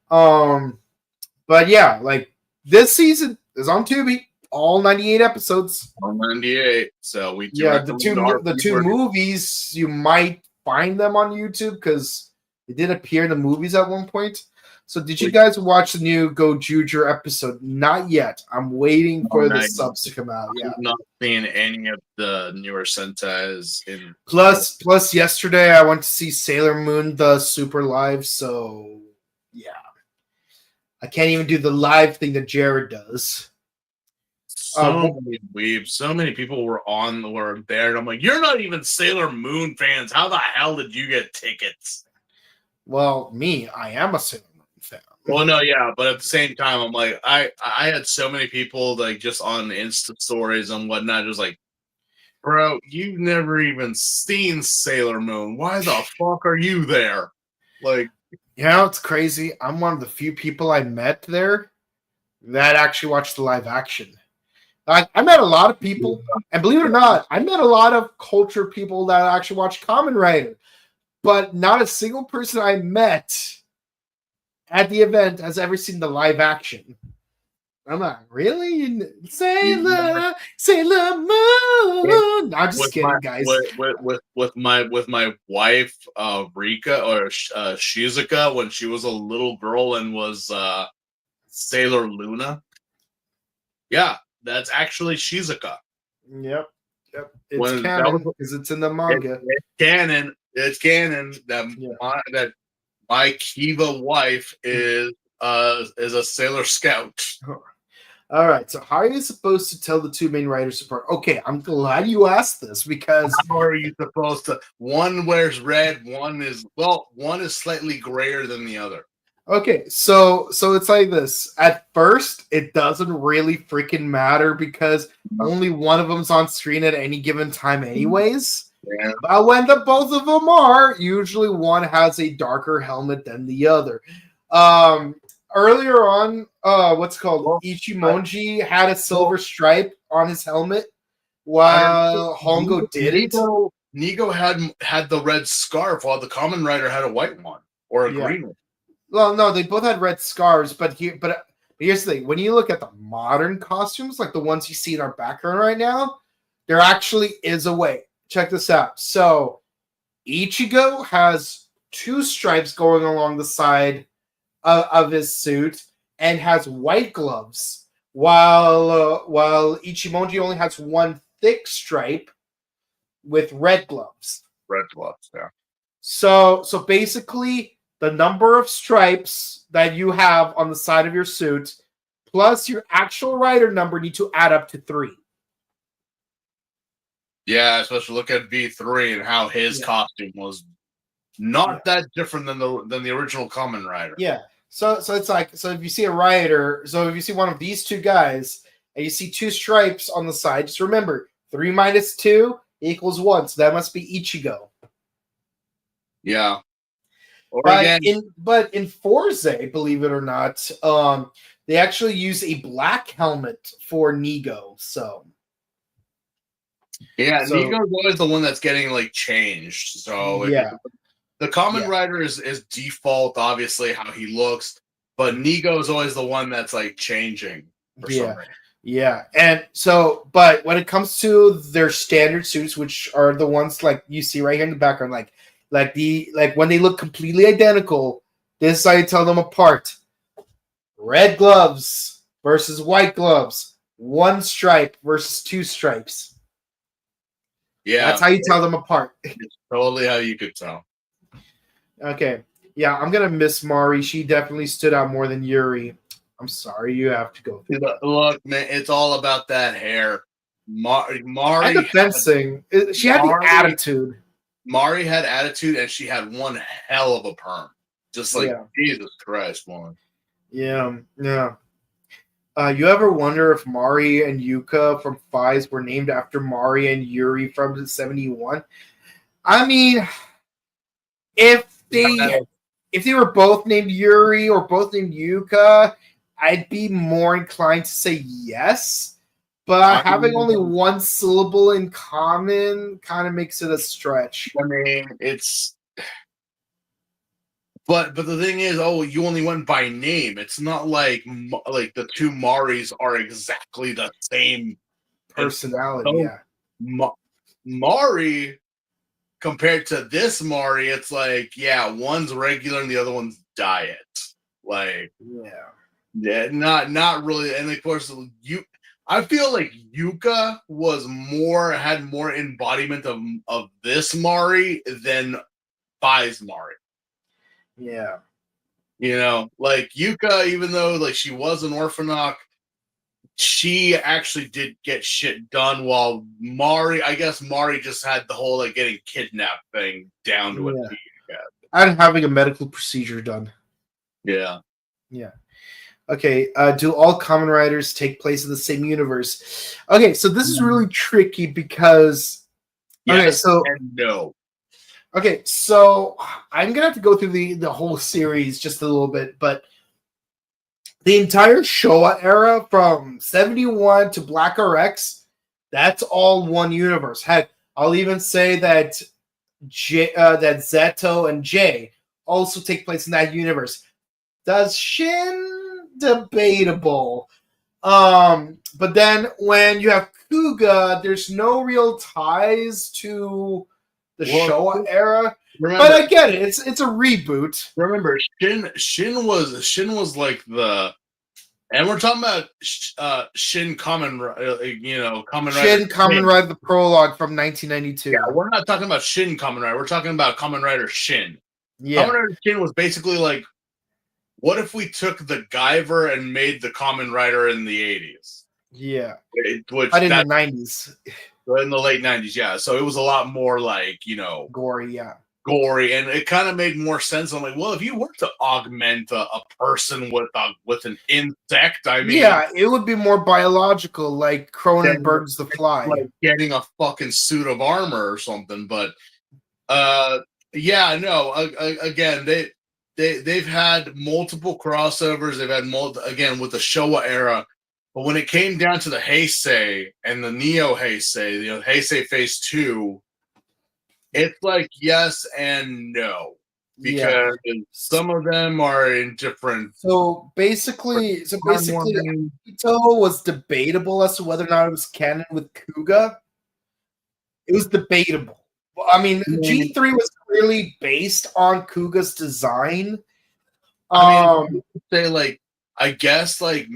Speaker 1: But yeah, like this season is on Tubi, all 98 episodes.
Speaker 2: All 98. So we
Speaker 1: the two movies you might find them on YouTube because they did appear in the movies at one point. So did you guys watch the new Go Juger episode? Not yet. I'm waiting for the subs to come out. Yeah.
Speaker 2: I'm not seeing any of the newer Sentais in
Speaker 1: Plus yesterday I went to see Sailor Moon the Super Live, so yeah. I can't even do the live thing that Jared does.
Speaker 2: So many weebs, so many people were there, and I'm like, you're not even Sailor Moon fans. How the hell did you get tickets?
Speaker 1: Well, I am a Sailor Moon fan.
Speaker 2: Well, no, yeah, but at the same time, I'm like, I had so many people like just on Insta stories and whatnot, just like, bro, you've never even seen Sailor Moon. Why the fuck are you there? Like,
Speaker 1: it's crazy. I'm one of the few people I met there that actually watched the live action. I met a lot of people, and believe it or not, I met a lot of culture people that actually watch Kamen Rider, but not a single person I met at the event has ever seen the live action. I'm like, really? Sailor Moon? I'm just kidding, guys.
Speaker 2: With my wife, Rika or Shizuka, when she was a little girl and was Sailor Luna. Yeah, that's actually Shizuka.
Speaker 1: Yep. It's canon because it's in the manga.
Speaker 2: It's canon that my Kiva wife is a Sailor Scout.
Speaker 1: All right, so how are you supposed to tell the two main riders apart? Okay, I'm glad you asked this because
Speaker 2: how are you supposed to? One wears red, one is slightly grayer than the other.
Speaker 1: Okay, so it's like this. At first, it doesn't really freaking matter because only one of them's on screen at any given time anyways.
Speaker 2: Yeah.
Speaker 1: But when the both of them are, usually one has a darker helmet than the other. Earlier on, Ichimonji had a silver stripe on his helmet, while Hongo didn't.
Speaker 2: Nigo had the red scarf, while the Kamen Rider had a white one or a green one.
Speaker 1: Well, no, they both had red scarves, but here's the thing: when you look at the modern costumes, like the ones you see in our background right now, there actually is a way. Check this out. So, Ichigo has two stripes going along the side of his suit and has white gloves, while Ichimonji only has one thick stripe with red gloves.
Speaker 2: Red gloves, yeah.
Speaker 1: So basically, the number of stripes that you have on the side of your suit plus your actual rider number need to add up to 3.
Speaker 2: Yeah, especially look at V3 and how his costume was not that different than the original Kamen Rider.
Speaker 1: Yeah. So it's like, so if you see a rider, so if you see one of these two guys and you see 2 stripes on the side, just remember 3 minus 2 equals 1. So that must be Ichigo.
Speaker 2: Yeah.
Speaker 1: But in Forze, believe it or not, they actually use a black helmet for Nigo. So
Speaker 2: Nigo's always the one that's getting like changed. So the Kamen Rider is default, obviously, how he looks. but Nigo is always the one that's like changing for some reason.
Speaker 1: Yeah, and so, but when it comes to their standard suits, which are the ones like you see right here in the background, like when they look completely identical, this is how you tell them apart. Red gloves versus white gloves, one stripe versus two stripes.
Speaker 2: Yeah,
Speaker 1: that's how you tell them apart.
Speaker 2: It's totally how you could tell.
Speaker 1: Okay, yeah, I'm gonna miss Mari. She definitely stood out more than Yuri. I'm sorry, you have to go through that.
Speaker 2: Look, man, it's all about that hair. Mari
Speaker 1: And the fencing. She had the attitude.
Speaker 2: Mari had attitude, and she had one hell of a perm. Just like Jesus Christ, man.
Speaker 1: Yeah. You ever wonder if Mari and Yuka from Fives were named after Mari and Yuri from 71? I mean, if they were both named Yuri or both named Yuka, I'd be more inclined to say yes. But having only one syllable in common kind of makes it a stretch.
Speaker 2: I mean, it's. But the thing is, you only went by name. It's not like the two Maris are exactly the same
Speaker 1: personality.
Speaker 2: Mari compared to this Mari, it's like one's regular and the other one's diet. Like not really. And of course, I feel like Yuka had more embodiment of this Mari than Fi's Mari.
Speaker 1: Yeah.
Speaker 2: Like Yuka, even though like she was an orphanok, she actually did get shit done, while Mari just had the whole like getting kidnapped thing down to a T.
Speaker 1: And having a medical procedure done.
Speaker 2: Yeah.
Speaker 1: Okay, do all Kamen Riders take place in the same universe? Okay, so this is really tricky because
Speaker 2: yes and no.
Speaker 1: Okay, so I'm gonna have to go through the whole series just a little bit, but the entire Showa era from 71 to Black RX, that's all one universe. Heck, I'll even say that that Zeto and J also take place in that universe. Does Shin? Debatable. But then when you have Kuga, there's no real ties to the Showa era. Remember, but I get it. It's a reboot.
Speaker 2: Remember, Shin was like the, and we're talking about Shin Kamen Rider.
Speaker 1: Shin Kamen Rider, the prologue from 1992.
Speaker 2: Yeah, we're not talking about Shin Kamen Rider. We're talking about Kamen Rider Shin.
Speaker 1: Yeah.
Speaker 2: Kamen Rider Shin was basically like, what if we took the Guyver and made the Kamen Rider in the 80s?
Speaker 1: Yeah.
Speaker 2: But
Speaker 1: in the 90s.
Speaker 2: In the late 90s, yeah. So it was a lot more like,
Speaker 1: gory,
Speaker 2: and it kind of made more sense. I'm like, well, if you were to augment a person with an insect, I mean,
Speaker 1: it would be more biological, like Cronenberg's The Fly,
Speaker 2: like getting a fucking suit of armor or something. But again, they've had multiple crossovers. They've had again with the Showa era. But when it came down to the Heisei and the Neo Heisei, Heisei Phase 2, it's like yes and no. Because some of them are in different.
Speaker 1: So basically, Akito was debatable as to whether or not it was canon with Kuga. It was debatable. I mean, G3 was clearly based on Kuga's design.
Speaker 2: I mean, say like, I guess like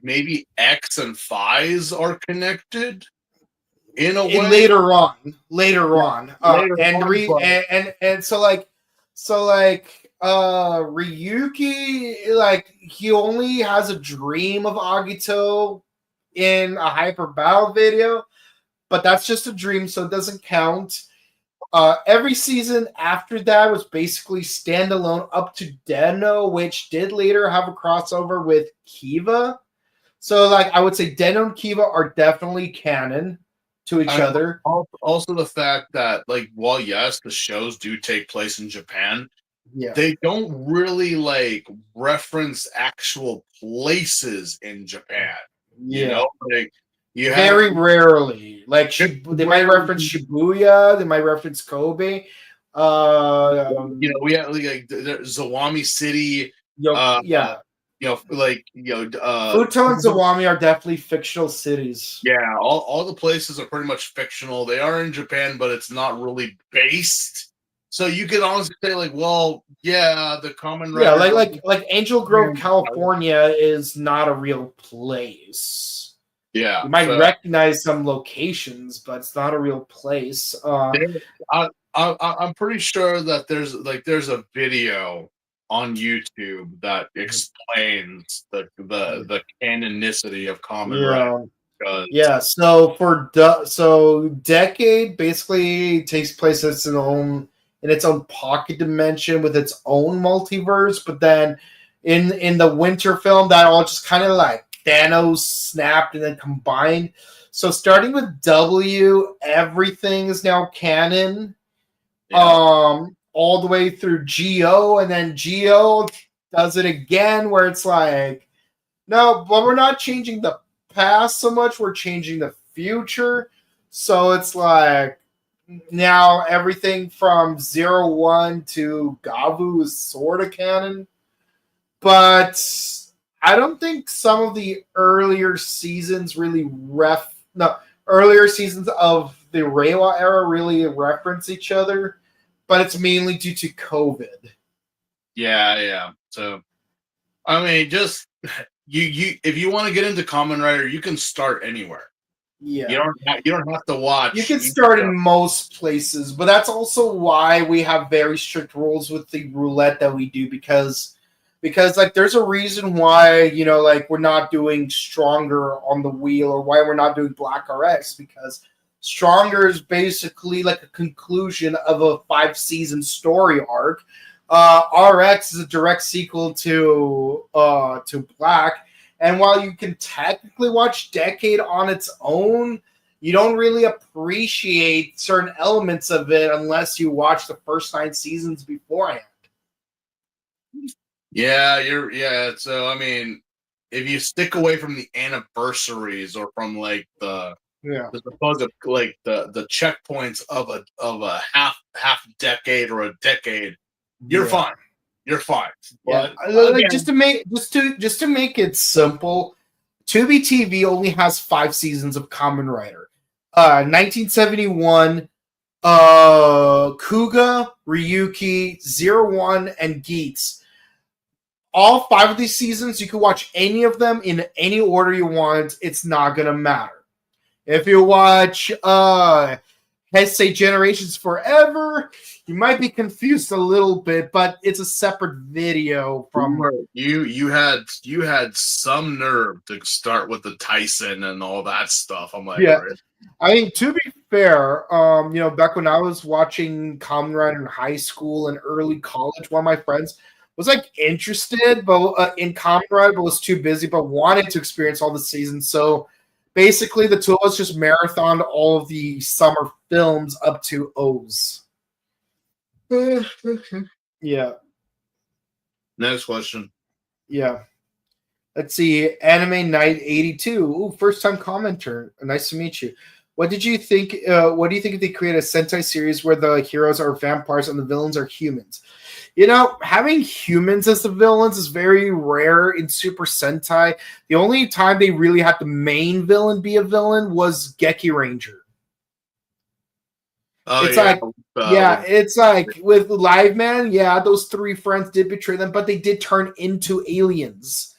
Speaker 2: maybe X and Phi's are connected in a way.
Speaker 1: Later on. Ryuki, like, he only has a dream of Agito in a Hyper Battle video, but that's just a dream, so it doesn't count. Every season after that was basically standalone up to Deno, which did later have a crossover with Kiva. So, like, I would say Deno and Kiva are definitely canon to each other.
Speaker 2: Also, the fact that, like, while yes, the shows do take place in Japan, they don't really like reference actual places in Japan. Like.
Speaker 1: Very rarely. Like, they might reference Shibuya, they might reference Kobe.
Speaker 2: We have like Zawami City.
Speaker 1: Futo and Zawami are definitely fictional cities.
Speaker 2: yeah, all the places are pretty much fictional. They are in Japan, but it's not really based. So you could honestly say, like, well, yeah, the Kamen
Speaker 1: Yeah,
Speaker 2: Riders.
Speaker 1: like Angel Grove, California is not a real place.
Speaker 2: Yeah,
Speaker 1: You might
Speaker 2: so
Speaker 1: recognize some locations, but it's not a real place.
Speaker 2: I'm pretty sure that there's a video on YouTube that explains the canonicity of Kamen Rider.
Speaker 1: Yeah.
Speaker 2: Because
Speaker 1: Yeah, so Decade basically takes place in its own pocket dimension with its own multiverse, but then in the Winter film that all just kind of like Thanos snapped and then combined. So starting with W, everything is now canon. All the way through Go, and then Go does it again where it's like, no, but we're not changing the past so much, we're changing the future. So it's like now everything from 01 to Gavu is sort of canon. But I don't think some of the earlier seasons earlier seasons of the Reiwa era really reference each other, but it's mainly due to COVID.
Speaker 2: yeah. So I mean, just you if you want to get into Kamen Rider, you can start anywhere.
Speaker 1: Yeah.
Speaker 2: You don't have to watch.
Speaker 1: You can start in most places, but that's also why we have very strict rules with the roulette that we do because like there's a reason why, like we're not doing Stronger on the wheel or why we're not doing Black RX, because Stronger is basically like a conclusion of a 5-season story arc. RX is a direct sequel to Black, and while you can technically watch Decade on its own, you don't really appreciate certain elements of it unless you watch the first 9 seasons beforehand.
Speaker 2: Yeah. So I mean, if you stick away from the anniversaries or from like the supposed like the checkpoints of a half decade or a decade, you're fine. You're fine.
Speaker 1: Yeah,
Speaker 2: But
Speaker 1: like just to make it simple, Tubi TV only has 5 seasons of Kamen Rider. 1971, Kuga, Ryuki, 01, and Geats. All 5 of these seasons, you can watch any of them in any order you want. It's not gonna matter. If you watch Heisei Generations Forever, you might be confused a little bit, but it's a separate video from
Speaker 2: you had some nerve to start with the Tyson and all that stuff. I'm like,
Speaker 1: yeah. I mean, to be fair, back when I was watching Kamen Rider in high school and early college, one of my friends was like interested, but in Kamen Rider, but was too busy, but wanted to experience all the seasons. So basically, the two of us just marathoned all of the summer films up to O's. Yeah.
Speaker 2: Next question.
Speaker 1: Yeah. Let's see. Anime Night 82. Ooh, first time commenter. Nice to meet you. What did you think? What do you think if they create a Sentai series where the heroes are vampires and the villains are humans? Having humans as the villains is very rare in Super Sentai. The only time they really had the main villain be a villain was Geki Ranger. It's like with Live Man, those 3 friends did betray them, but they did turn into aliens.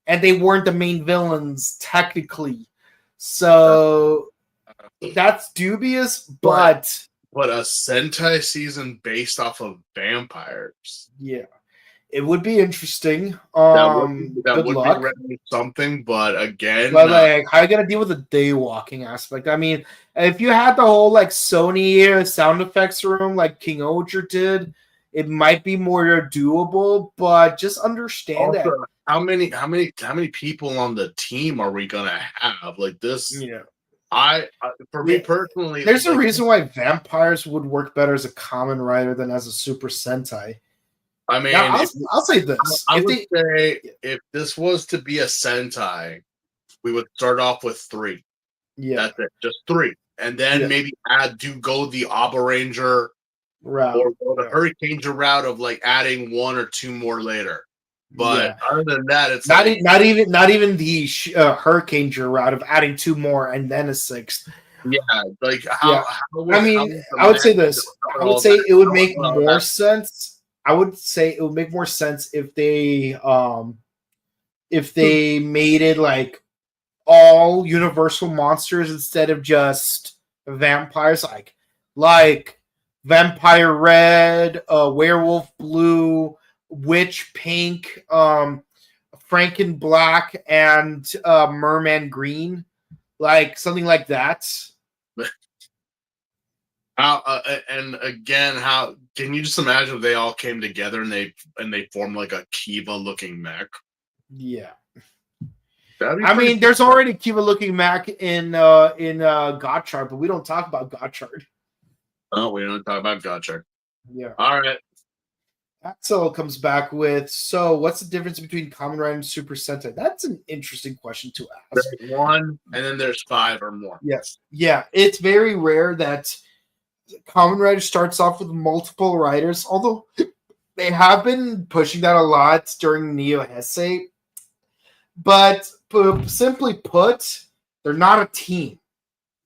Speaker 1: And they weren't the main villains, technically. So that's dubious, but
Speaker 2: a Sentai season based off of vampires.
Speaker 1: Yeah. It would be interesting.
Speaker 2: That would luck. Be something, but again,
Speaker 1: how are you gonna deal with the daywalking aspect? I mean, if you had the whole like Sony sound effects room like King Oger did, it might be more doable. But just understand that
Speaker 2: how many people on the team are we gonna have like this?
Speaker 1: Yeah.
Speaker 2: For me personally,
Speaker 1: there's a reason why vampires would work better as a Kamen Rider than as a Super Sentai.
Speaker 2: I mean,
Speaker 1: now, I'll say this.
Speaker 2: I would say if this was to be a Sentai, we would start off with 3.
Speaker 1: Yeah.
Speaker 2: That's it. Just 3. And then maybe go the Abba Ranger
Speaker 1: route
Speaker 2: or go the Hurricane route of like adding 1 or 2 more later. But other than that, it's
Speaker 1: not even the Hurricane route of adding 2 more and then a 6th.
Speaker 2: Yeah, like how
Speaker 1: I mean, I would say this. I would say it would make more sense. I would say it would make more sense if they made it like all universal monsters instead of just vampires, like Vampire Red, Werewolf Blue, Witch Pink, Franken Black, and Merman Green, like something like that.
Speaker 2: How and again, how can you just imagine if they all came together and they formed like a Kiva looking mech?
Speaker 1: Yeah. I mean, there's already Kiva looking mech in Gotchard, but we don't talk about Gotchard.
Speaker 2: Oh, we don't talk about Gotchard.
Speaker 1: Yeah.
Speaker 2: All right.
Speaker 1: Axel comes back with, so what's the difference between Kamen Rider and Super Sentai? That's an interesting question to ask.
Speaker 2: There's 1, and then there's 5 or more.
Speaker 1: Yes. Yeah, it's very rare that Kamen Rider starts off with multiple riders, although they have been pushing that a lot during Neo Heisei. But simply put, they're not a team.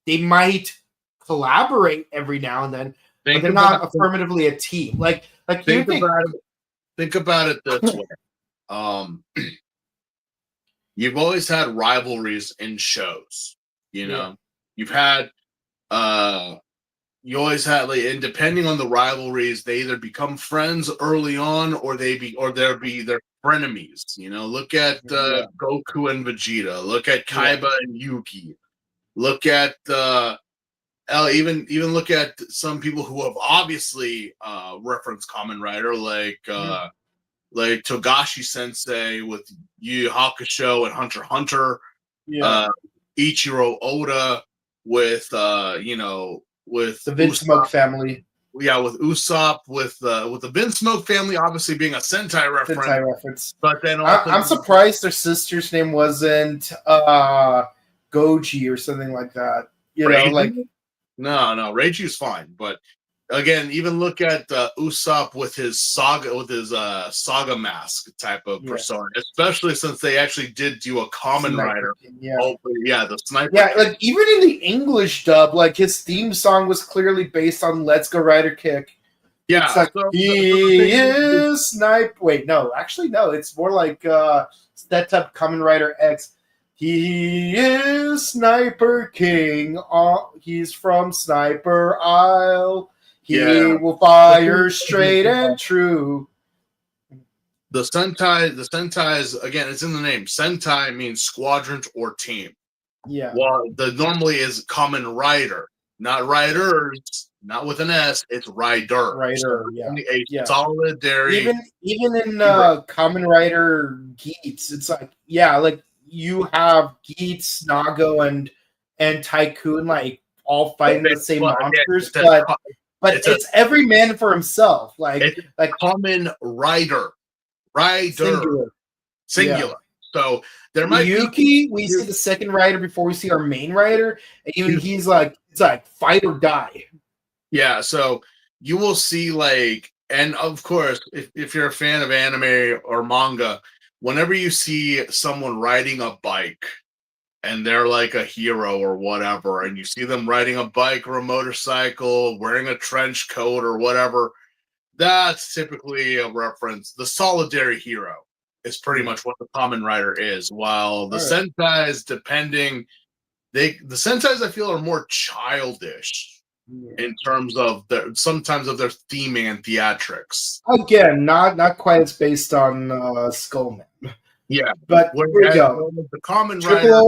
Speaker 1: They might collaborate every now and then, but they're not affirmatively a team.
Speaker 2: Think about it this way. You've always had rivalries in shows. You know, you've had you always had, like, and depending on the rivalries, they either become friends early on or they'll be their frenemies. You know, look at Goku and Vegeta. Look at Kaiba and Yuki. Look at even look at some people who have obviously referenced Kamen Rider, like Togashi Sensei with Yu Yu Hakusho and Hunter x Hunter. Ichiro Oda with with
Speaker 1: the Vince Smoke family.
Speaker 2: Yeah, with Usopp, with the Vince Smoke family obviously being a Sentai reference. But then also,
Speaker 1: I'm surprised their sister's name wasn't Goji or something like that. You know, like
Speaker 2: no, Reiju's fine, but again, even look at Usopp with his saga mask type of persona, especially since they actually did do a Kamen Rider. The sniper.
Speaker 1: Yeah, like even in the English dub, like his theme song was clearly based on "Let's Go Rider Kick."
Speaker 2: Yeah,
Speaker 1: it's like he is snipe. Wait, no, actually, no. It's more like that type of Kamen Rider X. He is Sniper King. He's from Sniper Isle. He will fire straight and true.
Speaker 2: The Sentai's, again, it's in the name. Sentai means squadron or team.
Speaker 1: Yeah.
Speaker 2: Well, the normally is Kamen Rider, not riders, not with an S. It's rider.
Speaker 1: Rider,
Speaker 2: A solidary.
Speaker 1: Even in Kamen Rider Geats, it's like like you have Geats, Nago, and Tycoon like all fighting the same monsters, but it's every man for himself. Like
Speaker 2: Kamen Rider. Singular. So there might
Speaker 1: Yuki, we see the second rider before we see our main rider, and even he's like, it's like fight or die.
Speaker 2: Yeah, so you will see, like, and of course, if you're a fan of anime or manga, whenever you see someone riding a bike and they're like a hero or whatever, and you see them riding a bike or a motorcycle, wearing a trench coat or whatever, that's typically a reference. The solidary hero is pretty much what the Kamen Rider is, while the Sentais, the Sentais I feel are more childish in terms of sometimes of their theme and theatrics.
Speaker 1: Again, not quite as based on Skullman.
Speaker 2: Yeah,
Speaker 1: but here we go.
Speaker 2: The Kamen Rider.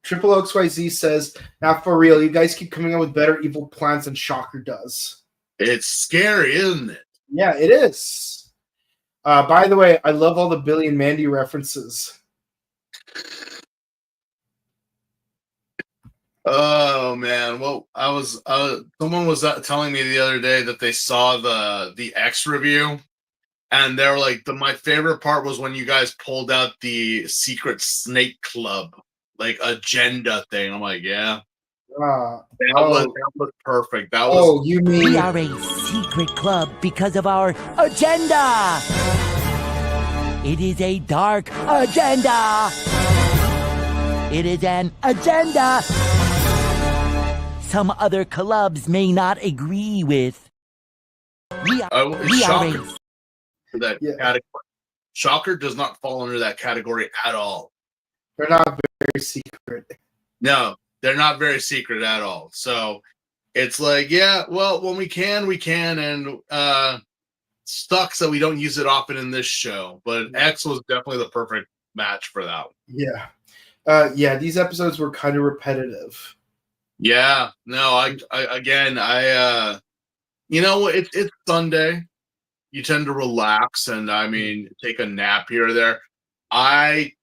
Speaker 1: Triple XYZ says, "Now for real, you guys keep coming up with better evil plans than Shocker does."
Speaker 2: It's scary, isn't it?
Speaker 1: Yeah, it is. By the way, I love all the Billy and Mandy references.
Speaker 2: Oh man, well, someone was telling me the other day that they saw the X review, and they're like, my favorite part was when you guys pulled out the secret snake club, like agenda thing. I'm like, yeah. That was perfect.
Speaker 1: You mean
Speaker 3: we are a secret club because of our agenda? It is a dark agenda. It is an agenda some other clubs may not agree with. We are
Speaker 2: Shocker
Speaker 3: raised.
Speaker 2: for that category. Shocker does not fall under that category at all.
Speaker 1: They're not very secret.
Speaker 2: No, they're not very secret at all. So it's like, yeah, well, when we can, and sucks that we don't use it often in this show. But X was definitely the perfect match for that one.
Speaker 1: Yeah, these episodes were kind of repetitive.
Speaker 2: Yeah, no, I you know, it's Sunday. You tend to relax and take a nap here or there. I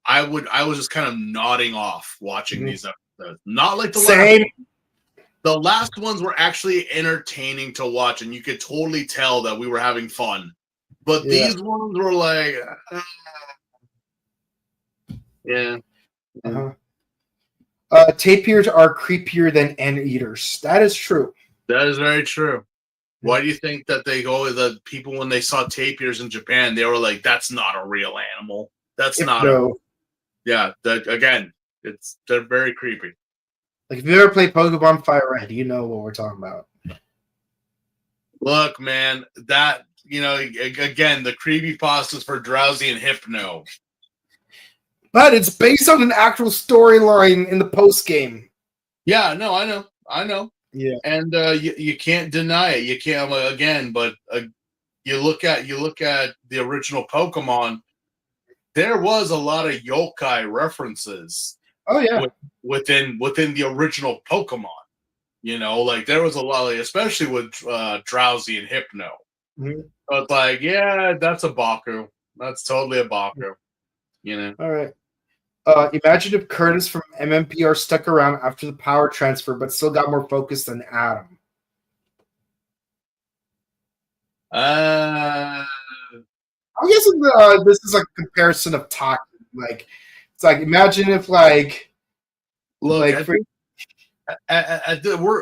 Speaker 2: was just kind of nodding off watching these episodes. Not like the last ones were actually entertaining to watch, and you could totally tell that we were having fun. But these ones were like, yeah.
Speaker 1: Tapirs are creepier than anteaters. That is true.
Speaker 2: That is very true. Why do you think that the people, when they saw tapirs in Japan, they were like, that's not a real animal. That's they're very creepy.
Speaker 1: Like, if you ever played Pokemon Fire Red, you know what we're talking about.
Speaker 2: Look, man, that, again, the creepypastas for Drowsy and Hypno.
Speaker 1: But it's based on an actual storyline in the post game.
Speaker 2: Yeah, no, I know.
Speaker 1: Yeah,
Speaker 2: and you can't deny it. You can't but you look at the original Pokemon. There was a lot of yokai references.
Speaker 1: Oh yeah,
Speaker 2: within the original Pokemon. Like there was a lot, especially with Drowsy and Hypno.
Speaker 1: Mm-hmm.
Speaker 2: So it's like, yeah, that's a Baku. That's totally a Baku.
Speaker 1: All right. Imagine if Curtis from MMPR stuck around after the power transfer, but still got more focused than Adam.
Speaker 2: I'm
Speaker 1: guessing this is a comparison of Taki. Like, it's like, imagine if
Speaker 2: look. We're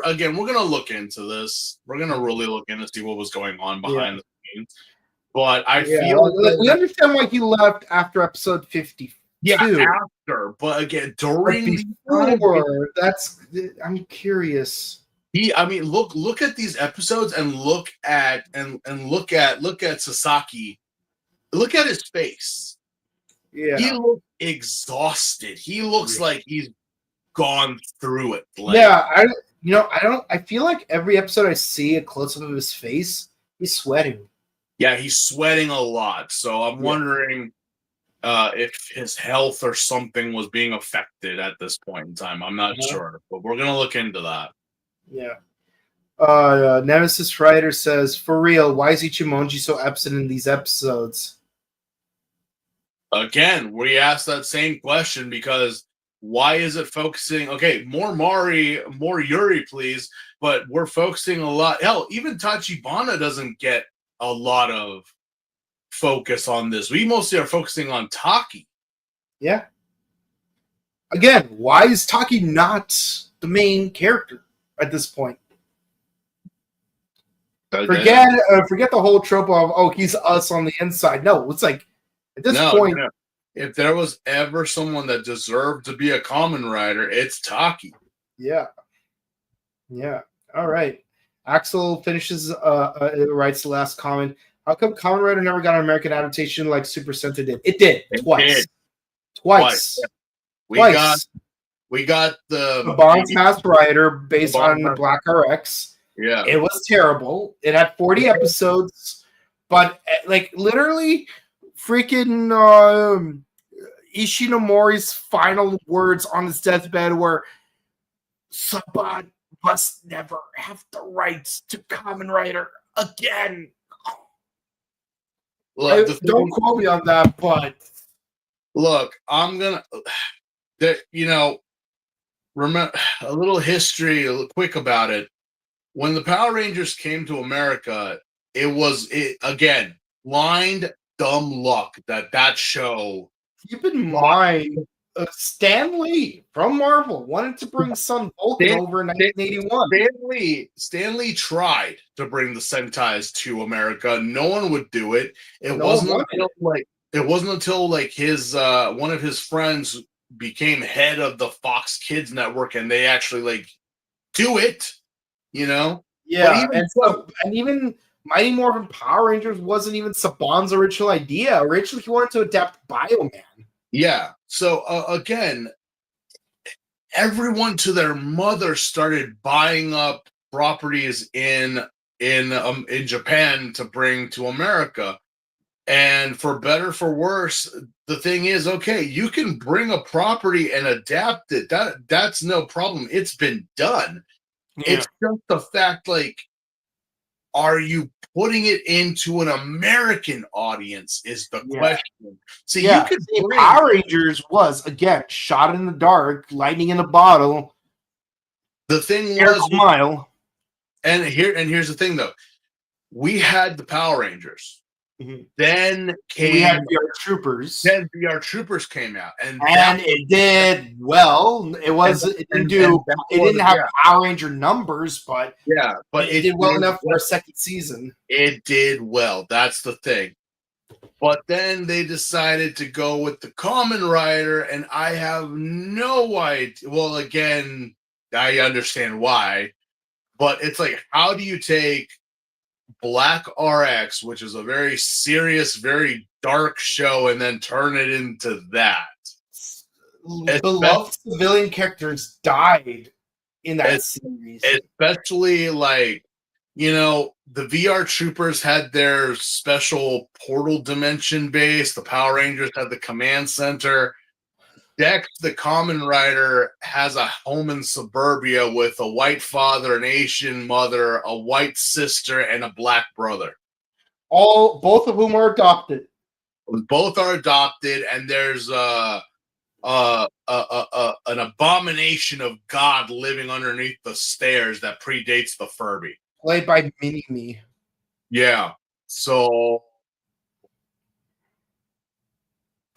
Speaker 2: gonna look into this. We're gonna really look into see what was going on behind the scenes. But I feel
Speaker 1: we understand why he left after episode 50.
Speaker 2: Yeah, after, but again, during
Speaker 1: before, I'm curious.
Speaker 2: Look at these episodes and look at Sasaki. Look at his face.
Speaker 1: Yeah,
Speaker 2: he looks exhausted. He looks like he's gone through it.
Speaker 1: I feel like every episode I see a close up of his face, he's sweating.
Speaker 2: Yeah, he's sweating a lot. So I'm wondering if his health or something was being affected at this point in time. I'm not sure, but we're gonna look into that.
Speaker 1: Yeah. Nemesis Rider says, for real, why is Ichimonji so absent in these episodes?
Speaker 2: Again, we asked that same question because why is it focusing? Okay, more Mari, more Yuri, please. But we're focusing a lot. Hell, even Tachibana doesn't get a lot of focus on this. We mostly are focusing on Taki.
Speaker 1: Yeah. Again, why is Taki not the main character at this point? Forget the whole trope of, he's us on the inside. No, it's like, at this point...
Speaker 2: No. If there was ever someone that deserved to be a Kamen Rider, it's Taki.
Speaker 1: Yeah. All right. Axel finishes, writes the last comment. How come Kamen Rider never got an American adaptation like Super Sentai did? It did. Twice.
Speaker 2: We got the
Speaker 1: Bond's Masked Rider based on the Black RX.
Speaker 2: Yeah.
Speaker 1: It was terrible. It had 40 episodes, but literally freaking Ishinomori's final words on his deathbed were, Saban must never have the rights to Kamen Rider again.
Speaker 2: Look,
Speaker 1: don't quote me on that, but
Speaker 2: look, I'm gonna remember a little history quick about it. When the Power Rangers came to America, it again, blind dumb luck that show.
Speaker 1: Keep in mind, Stan Lee from Marvel wanted to bring Sun Vulcan over in 1981.
Speaker 2: Stan Lee tried to bring the Sentais to America. No one would do it. It wasn't until it wasn't until like his one of his friends became head of the Fox Kids network, and they actually like do it, you know. But
Speaker 1: Yeah,
Speaker 2: even so,
Speaker 1: and even Mighty Morphin Power Rangers wasn't even Saban's original idea. Originally, he wanted to adapt Bioman.
Speaker 2: yeah. So again, everyone to their mother started buying up properties in Japan to bring to America. And for better for worse, the thing is, okay, you can bring a property and adapt it. That's no problem. It's been done.
Speaker 1: Yeah.
Speaker 2: It's just the fact, like, are you putting it into an American audience is the question. So you could bring
Speaker 1: Power Rangers was again shot in the dark, lightning in a bottle.
Speaker 2: the thing
Speaker 1: Miracle
Speaker 2: was
Speaker 1: Mile.
Speaker 2: and here's the thing though. We had the Power Rangers.
Speaker 1: Mm-hmm.
Speaker 2: Then
Speaker 1: We had VR Troopers.
Speaker 2: Then VR Troopers came out, and
Speaker 1: it did well. It didn't have Power Ranger numbers, but it did well enough for a second season.
Speaker 2: It did well. That's the thing. But then they decided to go with the Kamen Rider, and I have no idea. Well, again, I understand why, but it's like, how do you take Black RX, which is a very serious, very dark show, and then turn it into that?
Speaker 1: Beloved civilian characters died in that series.
Speaker 2: Especially, like, you know, the VR Troopers had their special portal dimension base. The Power Rangers had the command center. Dex, the Kamen Rider, has a home in suburbia with a white father, an Asian mother, a white sister, and a black brother.
Speaker 1: Both of whom are adopted.
Speaker 2: Both are adopted, and there's an abomination of God living underneath the stairs that predates the Furby.
Speaker 1: Played by Mini-Me.
Speaker 2: Yeah. So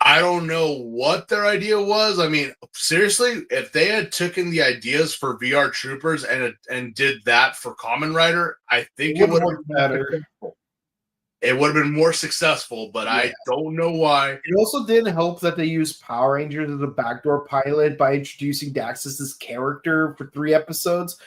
Speaker 2: I don't know what their idea was. I mean, seriously, if they had taken the ideas for VR Troopers and did that for Kamen Rider, I think it would have been better. It would have been more successful, but I don't know why.
Speaker 1: It also didn't help that they used Power Rangers as a backdoor pilot by introducing Dax as this character for 3 episodes.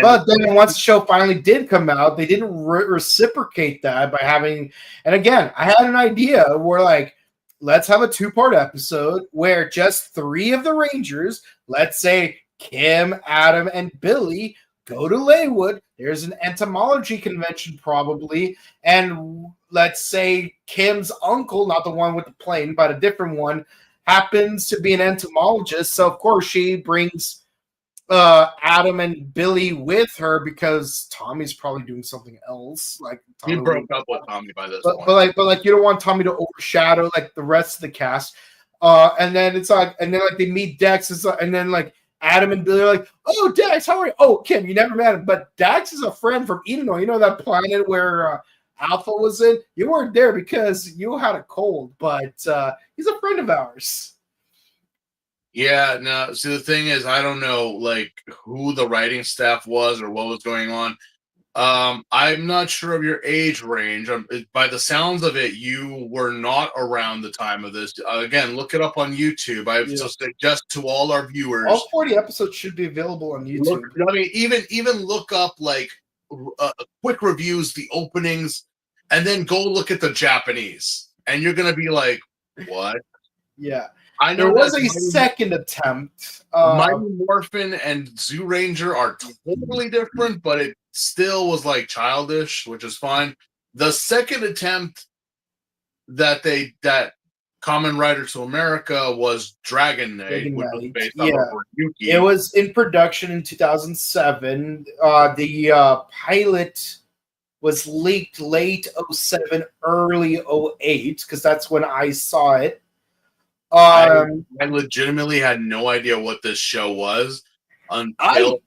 Speaker 1: But then once the show finally did come out, they didn't reciprocate that by having... And again, I had an idea where, like, let's have a 2-part episode where just 3 of the Rangers, let's say Kim, Adam, and Billy, go to Leywood. There's an entomology convention probably. And let's say Kim's uncle, not the one with the plane, but a different one, happens to be an entomologist. So, of course, she brings Adam and Billy with her because Tommy's probably doing something else. Like
Speaker 2: Tommy broke up with Tommy by this point.
Speaker 1: But like you don't want Tommy to overshadow like the rest of the cast. And then it's like, and then like they meet Dex, and then like Adam and Billy are like, "Oh, Dex, how are you? Oh, Kim, you never met him, but Dex is a friend from Eno. You know that planet where Alpha was in? You weren't there because you had a cold, but he's a friend of ours."
Speaker 2: Yeah, no. See, the thing is, I don't know, like, who the writing staff was or what was going on. I'm not sure of your age range. By the sounds of it, you were not around the time of this. Again, look it up on YouTube. I suggest to all our viewers.
Speaker 1: All 40 episodes should be available on YouTube.
Speaker 2: I mean, even look up like quick reviews, the openings, and then go look at the Japanese, and you're gonna be like, "What?"
Speaker 1: Yeah.
Speaker 2: I know
Speaker 1: there was a second attempt.
Speaker 2: Mighty Morphin and Zoo Ranger are totally different, but it still was like childish, which is fine. The second attempt that Kamen Rider to America was Dragon Knight, which was based off of Yuki.
Speaker 1: It was in production in 2007. The pilot was leaked late 07, early 08, because that's when I saw it.
Speaker 2: I legitimately had no idea what this show was until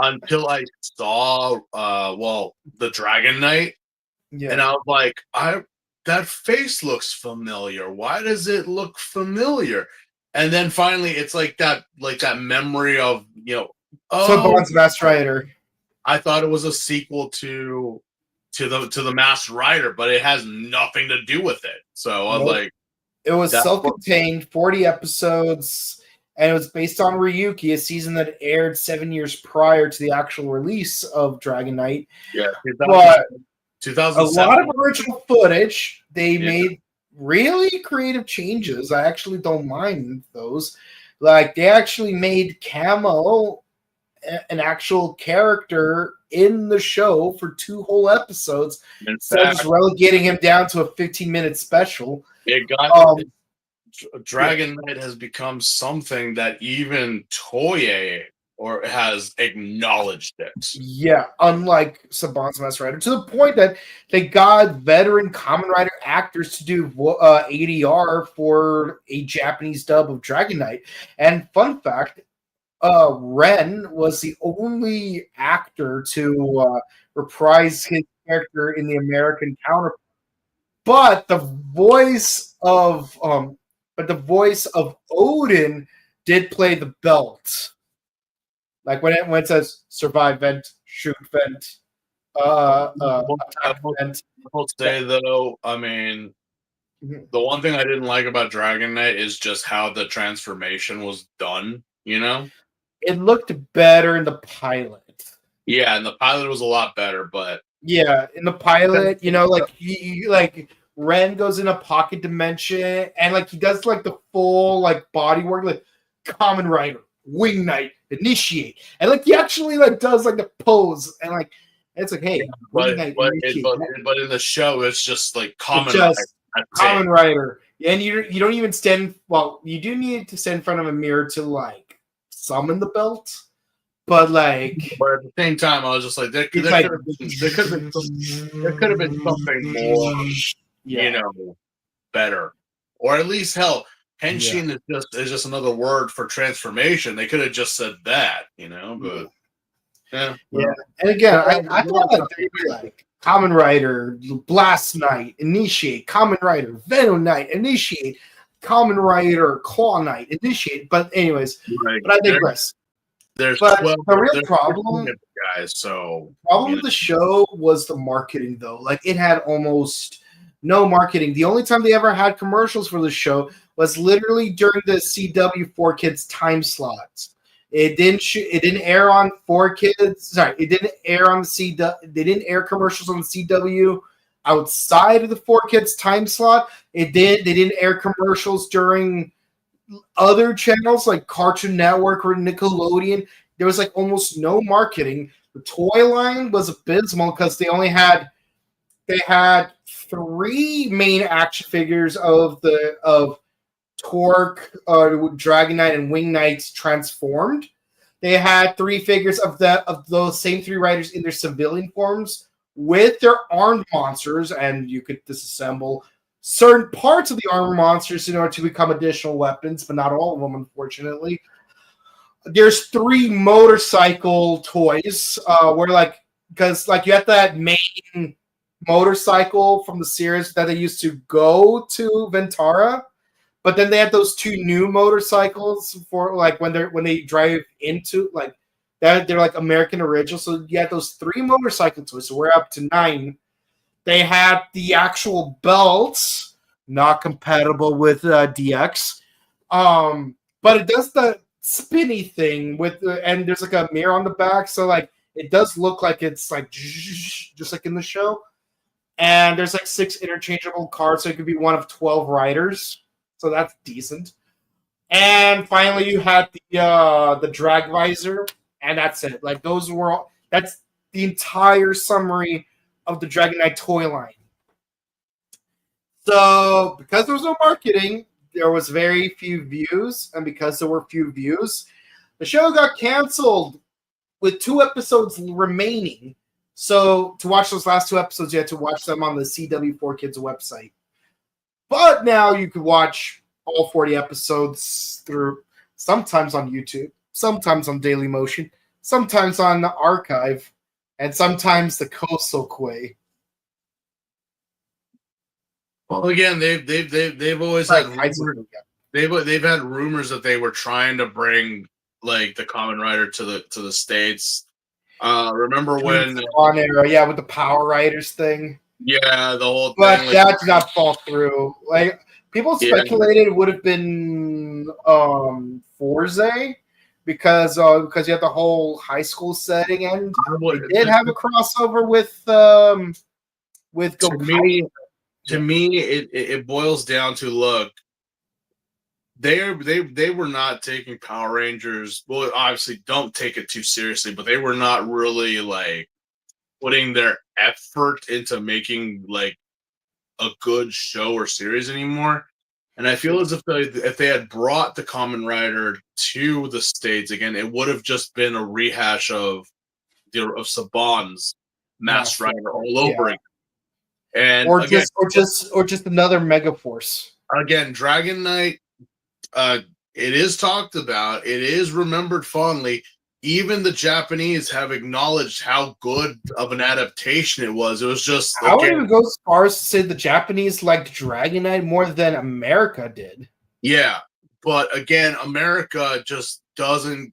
Speaker 2: I saw the Dragon Knight, and I was like, that face looks familiar. Why does it look familiar? And then finally, it's like that memory of
Speaker 1: Saban's Master Rider.
Speaker 2: I thought it was a sequel to to the Masked Rider, but it has nothing to do with it. So I'm
Speaker 1: Nope.
Speaker 2: like,
Speaker 1: It was
Speaker 2: That's
Speaker 1: self-contained, 40 episodes, and it was based on Ryuki, a season that aired 7 years prior to the actual release of Dragon Knight.
Speaker 2: yeah,
Speaker 1: But a
Speaker 2: 2007.
Speaker 1: lot of original footage. They
Speaker 2: Yeah.
Speaker 1: made really creative changes. I actually don't mind those. Like they actually made Camo an actual character in the show for 2 whole episodes
Speaker 2: In
Speaker 1: instead of
Speaker 2: fact,
Speaker 1: just relegating him down to a 15-minute special.
Speaker 2: it got
Speaker 1: Um,
Speaker 2: Dragon Knight has become something that even Toei or has acknowledged it.
Speaker 1: Yeah, unlike Saban's Masked Rider, to the point that they got veteran Kamen Rider actors to do ADR for a Japanese dub of Dragon Knight. And fun fact, Ren was the only actor to reprise his character in the American counterpart. But the voice of Odin did play the belt. Like when it says survive vent, shoot vent, attack vent.
Speaker 2: I will say though, I mean, the one thing I didn't like about Dragon Knight is just how the transformation was done. You know,
Speaker 1: It looked better in the pilot.
Speaker 2: yeah, and the pilot was a lot better, but
Speaker 1: Yeah, in the pilot, you know, like like Ren goes in a pocket dimension and like he does like the full like body work, like Kamen Rider, Wing Knight, initiate, and like he actually like does like the pose and like it's like hey,
Speaker 2: but
Speaker 1: Wing Knight,
Speaker 2: but,
Speaker 1: initiate.
Speaker 2: but in the show it's just like Kamen
Speaker 1: It's just
Speaker 2: Rider.
Speaker 1: Kamen Rider, and you don't even stand. Well, you do need to stand in front of a mirror to like summon the belt, but like.
Speaker 2: But at the same time, I was just like, there could have been something more, you know, better, or at least hell, henshin is just another word for transformation. They could have just said that, you know, but yeah.
Speaker 1: And again, I thought that they'd be like Kamen Rider, Blast Knight, initiate, Kamen Rider, Venom Knight, initiate, Kamen Rider, Claw Knight, initiate. But anyways, but I digress.
Speaker 2: There's
Speaker 1: but
Speaker 2: 12,
Speaker 1: the real problem,
Speaker 2: guys. So
Speaker 1: problem with the show was the marketing, though. Like it had almost no marketing. The only time they ever had commercials for the show was literally during the CW4Kids time slots. It didn't air on 4Kids. Sorry, it didn't air on the CW. They didn't air commercials on the CW outside of the 4Kids time slot. They didn't air commercials during other channels like Cartoon Network or Nickelodeon. There was like almost no marketing. The toy line was abysmal because they had 3 main action figures of Torque, Dragon Knight, and Wing Knights transformed. They had 3 figures of those same 3 riders in their civilian forms with their armed monsters, and you could disassemble certain parts of the armor monsters in order to become additional weapons, but not all of them, unfortunately. There's 3 motorcycle toys where because you have that main motorcycle from the series that they used to go to Ventara, but then they had those 2 new motorcycles for like when they drive into like that, they're like American original. So you had those 3 motorcycle toys. So we're up to 9. They had the actual belts, not compatible with DX, but it does the spinny thing with and there's like a mirror on the back, so like it does look like it's like just like in the show. And there's like 6 interchangeable cards, so it could be one of 12 riders, so that's decent. And finally, you had the drag visor, and that's it. Like that's the entire summary of the Dragon Knight toy line. So, because there was no marketing, there was very few views, and because there were few views, the show got canceled with 2 episodes remaining. So, to watch those last 2 episodes, you had to watch them on the CW4Kids website. But now you could watch all 40 episodes through sometimes on YouTube, sometimes on Dailymotion, sometimes on the archive, and sometimes the Coastal Quay.
Speaker 2: Well, again, they've always had rumors, they've had rumors that they were trying to bring like the Kamen Rider to the States. Remember when?
Speaker 1: On era, yeah, with the Power Riders thing.
Speaker 2: Yeah, the whole thing.
Speaker 1: But
Speaker 2: Like,
Speaker 1: that did not fall through. Like people
Speaker 2: Yeah.
Speaker 1: speculated it would have been Forze because you had the whole high school setting, and they did have a crossover with
Speaker 2: to
Speaker 1: Go
Speaker 2: me,
Speaker 1: Kaiser.
Speaker 2: to me, it boils down to look. They were not taking Power Rangers. Well, obviously, don't take it too seriously, but they were not really like putting their effort into making like a good show or series anymore. And I feel as if they had brought the Kamen Rider to the States again, it would have just been a rehash of Saban's Masked Rider all over again. And
Speaker 1: or
Speaker 2: again,
Speaker 1: just another Mega Force.
Speaker 2: Again, Dragon Knight, it is talked about, it is remembered fondly. Even the Japanese have acknowledged how good of an adaptation it was. It was just
Speaker 1: I would even go as far as to say the Japanese liked Dragon Knight more than America did.
Speaker 2: Yeah, but again, America just doesn't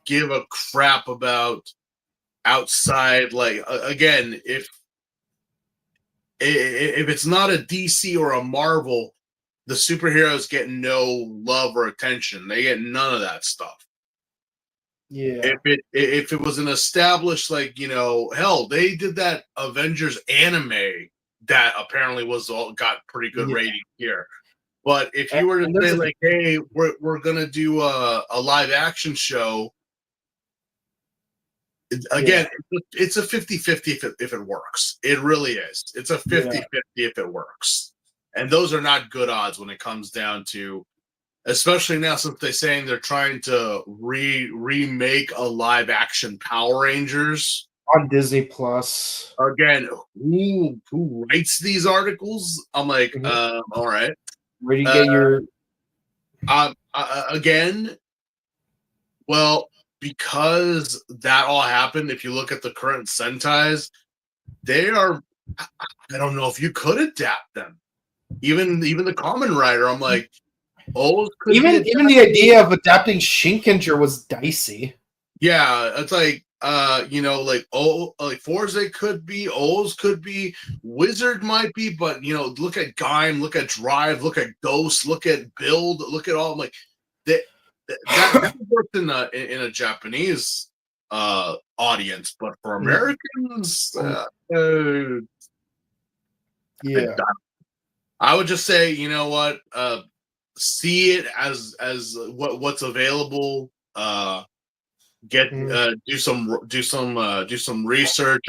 Speaker 2: give a crap about outside. Like again, if it's not a DC or a Marvel, the superheroes get no love or attention. They get none of that stuff.
Speaker 1: Yeah.
Speaker 2: If it was an established, like, hell, they did that Avengers anime that apparently got pretty good rating here. But if you were to say like, hey, we're gonna do a live action show, again, it's a 50-50 if it works. It really is. It's a 50-50 if it works. And those are not good odds when it comes down to, especially now since they're saying they're trying to remake a live action Power Rangers
Speaker 1: on Disney Plus.
Speaker 2: Again, who writes these articles? I'm like, all right.
Speaker 1: Where do you get your
Speaker 2: again? Well, because that all happened, if you look at the current Sentais, they are, I don't know if you could adapt them. Even the Kamen Rider, I'm like,
Speaker 1: even the idea of adapting Shinkenger was dicey.
Speaker 2: Yeah, it's like like Forza could be, O's could be, Wizard might be, but look at Gaim, look at Drive, look at Ghost, look at Build, look at all. I'm like that worked in a Japanese audience, but for Americans,
Speaker 1: yeah,
Speaker 2: I would just say, you know what, see it as what's available. Do some research.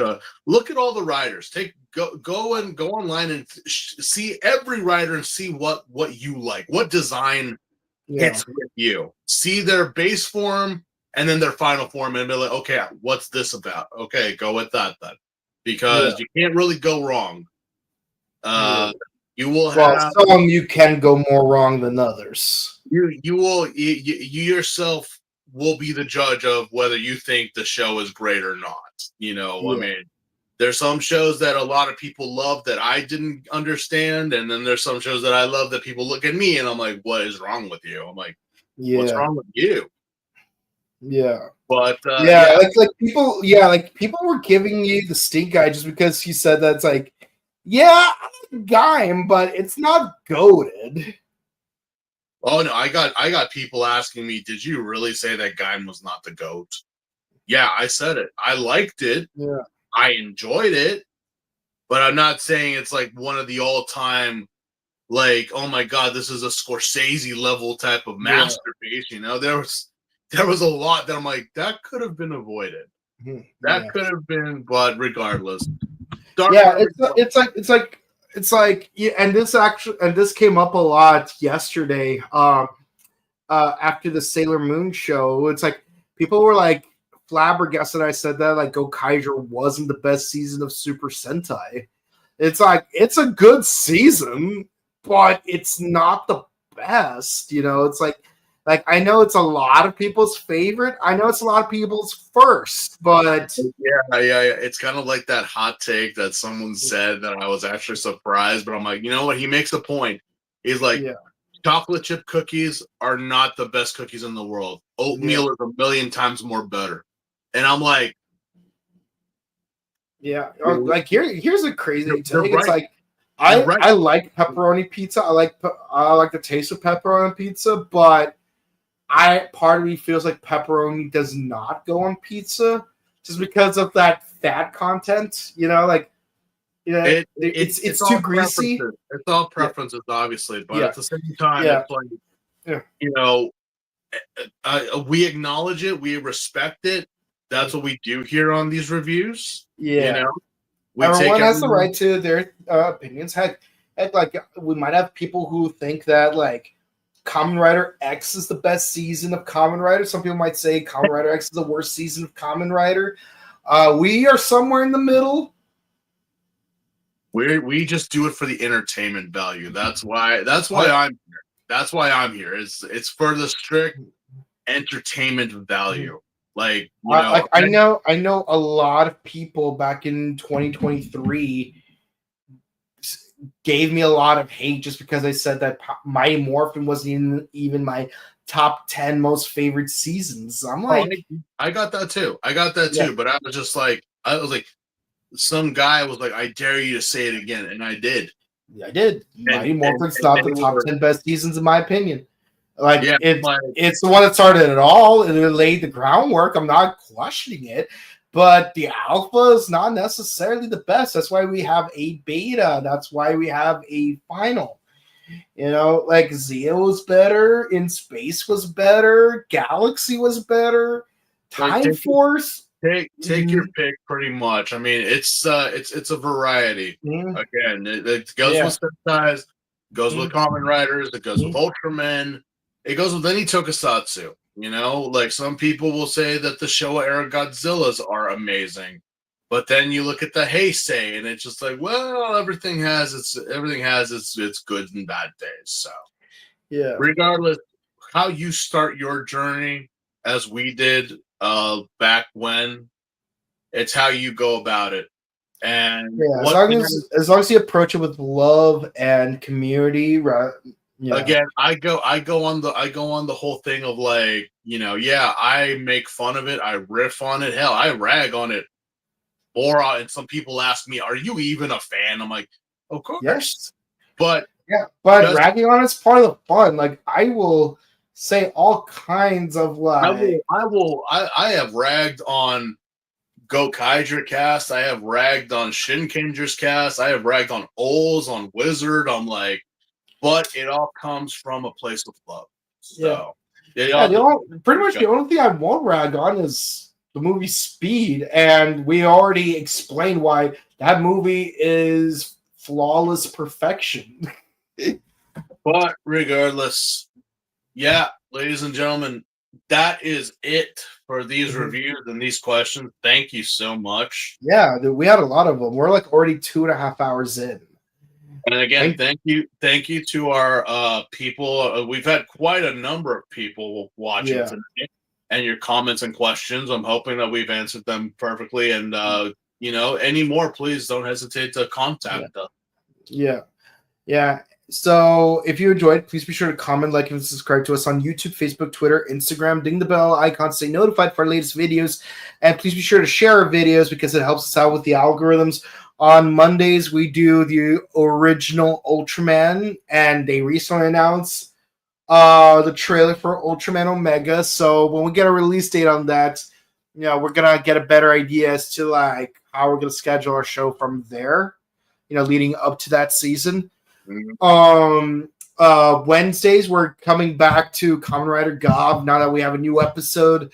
Speaker 2: Look at all the riders. Go online and see every rider and see what you like, what design hits with you. See their base form and then their final form, and be like, okay, what's this about? Okay, go with that then, because you can't really go wrong. You will have
Speaker 1: some you can go more wrong than others.
Speaker 2: You yourself will be the judge of whether you think the show is great or not. I mean, there's some shows that a lot of people love that I didn't understand, and then there's some shows that I love that people look at me and I'm like, what is wrong with you? I'm like, what's wrong with you?
Speaker 1: Yeah.
Speaker 2: But
Speaker 1: like people were giving you the stink eye just because you said that. It's like, yeah, I'm Gaim, but it's not goated.
Speaker 2: Oh no, I got people asking me, did you really say that Gaim was not the GOAT? Yeah, I said it. I liked it.
Speaker 1: Yeah.
Speaker 2: I enjoyed it, but I'm not saying it's like one of the all-time, like, oh my god, this is a Scorsese level type of masterpiece. There was a lot that I'm like, that could have been avoided. That could have been, but regardless.
Speaker 1: It's like, and this came up a lot yesterday after the Sailor Moon show. It's like people were like flabbergasted I said that, like, Go Kaiser wasn't the best season of Super Sentai. It's like, it's a good season, but it's not the best. It's like I know it's a lot of people's favorite. I know it's a lot of people's first, but
Speaker 2: yeah. It's kind of like that hot take that someone said that I was actually surprised, but I'm like, you know what? He makes a point. He's like, chocolate chip cookies are not the best cookies in the world. Oatmeal is a million times more better. And I'm like,
Speaker 1: Yeah, like here's a crazy
Speaker 2: You're
Speaker 1: take. It's
Speaker 2: right.
Speaker 1: like
Speaker 2: You're right.
Speaker 1: I like pepperoni pizza. I like the taste of pepperoni pizza, but part of me feels like pepperoni does not go on pizza just because of that fat content. You know, like it's too
Speaker 2: all
Speaker 1: greasy.
Speaker 2: preferences. It's all
Speaker 1: Yeah,
Speaker 2: preferences, obviously, but
Speaker 1: yeah,
Speaker 2: at the same time,
Speaker 1: yeah,
Speaker 2: it's like
Speaker 1: yeah.
Speaker 2: you know, we acknowledge it, we respect it. That's what we do here on these reviews. You
Speaker 1: Yeah.
Speaker 2: know, we take
Speaker 1: Everyone has the
Speaker 2: everything.
Speaker 1: right to their opinions. Heck, like we might have people who think that like Kamen Rider X is the best season of Kamen Rider. Some people might say Kamen Rider X is the worst season of Kamen Rider. We are somewhere in the middle.
Speaker 2: We just do it for the entertainment value. That's why
Speaker 1: I-
Speaker 2: I'm here. That's why I'm here. It's for the strict entertainment value. Like,
Speaker 1: I know a lot of people back in 2023 gave me a lot of hate just because I said that my Morphin wasn't even my top 10 most favorite seasons. I'm like,
Speaker 2: I got that too. I got that too.
Speaker 1: Yeah.
Speaker 2: But I was like, some guy was like, I dare you to say it again, and I did.
Speaker 1: I did. Mighty Morphin's
Speaker 2: and
Speaker 1: not the
Speaker 2: they
Speaker 1: top
Speaker 2: were-
Speaker 1: 10 best seasons in my opinion. Like
Speaker 2: Yeah,
Speaker 1: it's the one that started it all and it laid the groundwork. I'm not questioning it, but the alpha is not necessarily the best. That's why we have a beta. That's why we have a final. You know, like Zia was better, In Space was better, Galaxy was better, Time Force.
Speaker 2: Take your pick, pretty much. I mean, it's a variety.
Speaker 1: Mhm.
Speaker 2: Again, it goes with Sensei's, goes with Kamen Riders, it goes with Ultramen, it goes with any Tokusatsu. You know, like some people will say that the Showa era Godzillas are amazing, but then you look at the Heisei, and it's just like, well, everything has its good and bad days. So,
Speaker 1: Yeah.
Speaker 2: regardless how you start your journey, as we did back when, it's how you go about it. And
Speaker 1: As long as you approach it with love and community, right? Yeah.
Speaker 2: Again, I go on the whole thing of like, I make fun of it, I riff on it, hell, I rag on it. And some people ask me, "Are you even a fan?" I'm like, "Of course."
Speaker 1: Yes.
Speaker 2: But
Speaker 1: ragging on it's part of the fun. Like I will say all kinds of like
Speaker 2: I have ragged on Gokaiger cast, I have ragged on Shinkenger's cast, I have ragged on Ols, on Wizard. I'm like, but it all comes from a place of love. So
Speaker 1: pretty much the only thing I won't rag on is the movie Speed, and we already explained why that movie is flawless perfection.
Speaker 2: But regardless, yeah, ladies and gentlemen, that is it for these reviews and these questions. Thank you so much.
Speaker 1: Yeah, we had a lot of them. We're like already 2.5 hours in.
Speaker 2: And again, thank you to our people. We've had quite a number of people watching today, and your comments and questions. I'm hoping that we've answered them perfectly. And any more, please don't hesitate to contact us.
Speaker 1: Yeah. So if you enjoyed, please be sure to comment, like, and subscribe to us on YouTube, Facebook, Twitter, Instagram. Ding the bell icon to stay notified for our latest videos. And please be sure to share our videos because it helps us out with the algorithms. On Mondays, we do the original Ultraman, and they recently announced the trailer for Ultraman Omega. So when we get a release date on that, we're going to get a better idea as to like how we're going to schedule our show from there, leading up to that season. Wednesdays, we're coming back to Kamen Rider Gob now that we have a new episode.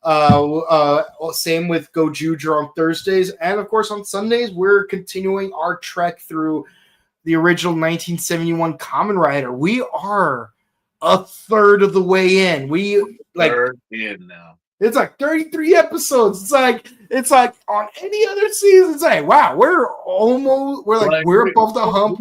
Speaker 1: Same with Gojuju on Thursdays, and of course on Sundays we're continuing our trek through the original 1971 Kamen Rider. We are a third of the way in.
Speaker 2: Third in now.
Speaker 1: It's like 33 episodes. It's like on any other season. It's like, wow, we're above the hump.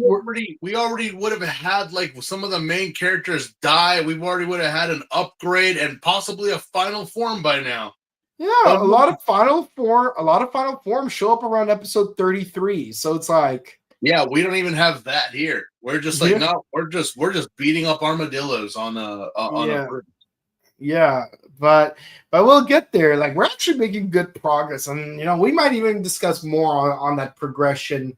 Speaker 2: We already would have had like some of the main characters die. We already would have had an upgrade and possibly a final form by now.
Speaker 1: Yeah, a lot of final forms show up around episode 33. So it's like,
Speaker 2: yeah, we don't even have that here. We're just like, no, we're just beating up armadillos on a
Speaker 1: yeah, but we'll get there. Like, we're actually making good progress, and we might even discuss more on that progression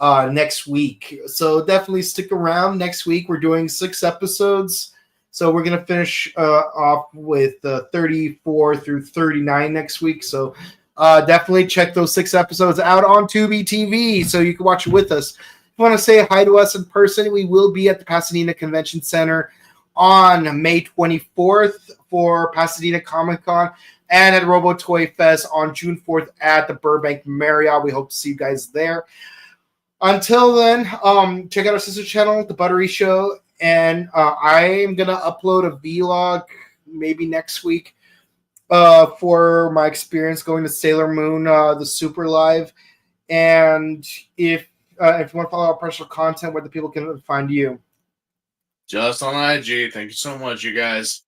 Speaker 1: next week. So definitely stick around. Next week we're doing 6 episodes. So we're gonna finish off with 34 through 39 next week. So definitely check those 6 episodes out on Tubi TV so you can watch it with us. If you want to say hi to us in person, we will be at the Pasadena Convention Center on May 24th for Pasadena Comic Con, and at Robo Toy Fest on June 4th at the Burbank Marriott. We hope to see you guys there. Until then, check out our sister channel, The Buttery Show, and I am going to upload a vlog maybe next week for my experience going to Sailor Moon, the Super Live. And if you want to follow our personal content, where the people can find you.
Speaker 2: Just on IG. Thank you so much, you guys.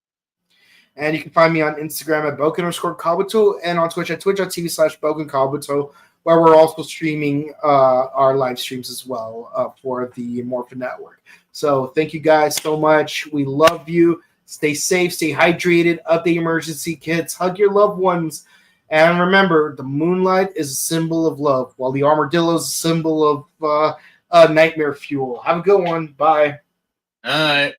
Speaker 1: And you can find me on Instagram at Boken_Kabuto and on Twitch at twitch.tv/BokenKabuto, where we're also streaming our live streams as well for the Morphin Network. So thank you guys so much. We love you. Stay safe, stay hydrated, update emergency kits, hug your loved ones. And remember, the moonlight is a symbol of love, while the armadillo is a symbol of nightmare fuel. Have a good one. Bye.
Speaker 2: All right.